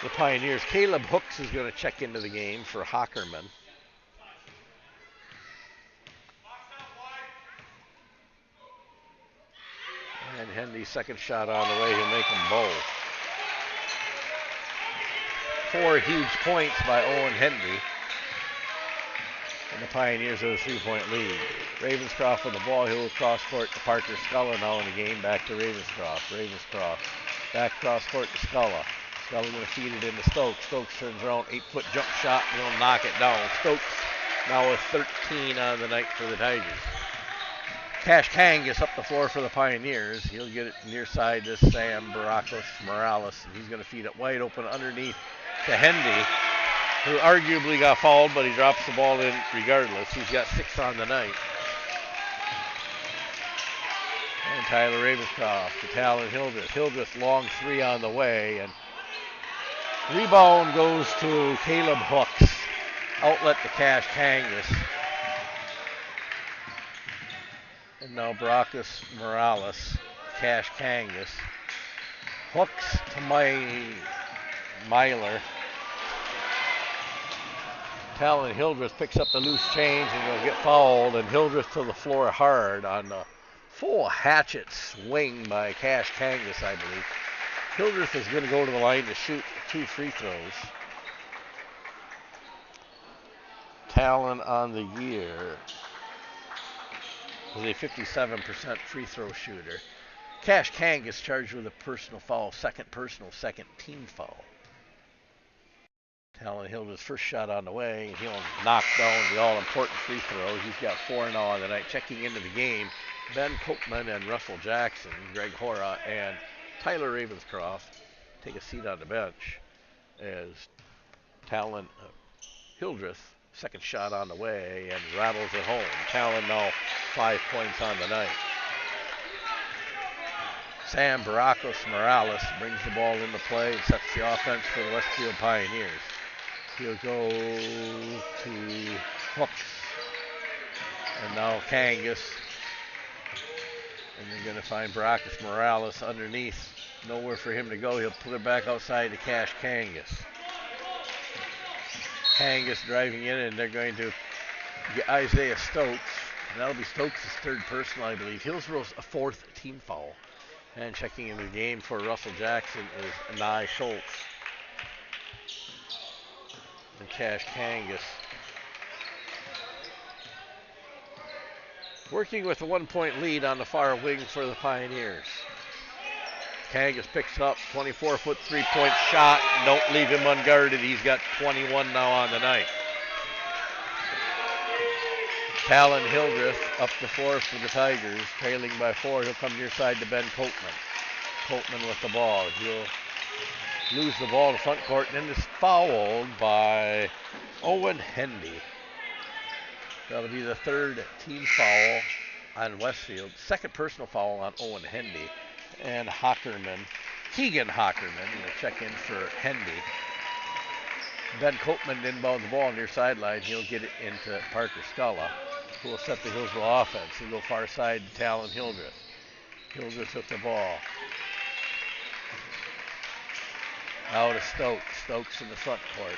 the Pioneers. Caleb Hooks is going to check into the game for Hockerman. And Hendy's second shot on the way. He'll make them both. 4 huge points by Owen Hendy. And the Pioneers have a 3-point lead. Ravenscroft with the ball. He'll cross court to Parker Sculla now in the game. Back to Ravenscroft. Ravenscroft back cross court to Sculla. Sculla going to feed it into Stokes. Stokes turns around. 8-foot jump shot. And he'll knock it down. Stokes now with 13 on the night for the Tigers. Cash Kangas up the floor for the Pioneers. He'll get it near side to Sam Baracus Morales. And he's going to feed it wide open underneath to Hendy, who arguably got fouled, but he drops the ball in regardless. He's got 6 on the night. And Tyler Ravenscroft to Talon Hildreth. Hildreth long 3 on the way, and rebound goes to Caleb Hooks. Outlet to Cash Kangas. And now Baracus Morales, Cash Kangas. Hooks to Myler. Talon Hildreth picks up the loose change and will get fouled, and Hildreth to the floor hard on the full hatchet swing by Cash Kangas, I believe. Hildreth is going to go to the line to shoot 2 free throws. Talon on the year was a 57% free throw shooter. Cash Kangas charged with a personal foul, second personal, second team foul. Talon Hildreth's first shot on the way, and he'll knock down the all-important free throw. He's got 4 now on the night. Checking into the game, Ben Koopman and Russell Jackson, Greg Hora, and Tyler Ravenscroft take a seat on the bench as Talon Hildreth, second shot on the way, and rattles it home. Talon now 5 points on the night. Sam Baracus Morales brings the ball into play and sets the offense for the Westfield Pioneers. He'll go to Hooks. And now Kangas. And they're going to find Baracus Morales underneath. Nowhere for him to go. He'll put it back outside to Cash Kangas. Kangas driving in, and they're going to get Isaiah Stokes. And that'll be Stokes' third personal, I believe. Hillsboro's a 4th team foul. And checking into the game for Russell Jackson is Nye Schultz. And Cash Kangas working with a 1-point lead on the far wing for the Pioneers. Kangas picks up 24-foot three-point shot. Don't leave him unguarded. He's got 21 now on the night. Talon Hildreth up the floor for the Tigers, trailing by 4. He'll come near side to Ben Copeman. Copeman with the ball. He'll lose the ball to front court and then is fouled by Owen Hendy. That'll be the third team foul on Westfield. Second personal foul on Owen Hendy. And Keegan Hockerman, will check in for Hendy. Ben Copeman inbound the ball near sideline. He'll get it into Parker Scala, who will set the Hillsboro offense. He'll go far side to Talon Hildreth. Hildreth with the ball. Now to Stokes. Stokes in the front court.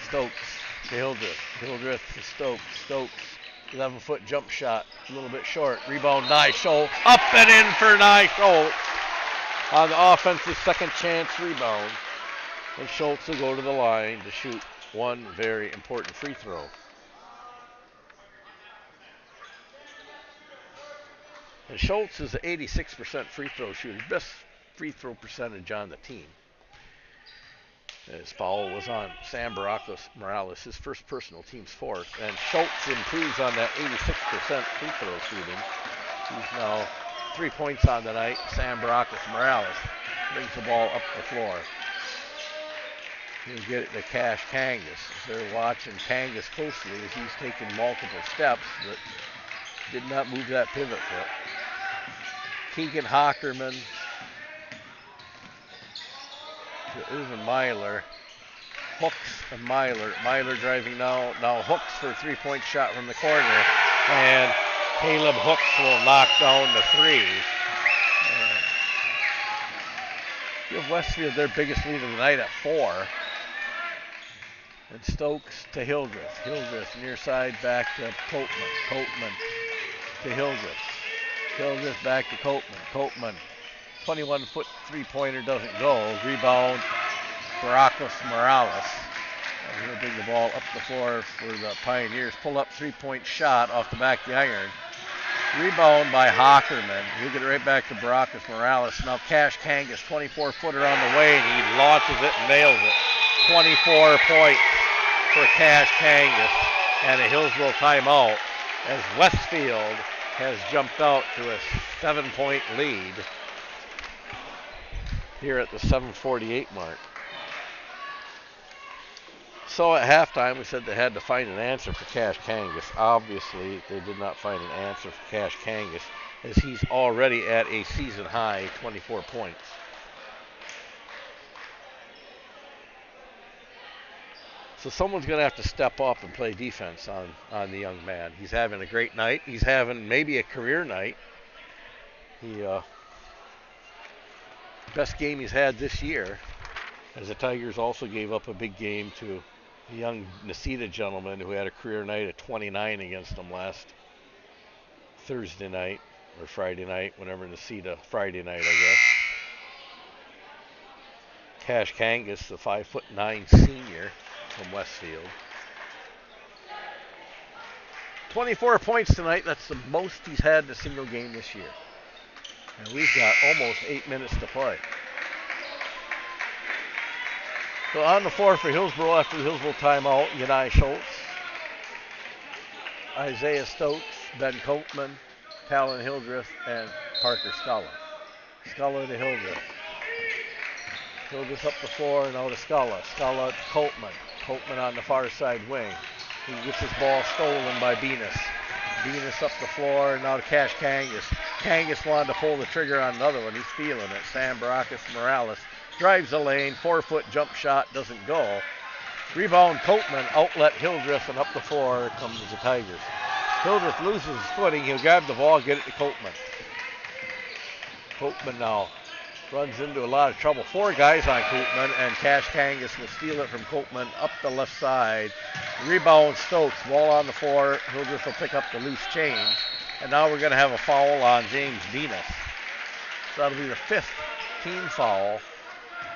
Stokes to Hildreth. Hildreth to Stokes. Stokes, 11-foot jump shot, a little bit short. Rebound, Nye Schultz. Up and in for Nye Schultz. On the offensive second chance rebound. And Schultz will go to the line to shoot one very important free throw. And Schultz is an 86% free throw shooter. Best free throw percentage on the team. His foul was on Sam Baracos Morales, his first personal, team's fourth. And Schultz improves on that 86% free throw shooting. He's now 3 points on the night. Sam Baracos Morales brings the ball up the floor. He'll get it to Cash Kangas. They're watching Kangas closely as he's taking multiple steps, but did not move that pivot foot. Keegan Hockerman to Uven Myler. Hooks and Myler. Myler driving now. Now Hooks for a three-point shot from the corner. And Caleb Hooks will knock down the three. Give Westfield their biggest lead of the night at 4. And Stokes to Hildreth. Hildreth near side back to Copeman. Copeman to Hildreth. Hildreth back to Copeman. Copeman, 21-foot three-pointer doesn't go. Rebound, Baracos Morales. And he'll bring the ball up the floor for the Pioneers. Pull up three-point shot off the back of the iron. Rebound by Hockerman. He'll get it right back to Baracos Morales. Now Cash Kangas, 24-footer on the way, and he launches it and nails it. 24 points for Cash Kangas and a Hillsboro timeout as Westfield has jumped out to a 7-point lead here at the 7:48 mark. So at halftime, we said they had to find an answer for Cash Kangas. Obviously, they did not find an answer for Cash Kangas as he's already at a season-high 24 points. So someone's going to have to step up and play defense on the young man. He's having a great night. He's having maybe a career night. Best game he's had this year, as the Tigers also gave up a big game to a young Necedah gentleman who had a career night at 29 against them last Thursday night or Friday night, whenever Necedah, Friday night, I guess. Cash Kangas, the 5'9" senior from Westfield. 24 points tonight. That's the most he's had in a single game this year. And we've got almost 8 minutes to play. So on the floor for Hillsboro after the Hillsboro timeout, Yanai Schultz, Isaiah Stokes, Ben Copeman, Talon Hildreth, and Parker Scala. Scala to Hildreth. Hildreth up the floor and out to Scala. Scala to Copeman. Copeman on the far side wing. He gets his ball stolen by Venus. Venus up the floor and now to Cash Kangas. Kangas wanted to pull the trigger on another one. He's feeling it. Sam Baracos Morales drives the lane. 4-foot jump shot doesn't go. Rebound Copeman, outlet Hildreth, and up the floor comes the Tigers. Hildreth loses his footing. He'll grab the ball, get it to Copeman. Copeman now runs into a lot of trouble. 4 guys on Copeman, and Cash Kangas will steal it from Copeman up the left side. Rebound Stokes, ball on the floor. Hildreth will pick up the loose change. And now we're going to have a foul on James Venus. So that'll be the 5th team foul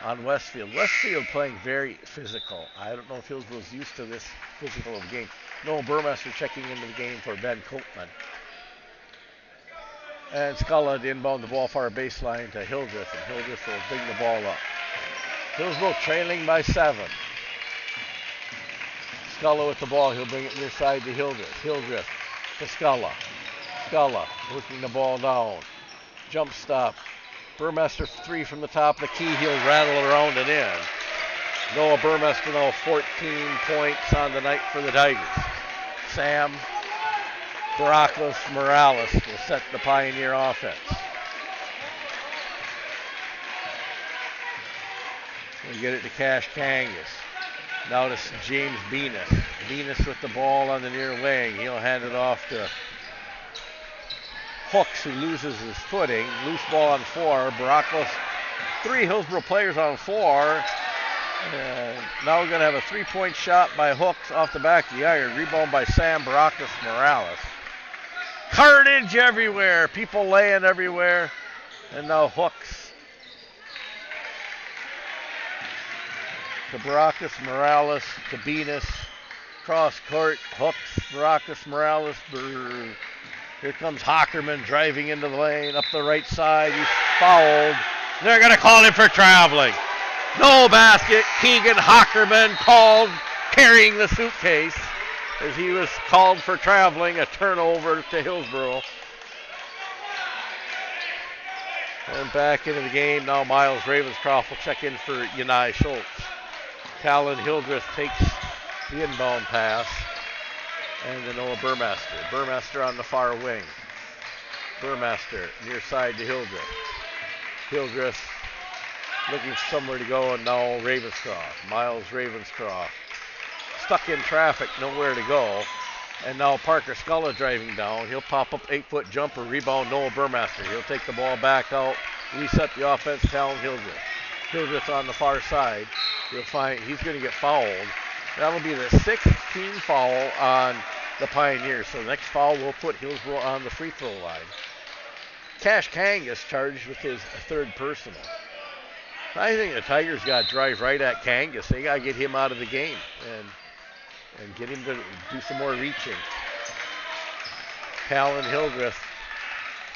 on Westfield. Westfield playing very physical. I don't know if Hillsboro's used to this physical of a game. Noah Burmester checking into the game for Ben Copeman. And Sculla to inbound the ball far baseline to Hildreth, and Hildreth will bring the ball up. Hillsboro trailing by 7. Sculla with the ball. He'll bring it near side to Hildreth. Hildreth to Sculla. Sculla working the ball down. Jump stop. Burmester 3 from the top of the key. He'll rattle around and in. Noah Burmester now 14 points on the night for the Tigers. Sam Barakos Morales will set the Pioneer offense. We get it to Cash Kangas. Now to James Venus. Venus with the ball on the near wing. He'll hand it off to Hooks, who loses his footing. Loose ball on 4. Barakos, 3 Hillsboro players on 4. And now we're going to have a 3-point shot by Hooks off the back of the iron. Rebound by Sam Barakos Morales. Carnage everywhere. People laying everywhere. And now Hooks to Barakos Morales to Venus. Cross court. Hooks, Barakos Morales. Here comes Hockerman driving into the lane up the right side. He's fouled. They're going to call him for traveling. No basket. Keegan Hockerman called carrying the suitcase as he was called for traveling. A turnover to Hillsboro. And back into the game now. Miles Ravenscroft will check in for Yanai Schultz. Talon Hildreth takes the inbound pass. And then Noah Burmester. Burmester on the far wing. Burmester near side to Hildreth. Hildreth looking for somewhere to go, and now Ravenscroft. Miles Ravenscroft. Stuck in traffic, nowhere to go. And now Parker Sculla driving down. He'll pop up 8-foot jumper, rebound Noah Burmester. He'll take the ball back out, reset the offense, Talon Hildreth. Hildreth on the far side. You'll find he's going to get fouled. That'll be the 6th team foul on the Pioneers. So the next foul will put Hillsboro on the free throw line. Cash Kangas charged with his 3rd personal. I think the Tigers got to drive right at Kangas. They got to get him out of the game and get him to do some more reaching. Talon Hildreth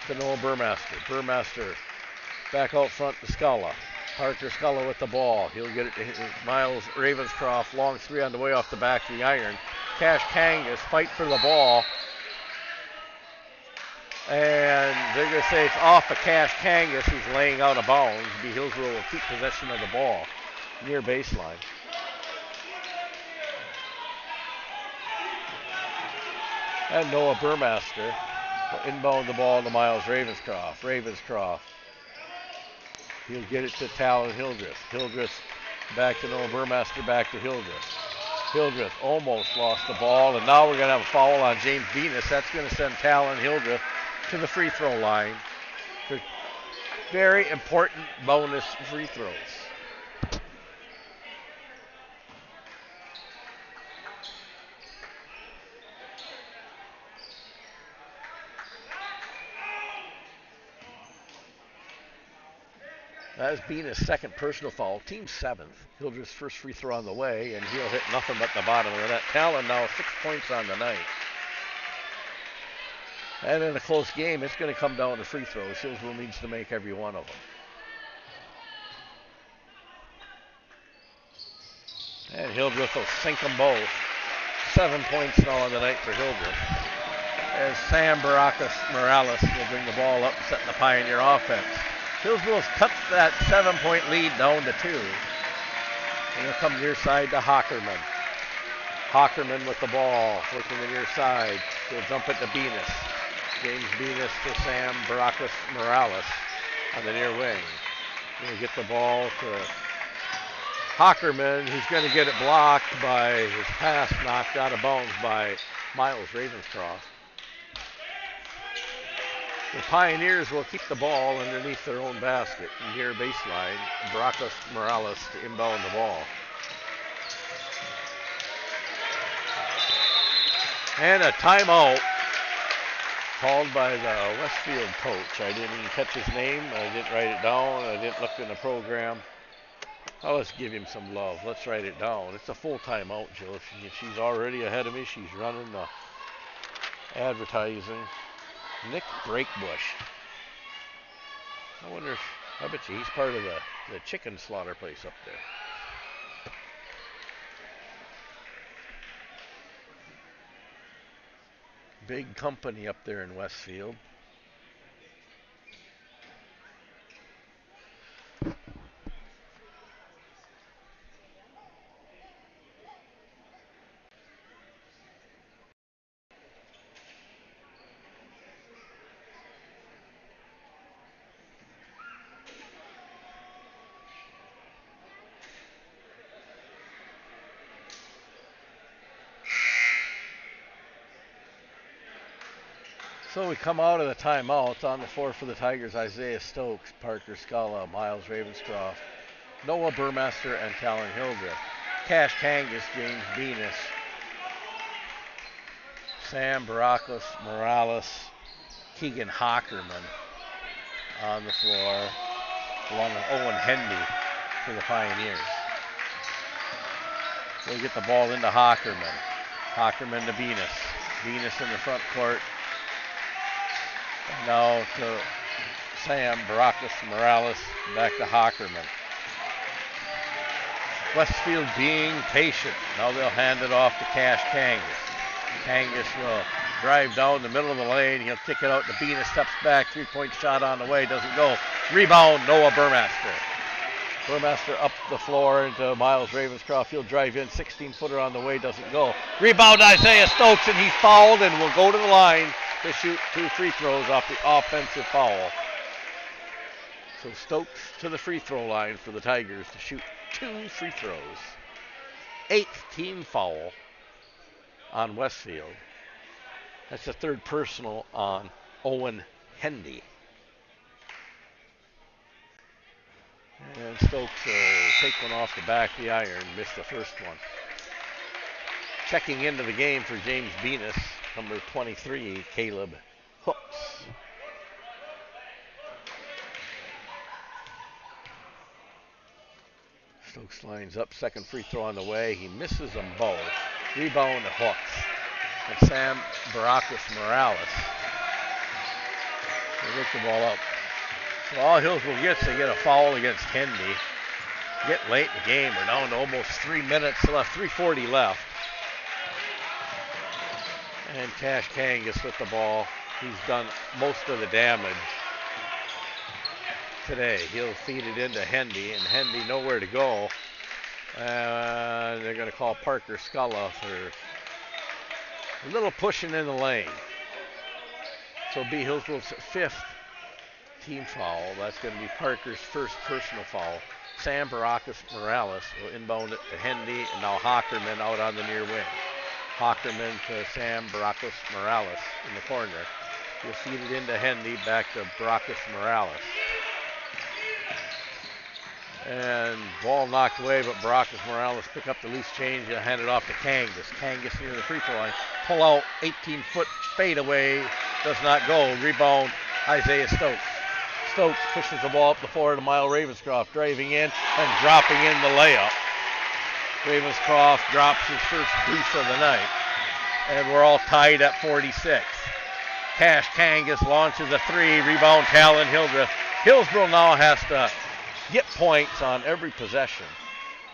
to Noah Burmester. Burmester back out front to Sculla. Parker Sculla with the ball. He'll get it to Miles Ravenscroft. Long 3 on the way off the back of the iron. Cash Kangas fight for the ball. And they're going to say it's off of Cash Kangas, who's laying out of bounds. Hillsboro will keep possession of the ball near baseline. And Noah Burmester will inbound the ball to Miles Ravenscroft. Ravenscroft. He'll get it to Talon Hildreth. Hildreth back to Noah Burmester, back to Hildreth. Hildreth almost lost the ball, and now we're going to have a foul on James Venus. That's going to send Talon Hildreth to the free throw line for very important bonus free throws. That is Bena's 2nd personal foul, team 7th. Hildreth's first free throw on the way, and he'll hit nothing but the bottom of the net. Talon now 6 points on the night. And in a close game, it's going to come down to free throws. Hillsboro needs to make every one of them. And Hildreth will sink them both. 7 points now on the night for Hildreth. As Sam Barakos Morales will bring the ball up, setting the Pioneer offense. Hillsboro's cut that 7-point lead down to 2. And he'll come near side to Hockerman. Hockerman with the ball, working the near side. He'll jump it to Venus. James Venus to Sam Barakos Morales on the near wing. He'll get the ball to Hockerman, who's going to get it blocked by his pass knocked out of bounds by Miles Ravenscroft. The Pioneers will keep the ball underneath their own basket near baseline. Barakos Morales to inbound the ball. And a timeout called by the Westfield coach. I didn't even catch his name. I didn't write it down. I didn't look in the program. Oh, let's give him some love. Let's write it down. It's a full timeout, Jill. If she's already ahead of me, she's running the advertising. Nick Breakbush. I wonder if, I bet you he's part of the chicken slaughter place up there. Big company up there in Westfield. So we come out of the timeout. On the floor for the Tigers, Isaiah Stokes, Parker Scala, Miles Ravenscroft, Noah Burmester, and Talon Hildreth. Cash Kangas, James Venus, Sam Barakos Morales, Keegan Hockerman on the floor, along with Owen Hendy for the Pioneers. We'll get the ball into Hockerman. Hockerman to Venus. Venus in the front court. Now to Sam Barakos Morales, back to Hockerman. Westfield being patient. Now they'll hand it off to Cash Kangas. Kangas will drive down the middle of the lane. He'll kick it out to Venus, steps back, three-point shot on the way, doesn't go. Rebound, Noah Burmester. Burmester up the floor into Miles Ravenscroft. He'll drive in, 16-footer on the way, doesn't go. Rebound, Isaiah Stokes, and he's fouled and will go to the line to shoot 2 free throws off the offensive foul. So Stokes to the free throw line for the Tigers to shoot 2 free throws. 8th team foul on Westfield. That's the 3rd personal on Owen Hendy. And Stokes will take one off the back of the iron, missed the first one. Checking into the game for James Venus, number 23, Caleb Hooks. Stokes lines up, second free throw on the way. He misses them both. Rebound to Hooks. And Sam Barakos Morales. They lick the ball up. So all Hillsboro gets, they get a foul against Hendy. Get late in the game. We're down to almost 3 minutes left, 3:40 left. And Cash Kangas with the ball. He's done most of the damage today. He'll feed it into Hendy, and Hendy nowhere to go. And they're going to call Parker Scala for a little pushing in the lane. So it'll be Hillsboro's 5th team foul. That's going to be Parker's first personal foul. Sam Barakos Morales will inbound it to Hendy, and now Hockerman out on the near wing. Hockerman to Sam Barakos Morales in the corner. He'll feed it into Hendy, back to Barakos Morales. And ball knocked away, but Barakos Morales pick up the loose change and hand it off to Kangas. Kangas near the free throw line. Pull out, 18-foot fade away. Does not go. Rebound, Isaiah Stokes. Stokes pushes the ball up the floor to Miles Ravenscroft, driving in and dropping in the layup. Ravenscroft drops his first deuce of the night. And we're all tied at 46. Cash Kangas launches a 3. Rebound, Talon Hildreth. Hillsboro now has to get points on every possession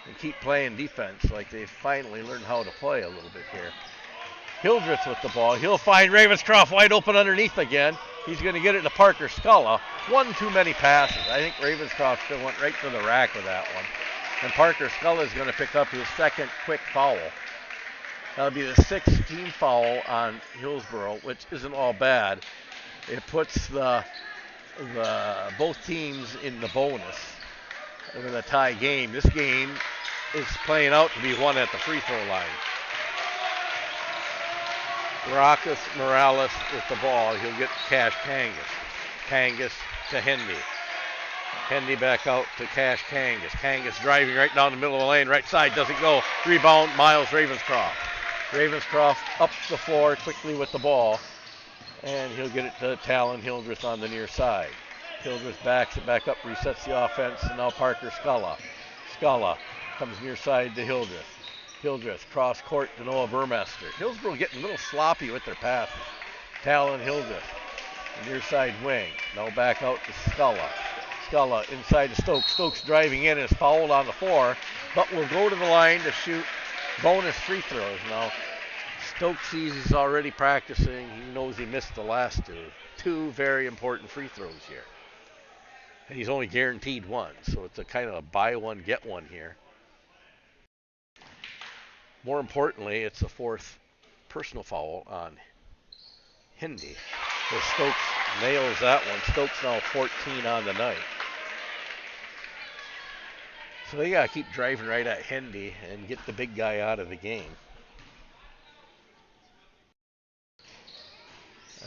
and keep playing defense like they've finally learned how to play a little bit here. Hildreth with the ball. He'll find Ravenscroft wide open underneath again. He's going to get it to Parker Scala. One too many passes. I think Ravenscroft still went right to the rack with that one. And Parker Scala is going to pick up his second quick foul. That'll be the 6th team foul on Hillsboro, which isn't all bad. It puts the both teams in the bonus with a tie game. This game is playing out to be won at the free throw line. Barakos Morales with the ball. He'll get Cash Kangas. Kangas to Hendy. Hendy back out to Cash Kangas. Kangas driving right down the middle of the lane. Right side doesn't go. Rebound, Miles Ravenscroft. Ravenscroft up the floor quickly with the ball. And he'll get it to Talon Hildreth on the near side. Hildreth backs it back up, resets the offense, and now Parker Scala. Scala comes near side to Hildreth. Hildreth cross court to Noah Burmester. Hillsboro getting a little sloppy with their passes. Talon Hildreth, near side wing. Now back out to Scala. Scala inside to Stokes. Stokes driving in is fouled on the floor, but will go to the line to shoot bonus free throws. Now, Stokes sees he's already practicing. He knows he missed the last two. Two very important free throws here. And he's only guaranteed one, so it's a kind of a buy one, get one here. More importantly, it's the fourth personal foul on Hindi. So Stokes nails that one. Stokes now 14 on the night. So they got to keep driving right at Hindi and get the big guy out of the game.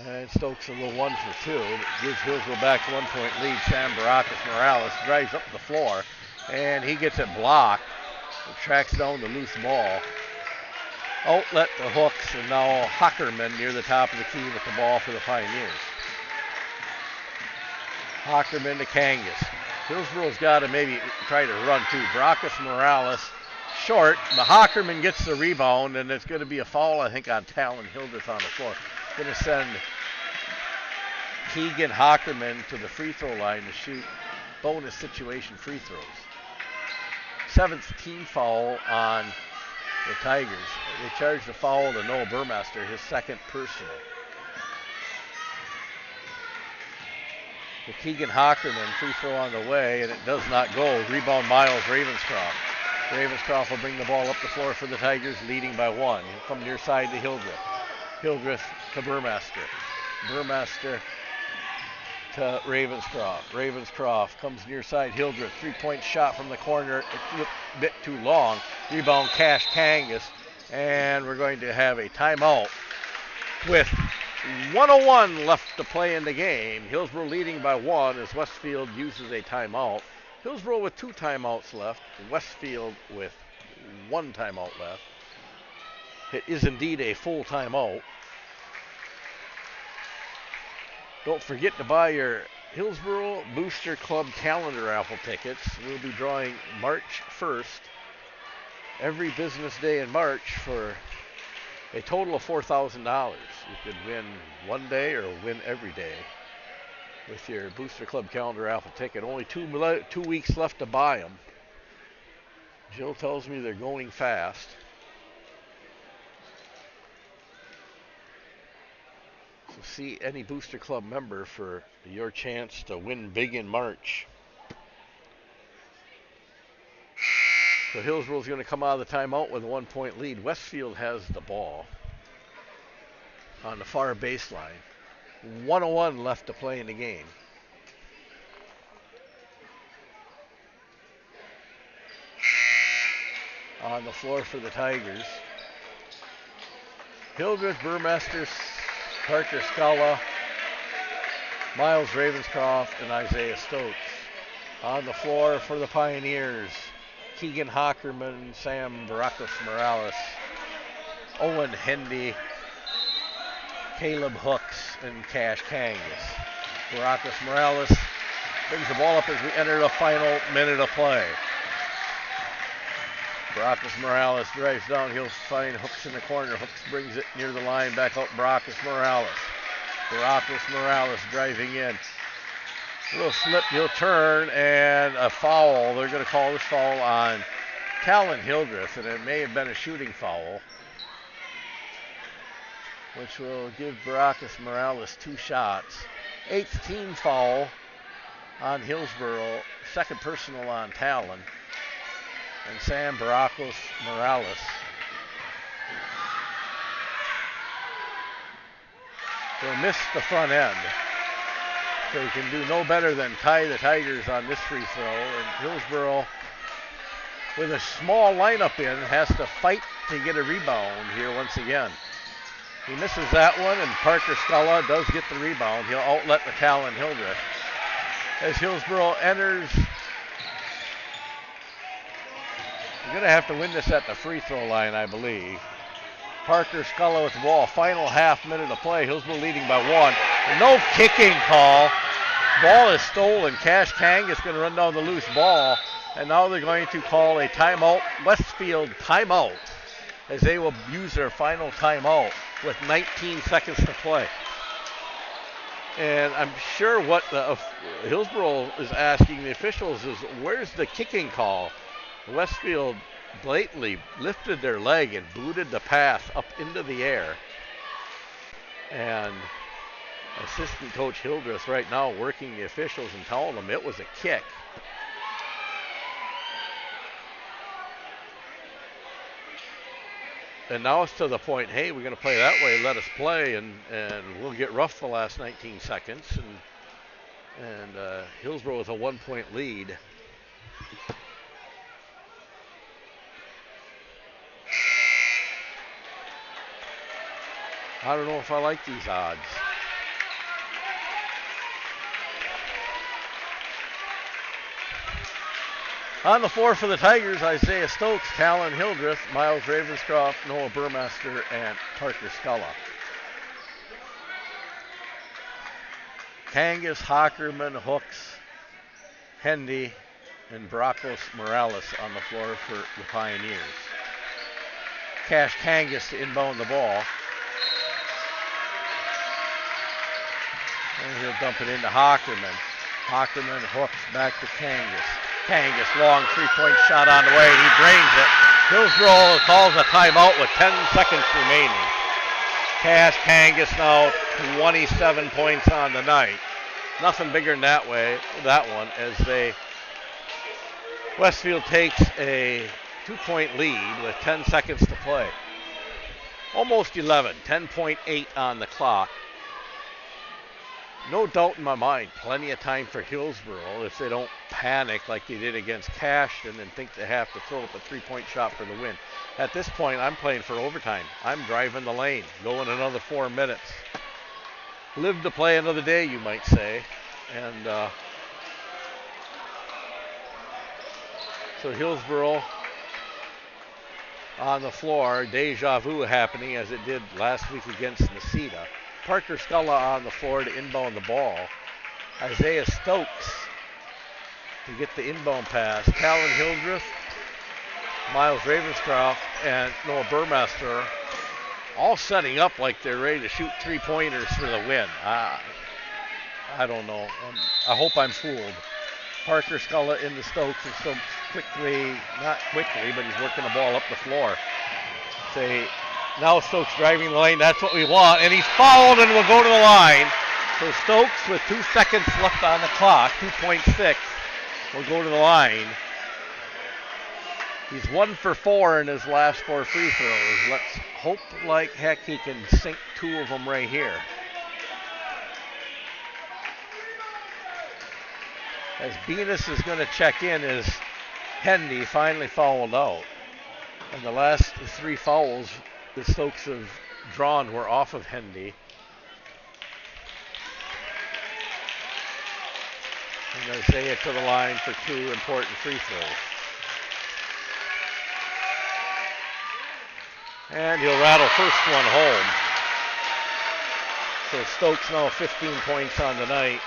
And Stokes a little 1 for 2. Gives Hillsboro back to 1 point lead. Sam Baracus Morales drives up the floor, and he gets it blocked. It tracks down the loose ball. Outlet to Hooks, and now Hockerman near the top of the key with the ball for the Pioneers. Hockerman to Kangas. Hillsboro's got to maybe try to run too. Baracus Morales short. The Hockerman gets the rebound, and it's going to be a foul, I think, on Talon Hildreth on the floor. Going to send Keegan Hockerman to the free throw line to shoot bonus situation free throws. 7th team foul on the Tigers. They charged the foul to Noah Burmester, his second personal. The Keegan Hockerman free throw on the way, and it does not go. Rebound Miles Ravenscroft. Ravenscroft will bring the ball up the floor for the Tigers, leading by 1. He'll come near side to Hildreth. Hildreth to Burmester. Burmester to Ravenscroft. Ravenscroft comes near side. Hildreth, 3-point shot from the corner. A bit too long. Rebound Cash Kangas. And we're going to have a timeout with 1:01 left to play in the game. Hillsboro leading by 1 as Westfield uses a timeout. Hillsboro with 2 timeouts left. Westfield with 1 timeout left. It is indeed a full timeout. Don't forget to buy your Hillsboro Booster Club calendar raffle tickets. We'll be drawing March 1st, every business day in March, for a total of $4,000. You could win one day or win every day with your Booster Club calendar raffle ticket. Only 2 weeks left to buy them. Jill tells me they're going fast. So see any Booster Club member for your chance to win big in March. So Hillsboro's going to come out of the timeout with a 1-point lead. Westfield has the ball on the far baseline. 1:01 left to play in the game. On the floor for the Tigers. Hildreth, Burmester, Parker Scala, Miles Ravenscroft, and Isaiah Stokes. On the floor for the Pioneers, Keegan Hockerman, Sam Baracus Morales, Owen Hendy, Caleb Hooks, and Cash Kangas. Baracus Morales brings the ball up as we enter the final minute of play. Baracus Morales drives down. He'll find Hooks in the corner. Hooks brings it near the line. Back out Baracus Morales. Baracus Morales driving in. A little slip. He'll turn, and a foul. They're going to call this foul on Talon Hildreth, and it may have been a shooting foul, which will give Baracus Morales 2 shots. 8th team foul on Hillsboro. Second personal on Talon. And Sam Baracus Morales will miss the front end. So he can do no better than tie the Tigers on this free throw. And Hillsboro, with a small lineup in, has to fight to get a rebound here once again. He misses that one, and Parker Scala does get the rebound. He'll outlet the Talon Hildreth. As Hillsboro enters, you're going to have to win this at the free throw line, I believe. Parker Scala with the ball. Final half minute of play. Hillsboro leading by 1. No kicking call. Ball is stolen. Cash Kang is going to run down the loose ball. And now they're going to call a timeout. Westfield timeout, as they will use their final timeout with 19 seconds to play. And I'm sure what the Hillsboro is asking the officials is, where's the kicking call? Westfield blatantly lifted their leg and booted the pass up into the air. And assistant coach Hildreth right now working the officials and telling them it was a kick. And now it's to the point, hey, we're going to play that way, let us play, and we'll get rough the last 19 seconds. And Hillsboro with a 1-point lead. I don't know if I like these odds. On the floor for the Tigers, Isaiah Stokes, Talon Hildreth, Miles Ravenscroft, Noah Burmaster, and Parker Sculla. Kangas, Hockerman, Hooks, Hendy, and Bracos Morales on the floor for the Pioneers. Cash Kangas to inbound the ball. And he'll dump it into Hockerman. Hockerman, Hooks, back to Kangas. Kangas, long three-point shot on the way, and he drains it. Hillsboro calls a timeout with 10 seconds remaining. Cash Kangas now 27 points on the night. Nothing bigger than that one, as Westfield takes a 2-point lead with 10 seconds to play. Almost 11, 10.8 on the clock. No doubt in my mind, plenty of time for Hillsboro if they don't panic like they did against Cashton and think they have to throw up a 3-point shot for the win. At this point, I'm playing for overtime. I'm driving the lane, going another 4 minutes. Live to play another day, you might say. And so Hillsboro on the floor, deja vu happening as it did last week against Necedah. Parker Sculla on the floor to inbound the ball. Isaiah Stokes to get the inbound pass. Talon Hildreth, Miles Ravenscroft, and Noah Burmaster all setting up like they're ready to shoot three-pointers for the win. I don't know. I hope I'm fooled. Parker Sculla into Stokes, and Stokes not quickly, but he's working the ball up the floor. Now Stokes driving the lane. That's what we want. And he's fouled and will go to the line. So Stokes with 2 seconds left on the clock, 2.6, will go to the line. He's 1 for 4 in his last 4 free throws. Let's hope like heck he can sink 2 of them right here. As Venus is going to check in as Hendy finally fouled out. And the last 3 fouls the Stokes have drawn were off of Hendy. And Isaiah to the line for 2 important free throws. And he'll rattle first one home. So Stokes now 15 points on the night.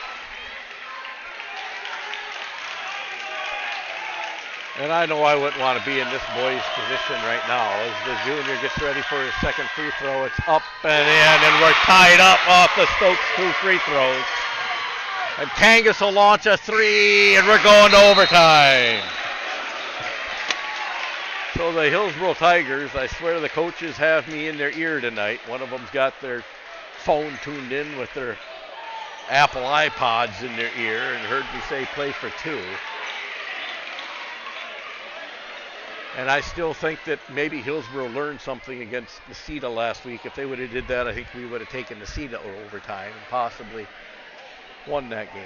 And I know I wouldn't want to be in this boy's position right now. As the junior gets ready for his second free throw, it's up and in, and we're tied up off the Stokes 2 free throws. And Kangas will launch a 3, and we're going to overtime. So the Hillsboro Tigers, I swear the coaches have me in their ear tonight. One of them's got their phone tuned in with their Apple iPods in their ear and heard me say play for 2. And I still think that maybe Hillsboro learned something against Necedah last week. If they would have did that, I think we would have taken Necedah overtime and possibly won that game.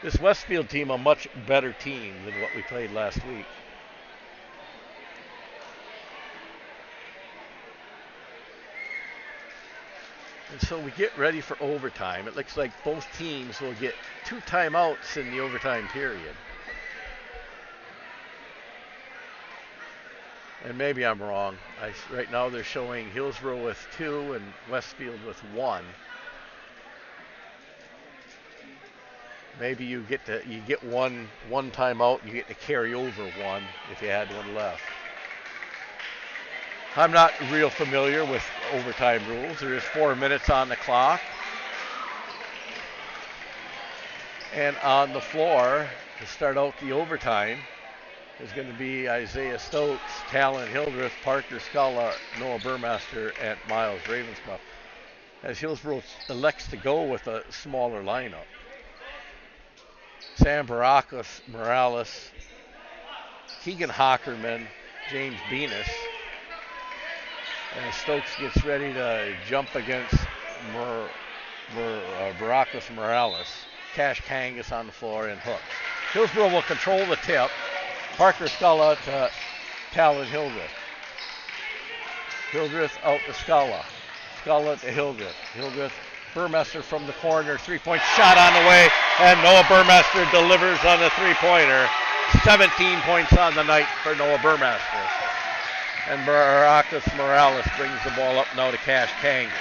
This Westfield team, a much better team than what we played last week. And so we get ready for overtime. It looks like both teams will get 2 timeouts in the overtime period. And maybe I'm wrong. Right now they're showing Hillsboro with 2 and Westfield with 1. Maybe you get one timeout, you get to carry over 1 if you had 1 left. I'm not real familiar with overtime rules. There is 4 minutes on the clock. And on the floor to start out the overtime is going to be Isaiah Stokes, Talon Hildreth, Parker Scala, Noah Burmaster, and Miles Ravenscroft. As Hillsboro elects to go with a smaller lineup. Sam Baracus, Morales, Keegan Hockerman, James Venus. And Stokes gets ready to jump against Baracus Morales. Cash Kangas on the floor and hooks. Hillsboro will control the tip. Parker Scala to Talon Hildreth. Hildreth out to Scala. Scala to Hildreth. Hildreth, Burmester from the corner. 3-point shot on the way. And Noah Burmester delivers on the three-pointer. 17 points on the night for Noah Burmester. And Baracus Morales brings the ball up now to Cash Kangas.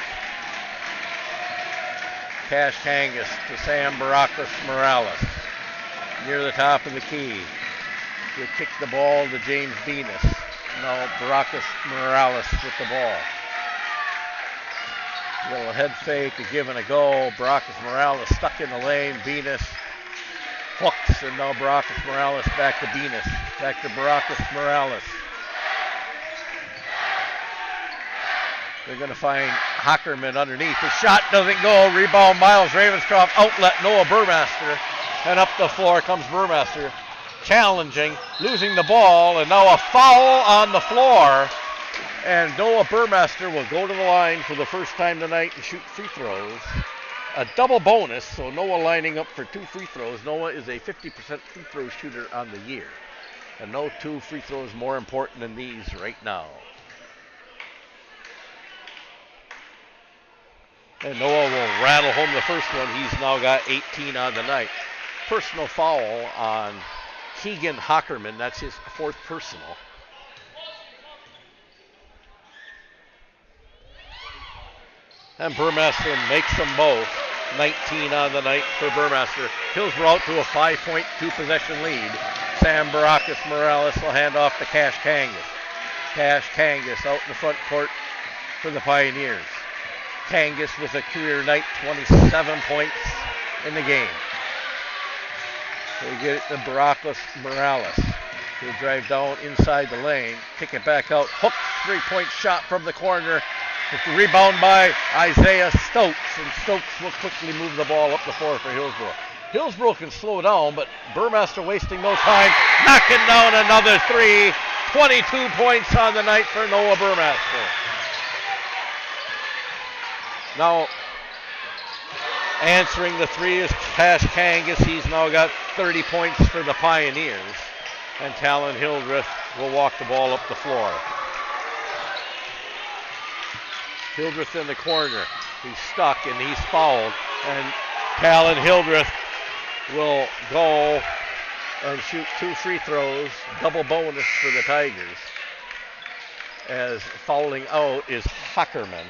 Cash Kangas to Sam Baracus Morales. Near the top of the key. He'll kick the ball to James Venus. Now Baracus Morales with the ball. A little head fake, a give and a go. Baracus Morales stuck in the lane. Venus hooks, and now Baracus Morales back to Venus. Back to Baracus Morales. They're going to find Hockerman underneath. The shot doesn't go. Rebound, Miles Ravenscroft. Outlet, Noah Burmaster. And up the floor comes Burmaster. Challenging, losing the ball, and now a foul on the floor. And Noah Burmaster will go to the line for the first time tonight and shoot free throws. A double bonus, so Noah lining up for 2 free throws. Noah is a 50% free throw shooter on the year. And no 2 free throws more important than these right now. And Noah will rattle home the first one. He's now got 18 on the night. Personal foul on Keegan Hockerman. That's his 4th personal. And Burmaster makes them both. 19 on the night for Burmaster. Hillsboro out to a 5-point 2-possession lead. Sam Baracus Morales will hand off to Cash Kangas. Cash Kangas out in the front court for the Pioneers. Kangas with a career night, 27 points in the game. They get it to Baracus Morales. He'll drive down inside the lane, kick it back out, hook 3-point shot from the corner. It's a rebound by Isaiah Stokes, and Stokes will quickly move the ball up the floor for Hillsboro. Hillsboro can slow down, but Burmaster wasting no time, knocking down another 3. 22 points on the night for Noah Burmaster. Now, answering the 3 is Cash Kangas. He's now got 30 points for the Pioneers. And Talon Hildreth will walk the ball up the floor. Hildreth in the corner. He's stuck and he's fouled. And Talon Hildreth will go and shoot 2 free throws. Double bonus for the Tigers. As fouling out is Hockerman.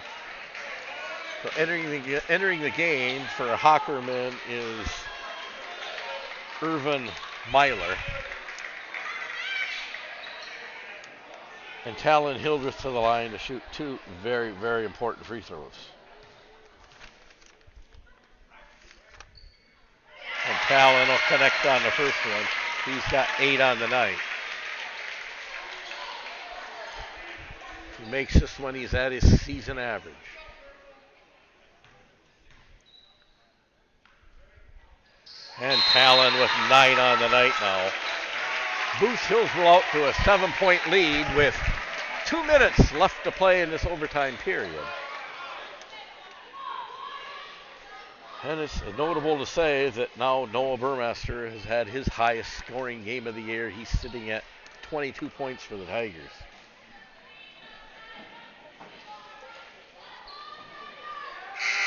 So entering the game for Hockerman is Irvin Myler. And Talon Hildreth to the line to shoot 2 very, very important free throws. And Talon will connect on the first one. He's got 8 on the night. He makes this one, he's at his season average. And Talon with 9 on the night now. Boosts Hillsboro out to a 7-point lead with 2 minutes left to play in this overtime period. And it's notable to say that now Noah Burmaster has had his highest scoring game of the year. He's sitting at 22 points for the Tigers.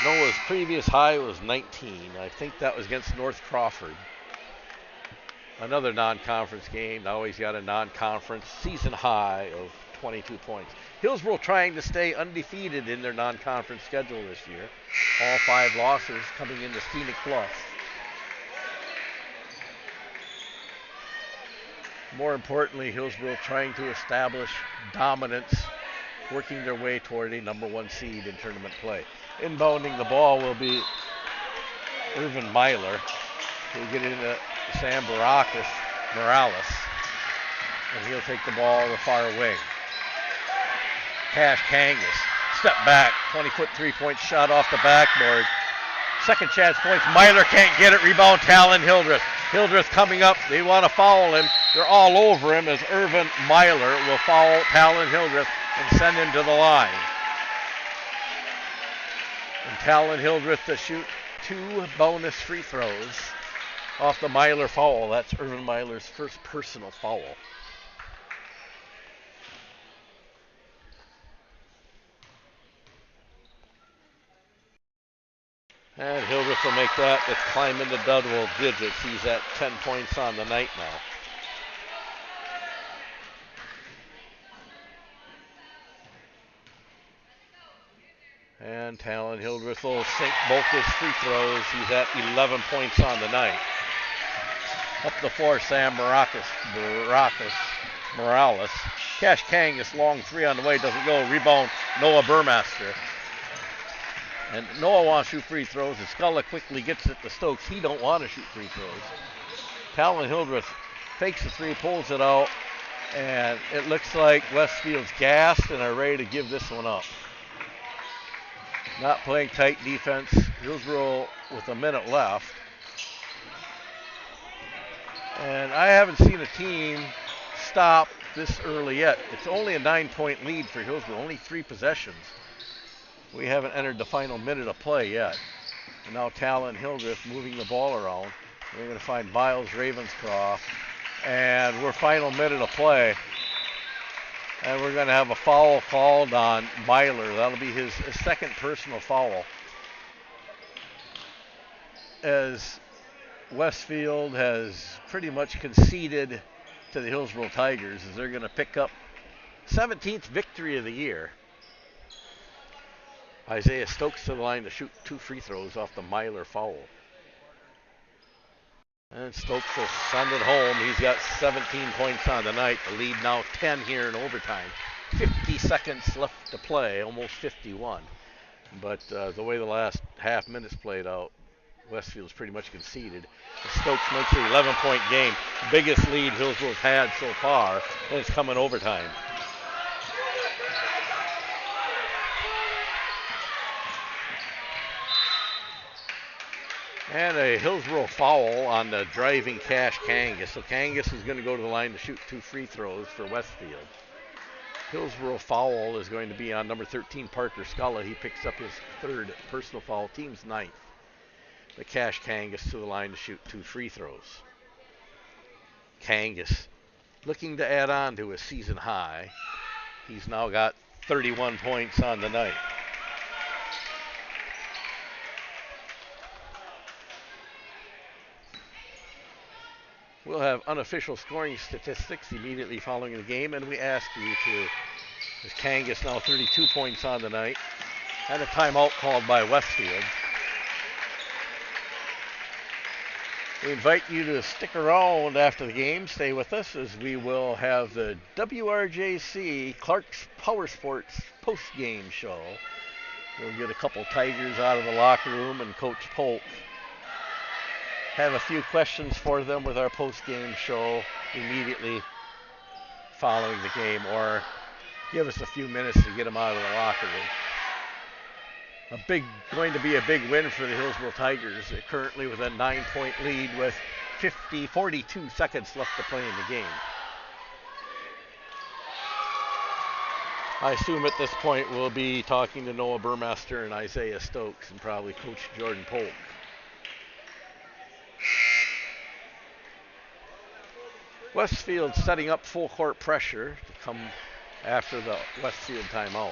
Noah's previous high was 19. I think that was against North Crawford. Another non-conference game. Now he's got a non-conference season high of 22 points. Hillsboro trying to stay undefeated in their non-conference schedule this year. All 5 losses coming into Scenic Bluff. More importantly, Hillsboro trying to establish dominance, working their way toward a number 1 seed in tournament play. Inbounding the ball will be Irvin Myler. He'll get into Sam Morales, and he'll take the ball to the far wing. Cash Kangas, step back, 20-foot three-point shot off the backboard. Second chance points, Myler can't get it, rebound Talon Hildreth. Hildreth coming up, they want to foul him. They're all over him as Irvin Myler will foul Talon Hildreth and send him to the line. And Talon Hildreth to shoot 2 bonus free throws off the Myler foul. That's Irvin Myler's first personal foul. And Hildreth will make that. It's climb into double digits. He's at 10 points on the night now. And Talon Hildreth will sink both his free throws. He's at 11 points on the night. Up the floor, Sam Morales. Cash Kangas, long three on the way, doesn't go. Rebound, Noah Burmaster. And Noah wants to shoot free throws, and Sculla quickly gets it to Stokes. He don't want to shoot free throws. Talon Hildreth fakes the three, pulls it out, and it looks like Westfield's gassed and are ready to give this one up. Not playing tight defense. Hillsboro with a minute left. And I haven't seen a team stop this early yet. It's only a 9-point lead for Hillsboro, only 3 possessions. We haven't entered the final minute of play yet. And now Talon Hildreth moving the ball around. We're going to find Miles Ravenscroft. And we're final minute of play. And we're going to have a foul called on Myler. That'll be his second personal foul. As Westfield has pretty much conceded to the Hillsboro Tigers as they're going to pick up 17th victory of the year. Isaiah Stokes to the line to shoot 2 free throws off the Myler foul. And Stokes will send it home. He's got 17 points on the night. The lead now 10 here in overtime. 50 seconds left to play, almost 51. But the way the last half minutes played out, Westfield's pretty much conceded. Stokes makes an 11-point game. Biggest lead Hillsboro's had so far, and it's coming overtime. And a Hillsboro foul on the driving Cash Kangas. So Kangas is going to go to the line to shoot 2 free throws for Westfield. Hillsboro foul is going to be on number 13, Parker Sculla. He picks up his 3rd personal foul, team's 9th. But Cash Kangas to the line to shoot 2 free throws. Kangas looking to add on to his season high. He's now got 31 points on the night. We'll have unofficial scoring statistics immediately following the game, and we ask you to, as Kangas now 32 points on the night, and a timeout called by Westfield. We invite you to stick around after the game, stay with us, as we will have the WRJC Clark's Power Sports post-game show. We'll get a couple Tigers out of the locker room, and Coach Polk have a few questions for them with our post-game show immediately following the game, or give us a few minutes to get them out of the locker room. Going to be a big win for the Hillsboro Tigers. They're currently with a 9-point lead with 42 seconds left to play in the game. I assume at this point we'll be talking to Noah Burmaster and Isaiah Stokes and probably Coach Jordan Polk. Westfield setting up full court pressure to come after the Westfield timeout.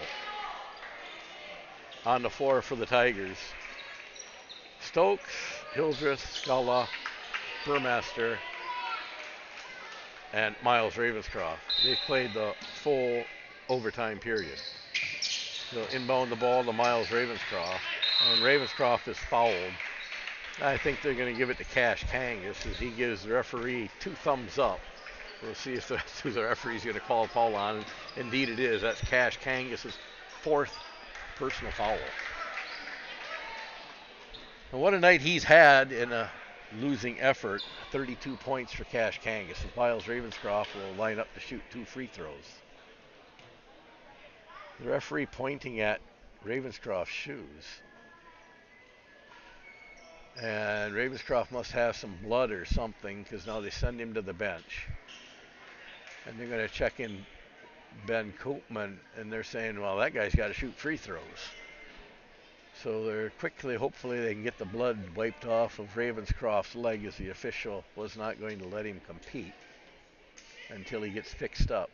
On the floor for the Tigers, Stokes, Hildreth, Sculla, Burmaster, and Miles Ravenscroft. They've played the full overtime period. They'll inbound the ball to Miles Ravenscroft, and Ravenscroft is fouled. I think they're going to give it to Cash Kangas as he gives the referee 2 thumbs up. We'll see if that's who the referee's going to call a foul on. Indeed it is. That's Cash Kangas' 4th personal foul. And what a night he's had in a losing effort, 32 points for Cash Kangas. And Miles Ravenscroft will line up to shoot 2 free throws. The referee pointing at Ravenscroft's shoes. And Ravenscroft must have some blood or something because now they send him to the bench. And they're going to check in Ben Koopman, and they're saying, well, that guy's got to shoot free throws. So they're quickly, hopefully they can get the blood wiped off of Ravenscroft's leg, as the official was not going to let him compete until he gets fixed up.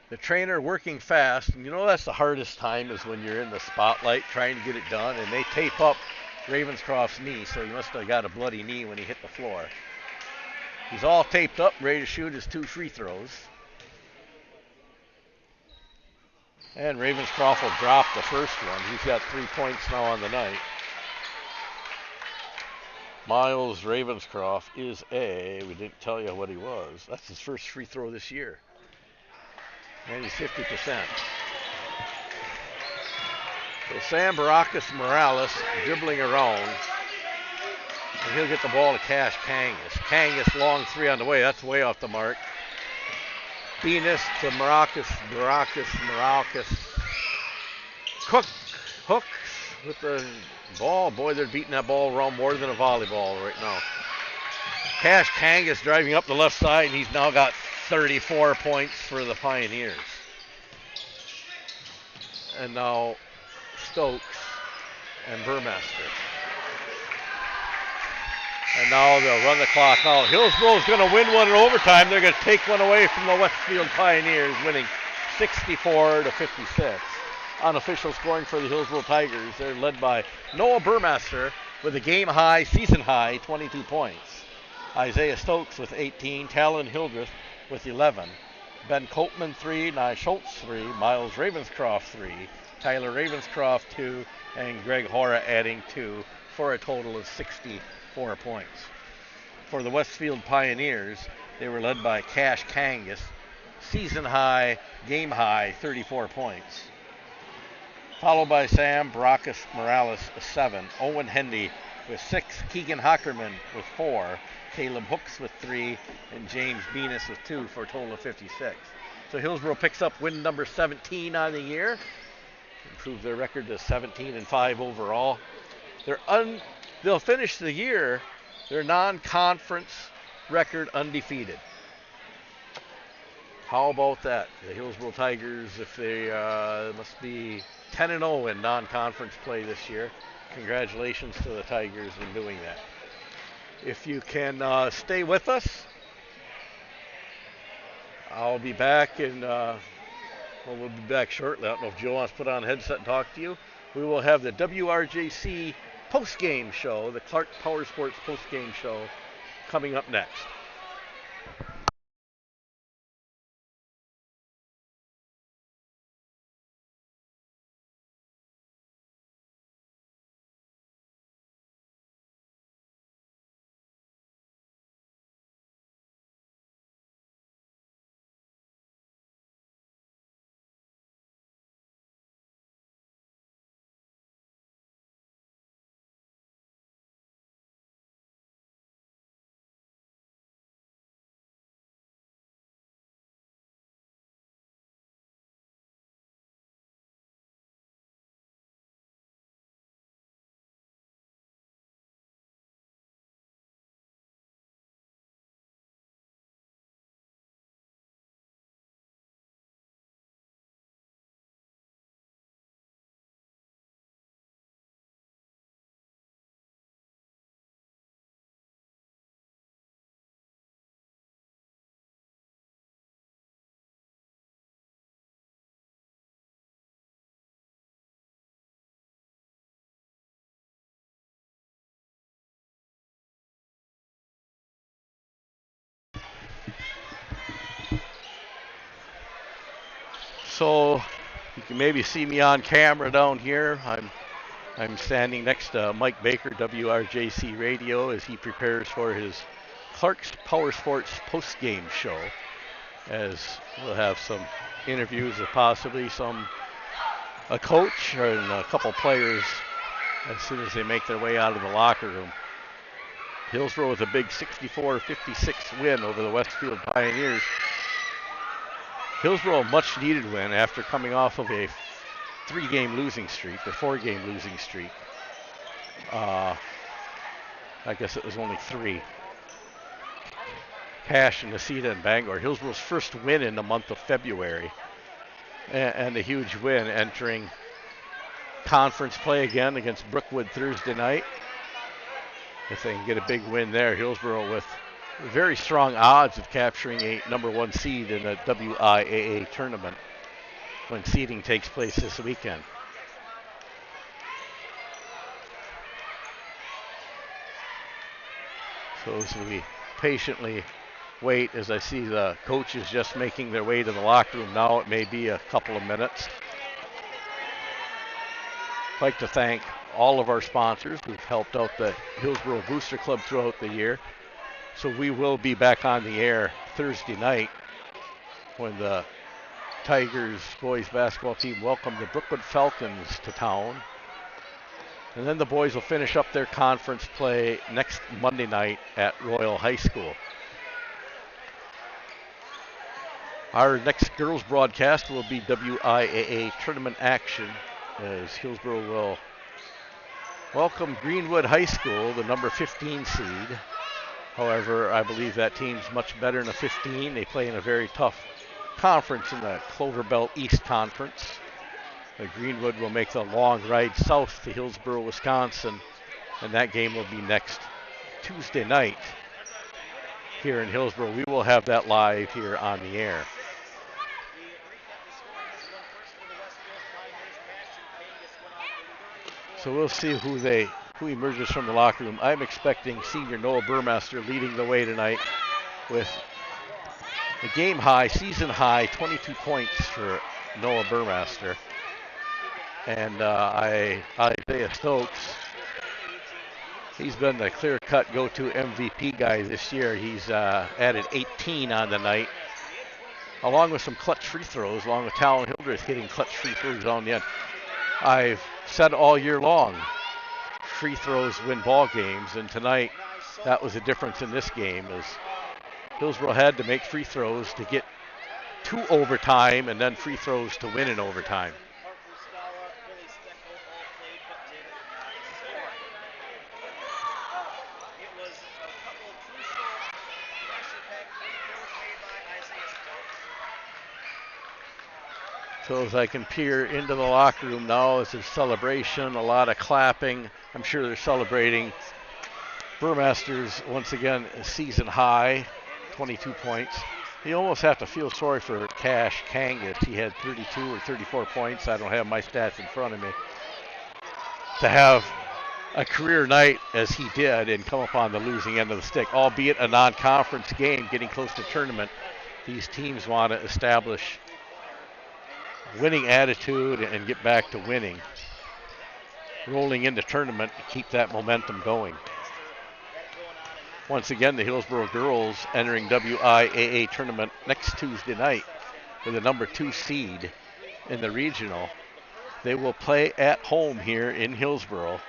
The trainer working fast, and you know that's the hardest time is when you're in the spotlight trying to get it done, and they tape up Ravenscroft's knee, so he must have got a bloody knee when he hit the floor. He's all taped up, ready to shoot his 2 free throws. And Ravenscroft will drop the first one. He's got 3 points now on the night. Miles Ravenscroft is we didn't tell you what he was. That's his first free throw this year. And he's 50%. So Sam Baracus Morales dribbling around. And he'll get the ball to Cash Kangas. Kangas, long 3 on the way. That's way off the mark. Venus to Maracus. Cook hooks with the ball. Boy, they're beating that ball around more than a volleyball right now. Cash Kangas driving up the left side, and he's now got 34 points for the Pioneers. And now Stokes and Burmester. And now they'll run the clock out. Hillsboro's going to win one in overtime. They're going to take one away from the Westfield Pioneers, winning 64-56. Unofficial scoring for the Hillsboro Tigers. They're led by Noah Burmester with a game high, season high, 22 points. Isaiah Stokes with 18. Talon Hildreth with 11. Ben Koopman 3. Nye Schultz 3. Miles Ravenscroft 3. Tyler Ravenscroft 2. And Greg Hora adding 2 for a total of 64 points. For the Westfield Pioneers, they were led by Cash Kangas, season high, game high, 34 points. Followed by Sam Baracus Morales, 7. Owen Hendy with 6. Keegan Hockerman with 4. Caleb Hooks with 3. And James Venus with 2 for a total of 56. So Hillsboro picks up win number 17 on the year. Improve their record to 17-5 overall. They'll finish the year, their non-conference record undefeated. How about that? The Hillsboro Tigers, if they must be 10-0 in non-conference play this year. Congratulations to the Tigers in doing that. If you can stay with us, I'll be back and we'll be back shortly. I don't know if Joe wants to put on a headset and talk to you. We will have the WRJC post-game show, the Clark Power Sports post-game show, coming up next. So you can maybe see me on camera down here. I'm standing next to Mike Baker, WRJC Radio, as he prepares for his Clark's Power Sports post-game show, as we'll have some interviews of possibly a coach and a couple players as soon as they make their way out of the locker room. Hillsboro with a big 64-56 win over the Westfield Pioneers. Hillsboro a much needed win after coming off of a 4-game losing streak. I guess it was only 3. Cash and Nacita and Bangor. Hillsboro's first win in the month of February. And a huge win entering conference play again against Brookwood Thursday night. If they can get a big win there, Hillsboro with very strong odds of capturing a number 1 seed in the WIAA tournament when seeding takes place this weekend. So as we patiently wait, as I see the coaches just making their way to the locker room now, it may be a couple of minutes. I'd like to thank all of our sponsors who've helped out the Hillsboro Booster Club throughout the year. So we will be back on the air Thursday night when the Tigers boys basketball team welcome the Brookwood Falcons to town. And then the boys will finish up their conference play next Monday night at Royal High School. Our next girls broadcast will be WIAA tournament action as Hillsboro will welcome Greenwood High School, the number 15 seed. However, I believe that team's much better than a 15. They play in a very tough conference in the Clover Belt East Conference. Greenwood will make the long ride south to Hillsboro, Wisconsin, and that game will be next Tuesday night here in Hillsboro. We will have that live here on the air. So we'll see who emerges from the locker room. I'm expecting senior Noah Burmaster leading the way tonight with a game high, season high, 22 points for Noah Burmaster. And Isaiah Stokes, he's been the clear-cut go-to MVP guy this year. He's added 18 on the night, along with some clutch free throws, along with Talon Hildreth hitting clutch free throws on the end. I've said all year long, free throws win ball games, and tonight that was the difference in this game, as Hillsboro had to make free throws to get to overtime and then free throws to win in overtime. So as I can peer into the locker room now, as there's celebration, a lot of clapping. I'm sure they're celebrating Burmaster's, once again, season high, 22 points. You almost have to feel sorry for Cash Kangas. He had 32 or 34 points. I don't have my stats in front of me. To have a career night as he did and come up on the losing end of the stick, albeit a non-conference game, getting close to tournament. These teams want to establish winning attitude and get back to winning, rolling into tournament to keep that momentum going. Once again, the Hillsboro girls entering WIAA tournament next Tuesday night with the number 2 seed in the regional. They will play at home here in Hillsboro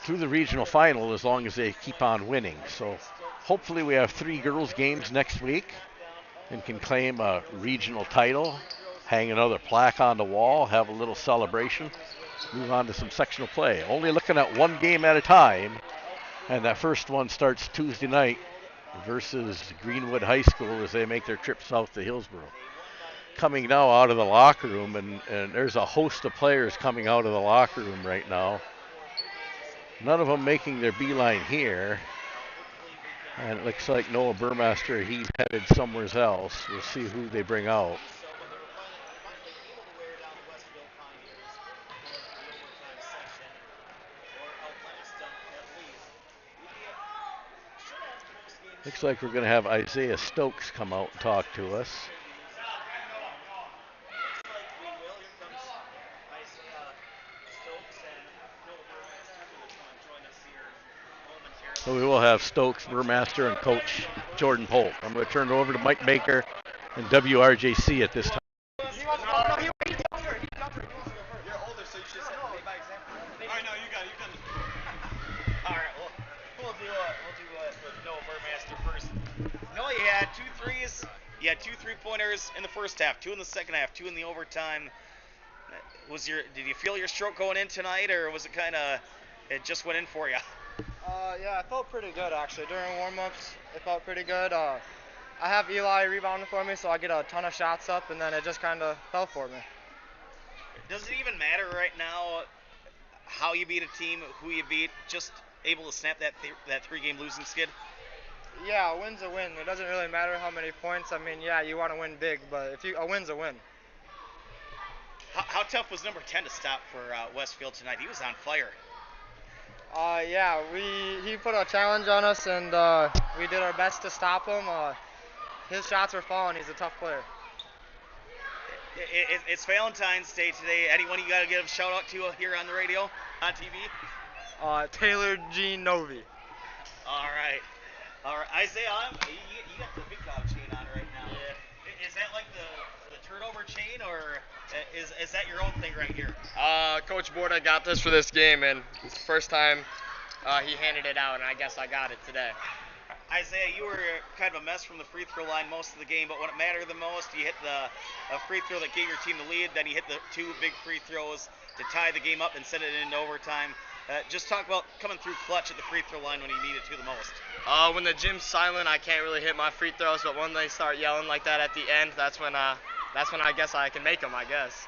through the regional final as long as they keep on winning. So hopefully we have 3 girls games next week and can claim a regional title, hang another plaque on the wall, have a little celebration, move on to some sectional play. Only looking at 1 game at a time, and that first one starts Tuesday night versus Greenwood High School as they make their trip south to Hillsboro. Coming now out of the locker room, and there's a host of players coming out of the locker room right now. None of them making their beeline here. And it looks like Noah Burmaster, he's headed somewhere else. We'll see who they bring out. Looks like we're going to have Isaiah Stokes come out and talk to us. So we will have Stokes, Burmaster, and Coach Jordan Polk. I'm going to turn it over to Mike Baker and WRJC at this time. All right, now you got it. You've done this before. All right, well, we'll do with Noah Burmaster first. Noah, you had 2 threes. You had 2 3-pointers in the first half, 2 in the second half, 2 in the overtime. Did you feel your stroke going in tonight, or was it kind of it just went in for you? Yeah, I felt pretty good actually. During warm-ups, it felt pretty good. I have Eli rebounding for me, so I get a ton of shots up, and then it just kind of fell for me. Does it even matter right now how you beat a team, who you beat, just able to snap that 3-game losing skid? Yeah, a win's a win. It doesn't really matter how many points. I mean, yeah, you want to win big, but a win's a win. How tough was number 10 to stop for Westfield tonight? He was on fire. Yeah, he put a challenge on us, and we did our best to stop him. His shots were falling. He's a tough player. It's Valentine's Day today. Anyone you got to give a shout out to here on the radio, on TV? Taylor Jean Novi. All right. Isaiah, you got the big dog chain on right now. Yeah. Is that like the turnover chain, or is that your own thing right here? Coach Borda got this for this game, and it's the first time he handed it out, and I guess I got it today. Isaiah, you were kind of a mess from the free throw line most of the game, but when it mattered the most, you hit a free throw that gave your team the lead, then you hit the 2 big free throws to tie the game up and send it into overtime. Just talk about coming through clutch at the free throw line when you need it to the most. When the gym's silent, I can't really hit my free throws, but when they start yelling like that at the end, that's when I guess I can make them, I guess.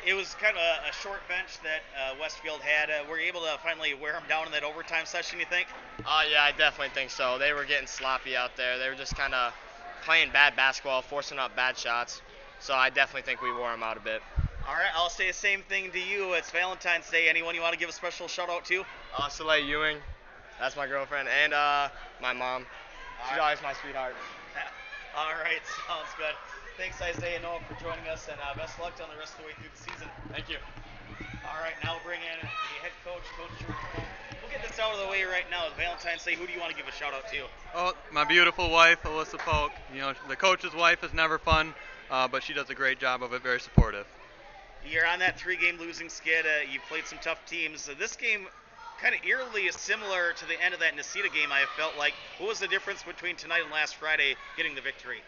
It was kind of a short bench that Westfield had. Were you able to finally wear them down in that overtime session, you think? Yeah, I definitely think so. They were getting sloppy out there. They were just kind of playing bad basketball, forcing up bad shots. So I definitely think we wore them out a bit. All right, I'll say the same thing to you. It's Valentine's Day. Anyone you want to give a special shout out to? Soleil Ewing, that's my girlfriend, and my mom. She's always my sweetheart. All right, sounds good. Thanks, Isaiah and Noah, for joining us, and best of luck down the rest of the way through the season. Thank you. All right, now we'll bring in the head coach, Coach Jordan. We'll get this out of the way right now. Valentine's Day, who do you want to give a shout out to? Oh, my beautiful wife, Alyssa Polk. You know, the coach's wife is never fun, but she does a great job of it, very supportive. You're on that 3-game losing skid. You played some tough teams. This game kind of eerily is similar to the end of that Necedah game, I felt like. What was the difference between tonight and last Friday getting the victory?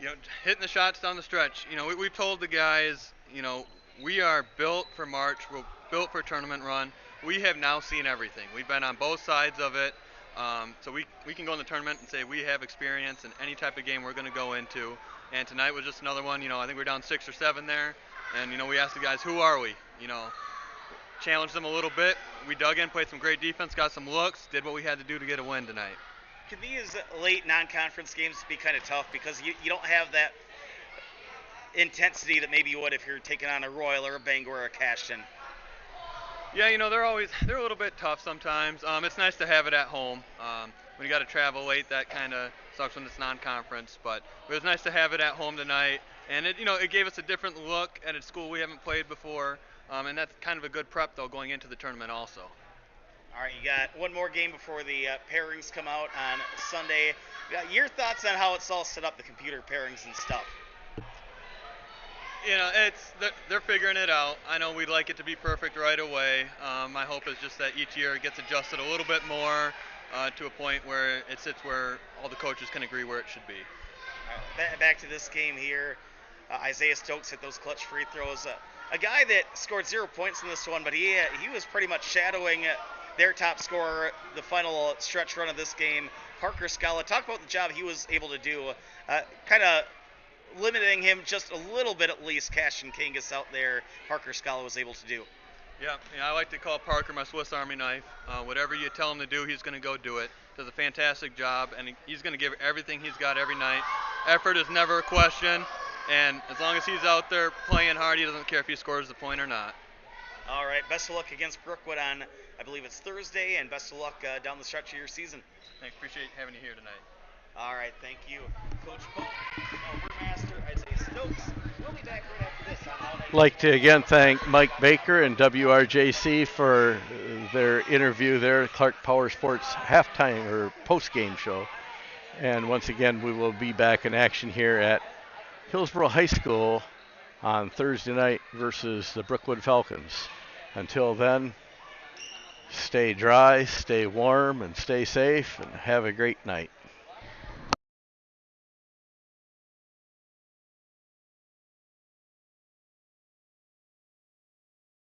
You know, hitting the shots down the stretch. You know, we told the guys, you know, we are built for March. We're built for a tournament run. We have now seen everything. We've been on both sides of it. So we can go in the tournament and say we have experience in any type of game we're going to go into. And tonight was just another one. You know, I think we're down 6 or 7 there. And, you know, we asked the guys, who are we? You know, challenged them a little bit. We dug in, played some great defense, got some looks, did what we had to do to get a win tonight. Can these late non-conference games be kind of tough because you don't have that intensity that maybe you would if you're taking on a Royal or a Bangor or a Cashton? Yeah, you know, they're a little bit tough sometimes. It's nice to have it at home. When you got to travel late, that kind of sucks when it's non-conference. But it was nice to have it at home tonight. And it gave us a different look at a school we haven't played before. And that's kind of a good prep, though, going into the tournament also. All right, you got one more game before the pairings come out on Sunday. Your thoughts on how it's all set up, the computer pairings and stuff? You know, they're figuring it out. I know we'd like it to be perfect right away. My hope is just that each year it gets adjusted a little bit more to a point where it sits where all the coaches can agree where it should be. All right, back to this game here. Isaiah Stokes hit those clutch free throws. A guy that scored 0 points in this one, but he was pretty much shadowing their top scorer the final stretch run of this game, Parker Scala. Talk about the job he was able to do, kind of limiting him just a little bit at least. Cash and Kangas out there, Parker Scala was able to do. Yeah, I like to call Parker my Swiss Army knife. Whatever you tell him to do, he's going to go do it. Does a fantastic job, and he's going to give everything he's got every night. Effort is never a question, and as long as he's out there playing hard, he doesn't care if he scores the point or not. All right, best of luck against Brookwood on, I believe it's Thursday, and best of luck down the stretch of your season. Thanks, appreciate having you here tonight. All right, thank you. Coach Polk, Overmaster, Isaiah Stokes. We'll be back right after this on How I'd like to again thank Mike Baker and WRJC for their interview there at Clark Power Sports halftime or post-game show. And once again, we will be back in action here at Hillsboro High School on Thursday night versus the Brookwood Falcons. Until then, stay dry, stay warm, and stay safe, and have a great night.